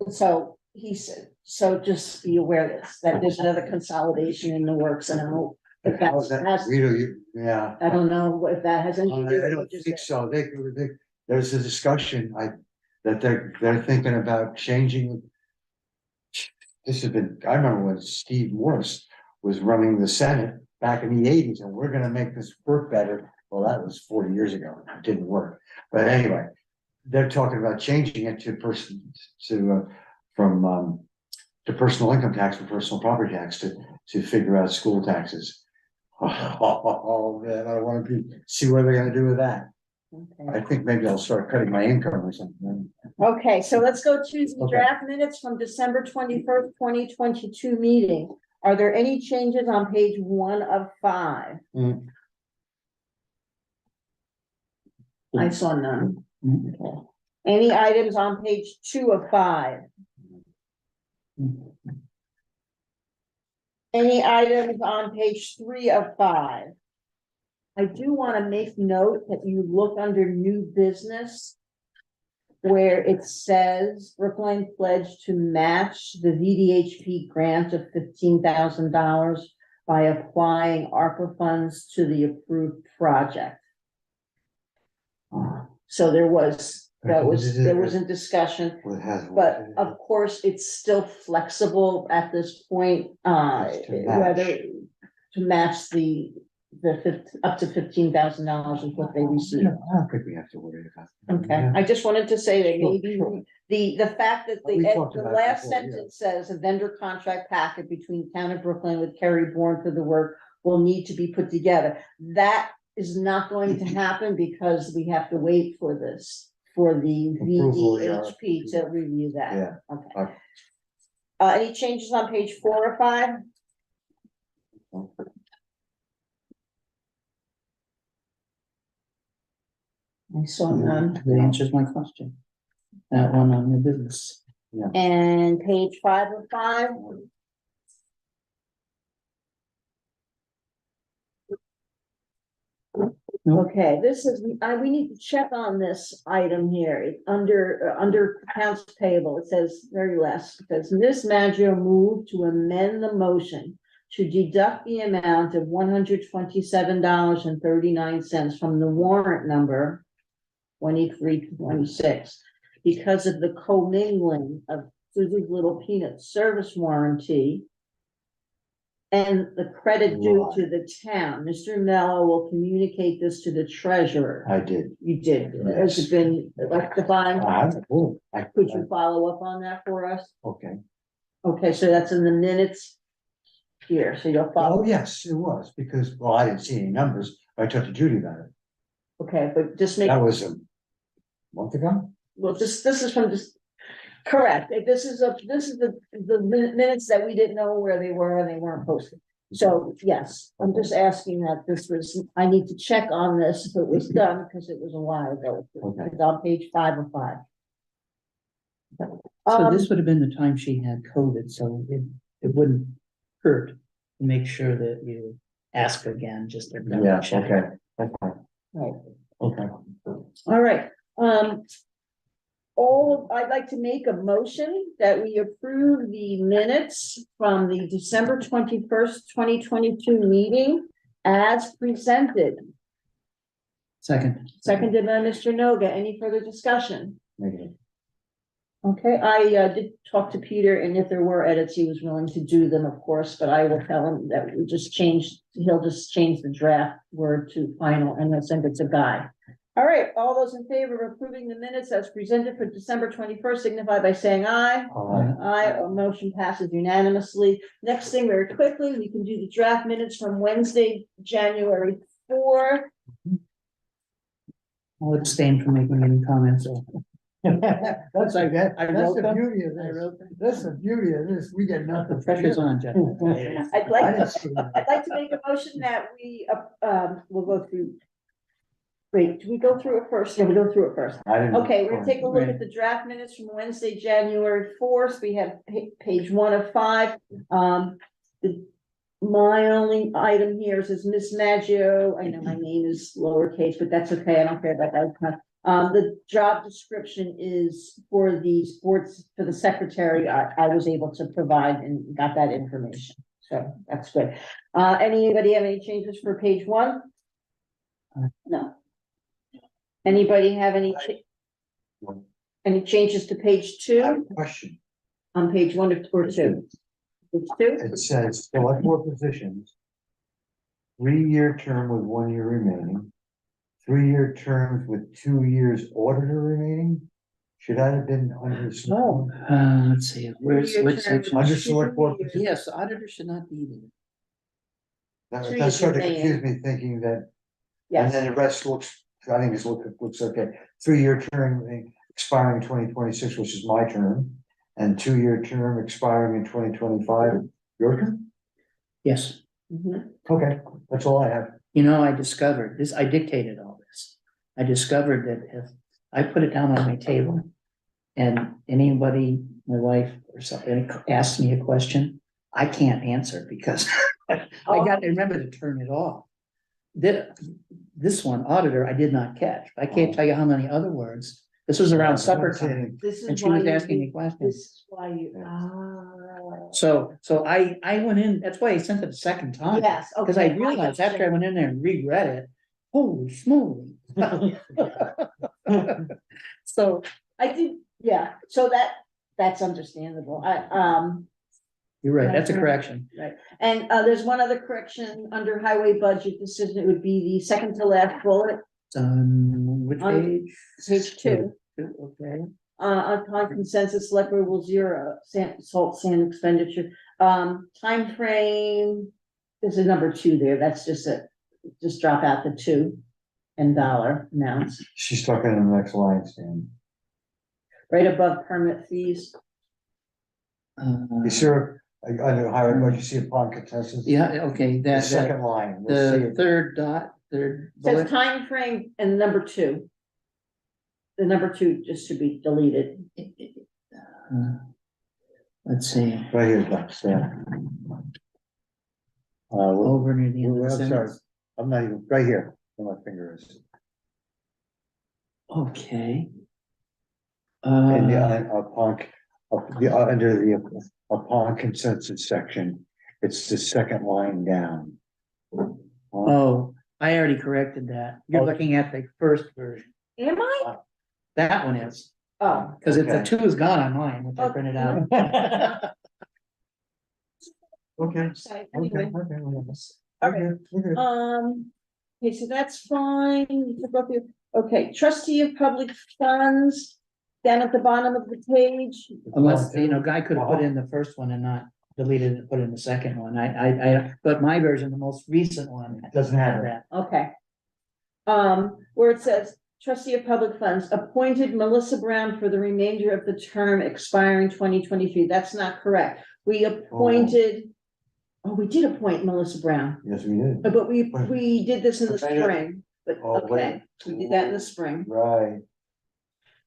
so he said, so just be aware of this, that there's another consolidation in the works, and I hope if How's that's, that? Yeah. I don't know if that has anything to do I with don't what you think said. so. There's a discussion, that they're thinking about changing. This has been, I remember when Steve Morris was running the Senate back in the 80s, and we're gonna make this work better. Well, that was 40 years ago. It didn't work. But anyway, they're talking about changing it to personal income tax from personal property tax to figure out school taxes. Oh, man, I want to see what they're gonna do with that. Okay. I think maybe I'll start cutting my income or something. Okay, so let's go to the Okay. draft minutes from December 21st, 2022 meeting. Are there any changes on page 1 of 5? Mm. I saw none. Okay. Any items on page 2 of 5? Any items on page 3 of 5? I do want to make note that you look under new business, where it says Brookline pledged to match the VDHP grant of $15,000 by applying ARPA funds to the approved project. So there was a discussion, but of course, it's still flexible at this point, It's to match. whether to match up to $15,000 is what they receive. I don't think we have to worry about that. Okay, I just wanted to say that Sure, maybe sure. the fact that We talked the about it last before, yeah. sentence says a vendor contract packet between Town of Brookline with Kerry Bourne for the work will need to be put together. That is not going to happen because we have to wait for this, for the Approval, yeah. VDHP to review that. Yeah. Okay. Any changes on page 4 or 5? I saw none. That answers my question. That one on new business. And page 5 of 5? Nope. Okay, this is, we need to check on this item here. It's under accounts payable. It says very last, it says Ms. Maggio moved to amend the motion to deduct the amount of $127.39 from the warrant number 2326 because of the commingling of Susie's Little Peanut service warranty and the credit due to the town. Mr. Mello will communicate this to the treasurer. I did. You did. Has it been rectified? Could you follow up on that for us? Okay. Okay, so that's in the minutes here, so you'll follow. Oh, yes, it was, because, well, I didn't see any numbers, but I talked to Judy about it. Okay, but just make, That was a month ago? well, this is from this, correct. This is the minutes that we didn't know where they were and they weren't posted. So, yes, I'm just asking that I need to check on this if it was done, because it was a while ago. Okay. It's on page 5 of 5. So Um, this would have been the time she had COVID, so it wouldn't hurt to make sure that you ask again, just to double Yeah, check. okay, that's fine, right. okay. All right, I'd like to make a motion that we approve the minutes from the December 21st, 2022 meeting as presented. Second. Seconded by Mr. Noga. Any further discussion? Negative. Okay, I did talk to Peter, and if there were edits, he was willing to do them, of course, but I will tell him that he'll just change the draft word to final and then send it to Guy. All right, all those in favor of approving the minutes as presented for December 21st signify by saying aye. Aye, a motion passes unanimously. Next thing, very quickly, we can do the draft minutes from Wednesday, January 4. I'll abstain from making any comments. That's like that, I that's wrote the them. beauty of I this, wrote them. that's the beauty of this, we get The nothing. pressure's on, Jeff. I'd I like, didn't see that. I'd like to make a motion that we, we'll go through. Wait, do we go through it first? Yeah, we go through it first. I didn't- Okay, we're gonna take a look at the draft minutes from Wednesday, January 4th. We have page 1 of 5. My only item here says Miss Maggio. I know my name is lowercase, but that's okay. I don't care about that. The job description is for the sports, for the secretary. I was able to provide and got that information. So that's good. Anybody have any changes for page 1? No. Anybody have any changes to page I have 2 a question. on page 1 or 2? Page 2? It says select board positions. 3-year term with 1 year remaining. 3-year terms with 2 years auditor remaining. Should that have been under? Oh. Let's see, where's, Three-year which term. section? Under select board. Years. Yes, auditor should not be there. That 2 that years sort of remaining. confused me thinking that, and Yes, then the rest looks, I think it looks okay. 3-year term expiring 2026, which is my term, and 2-year term expiring in 2025. Your term? Yes, Mhm. Okay, that's all I have. you know, I discovered this, I dictated all this. I discovered that if I put it down on my table and anybody, my wife or something, asks me a question, I can't answer because I got to remember to turn it off. This one, auditor, I did not catch. I can't tell you how many other words. This was around supper time This is and she why was you asking do- me questions. This is why you, So I went in, that's why I sent it the second time. yes, okay. Because I realized after I went in there and reread it, holy smoly. So, I did, yeah, so that's understandable. you're right, that's a correction. Right, and there's one other correction under highway budget decision. It would be the second to last bullet, Which On page? page 2. Okay. Upon consensus, select board will zero salt sand expenditure. Time frame. There's a number 2 there. That's just drop out the 2 and dollar amounts She's talking in the next line, Stan. right above permit fees. You sure, under higher budget, you see upon consensus? Yeah, okay, The that, second line. we'll see the it. third dot, third Says bullet. time frame and number 2. The number 2 just should be deleted. Let's see, Right here, Doc, Stan. over near the end of I'm the sorry, sentence. I'm not even, right here, where my finger is. Okay. In the under the upon consensus section, it's the second line down. Oh, I already corrected that. You're Okay. looking at the first version. Am I? That one is, Oh, because it's the Okay. 2 is gone on mine, which I printed out. Okay. sorry, Okay, anyway. okay, All right. okay. Okay, so that's fine. You took off your- Okay, trustee of public funds, down at the bottom of the page. Unless, you know, Guy could have put in the first one and not deleted it and put in the second one. But my version, the most recent one. Doesn't have it. that. Okay. Where it says trustee of public funds appointed Melissa Brown for the remainder of the term expiring 2023. That's not correct. We appointed. Oh, we did appoint Melissa Brown, Yes, we did. but we did this in the Okay. spring, but Oh, okay, wait. we did that in the spring. Right.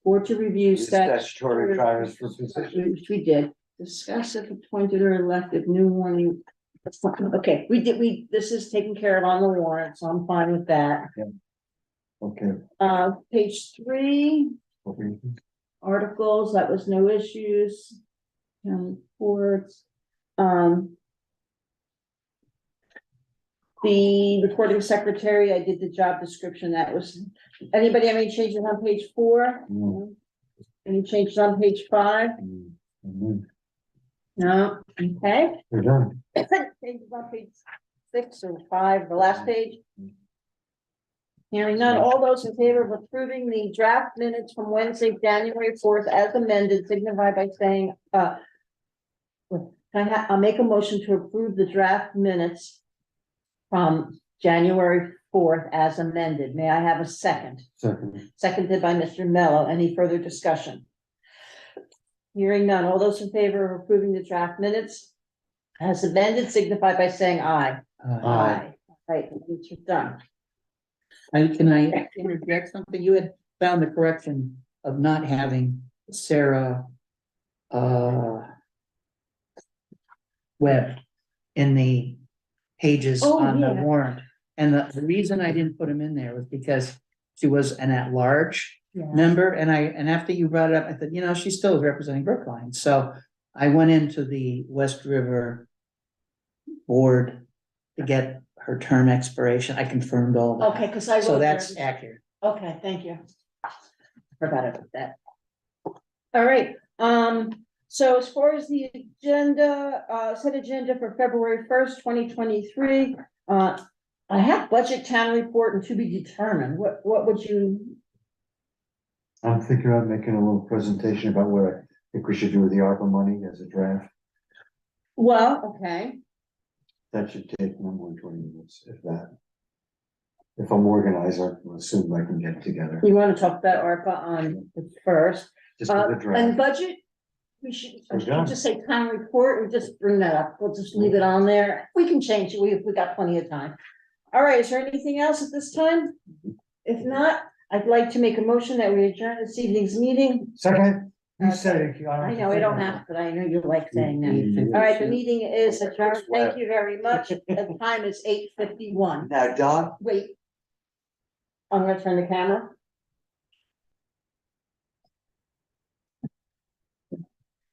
Board to review Statutory requirements for position. which we did, discuss if appointed or elected new one. Okay, this is taken care of on the warrant, so I'm fine with that. Okay. Page 3, Okay. articles, that was no issues. Reports, the recording secretary, I did the job description, that was, anybody have any changes on page 4? No. Any changes on page 5? No, okay. We're done. Changes on page 6 or 5, the last page. Hearing none, all those in favor of approving the draft minutes from Wednesday, January 4th as amended, signify by saying, I'll make a motion to approve the draft minutes from January 4th as amended. May I have a second? Second. Seconded by Mr. Mello. Any further discussion? Hearing none. All those in favor of approving the draft minutes as amended, signify by saying aye. Aye. Right, it's done. Can I interject something? You had found the correction of not having Sarah Webb in the pages Oh, on the yeah. warrant. And the reason I didn't put him in there was because she was an at-large member, and after you brought it up, I thought, you know, she still is representing Brookline. So I went into the West River board to get her term expiration. I confirmed all that. Okay, because I. So wrote that's there- accurate. Okay, thank you. Forgot about that. All right, so as far as the agenda, set agenda for February 1st, 2023, I have budget town report and to be determined. What would you? I'm thinking about making a little presentation about what I think we should do with the ARPA money as a draft. Well, okay, That should take no more than 20 minutes, if that. If I'm organized, I'll assume I can get it together. you want to talk about ARPA on the first, Just for the and draft. budget? We should We're done. just say town report and just bring that up. We'll just leave it on there. We can change it. We got plenty of time. All right, is there anything else at this time? If not, I'd like to make a motion that we adjourn this evening's meeting. Second, you Okay. said it. I know, I don't have, but I know you like saying that. All right, the meeting is adjourned. Thank you very much. The time is 8:51. Now, Don, Wait. I'm gonna turn the camera.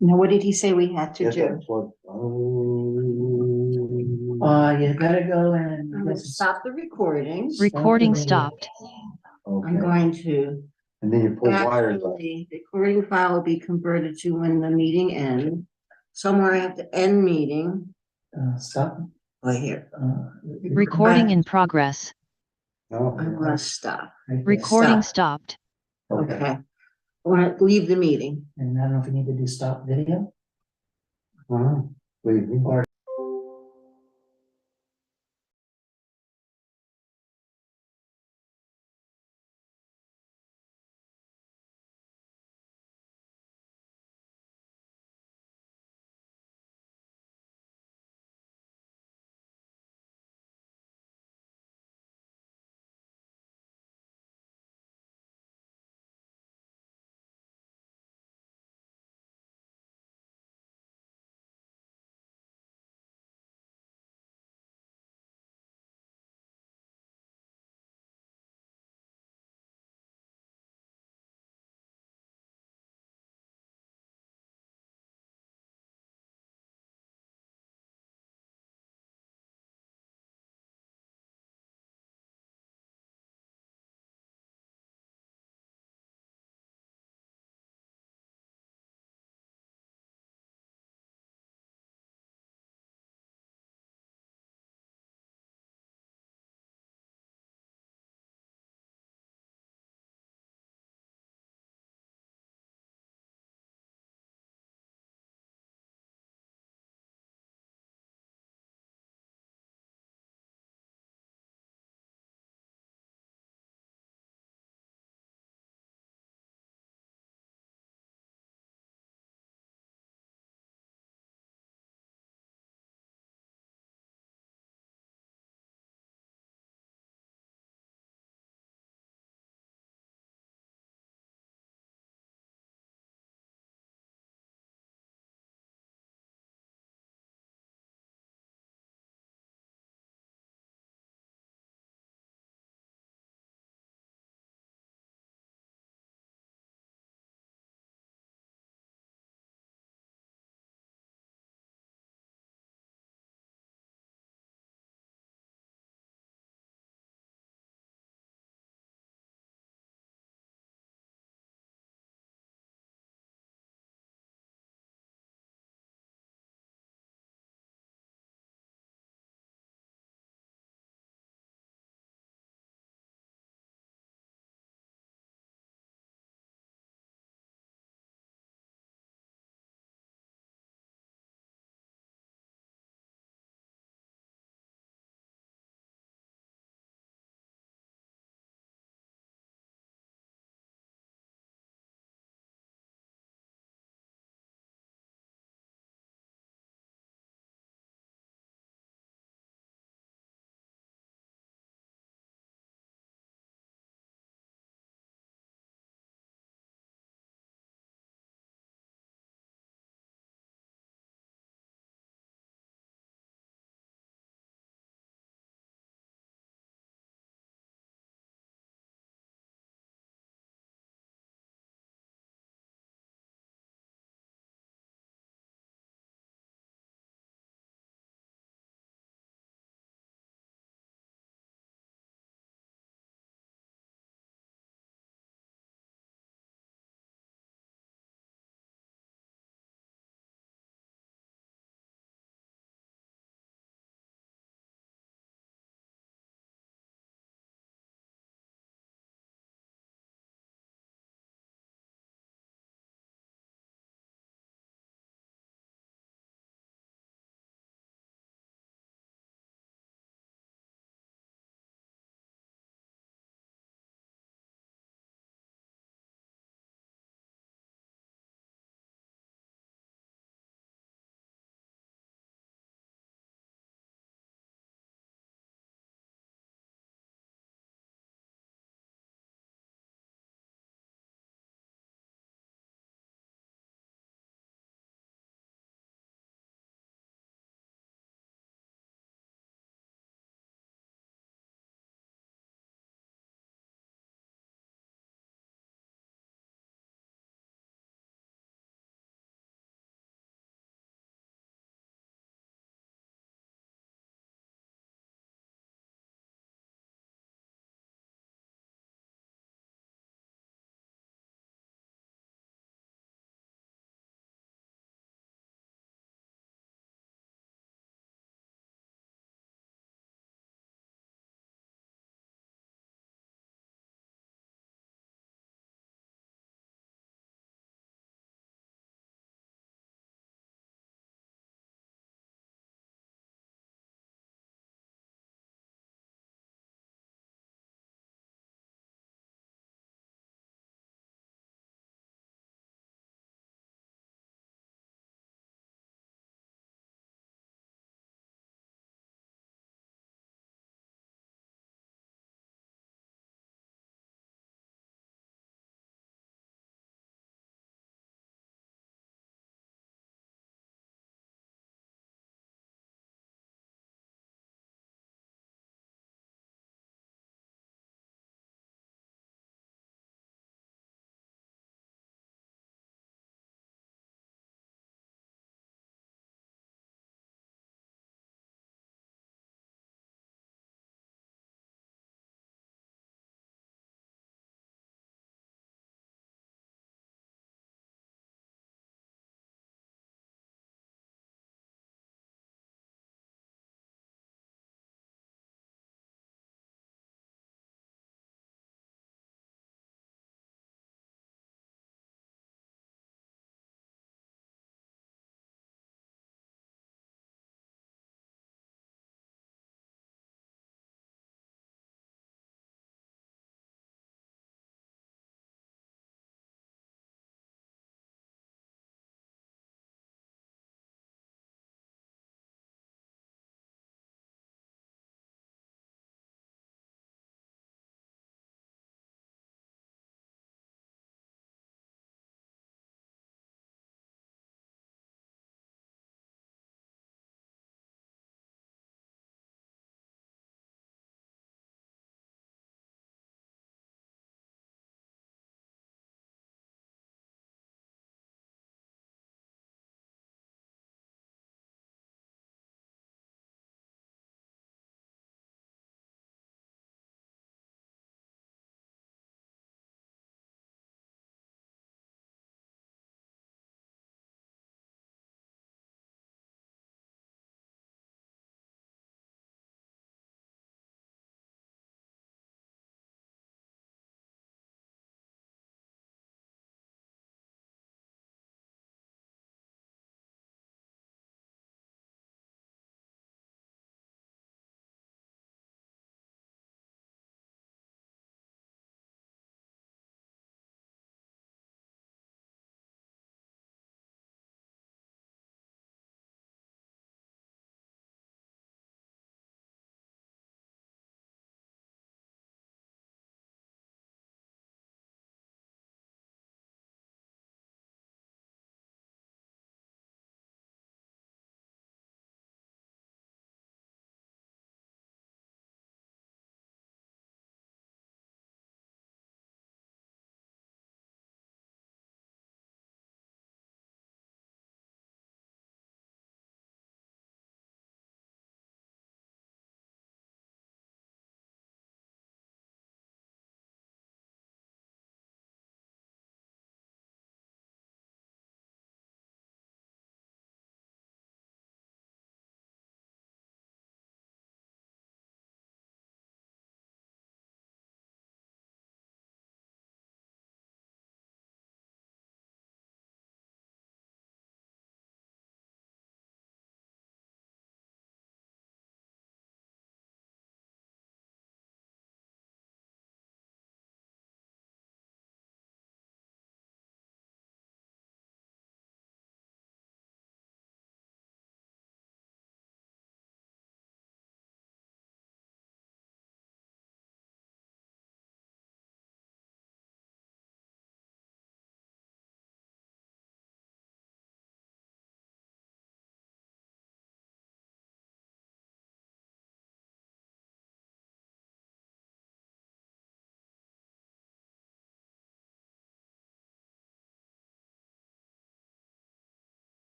Now, what did he say we had to get do? that plug. Oh. You gotta go and. I'm gonna stop the recording. Recording stopped. I'm Okay, going to. and then you pull wires up. Actually, the recording file will be converted to when the meeting ends. Somewhere I have to end meeting. Stop. Right here. Recording in progress. No. I'm gonna stop. Recording Stop. stopped. Okay. I want to leave the meeting. And I don't know if you need to do stop video. Uh-huh. Leave me. Or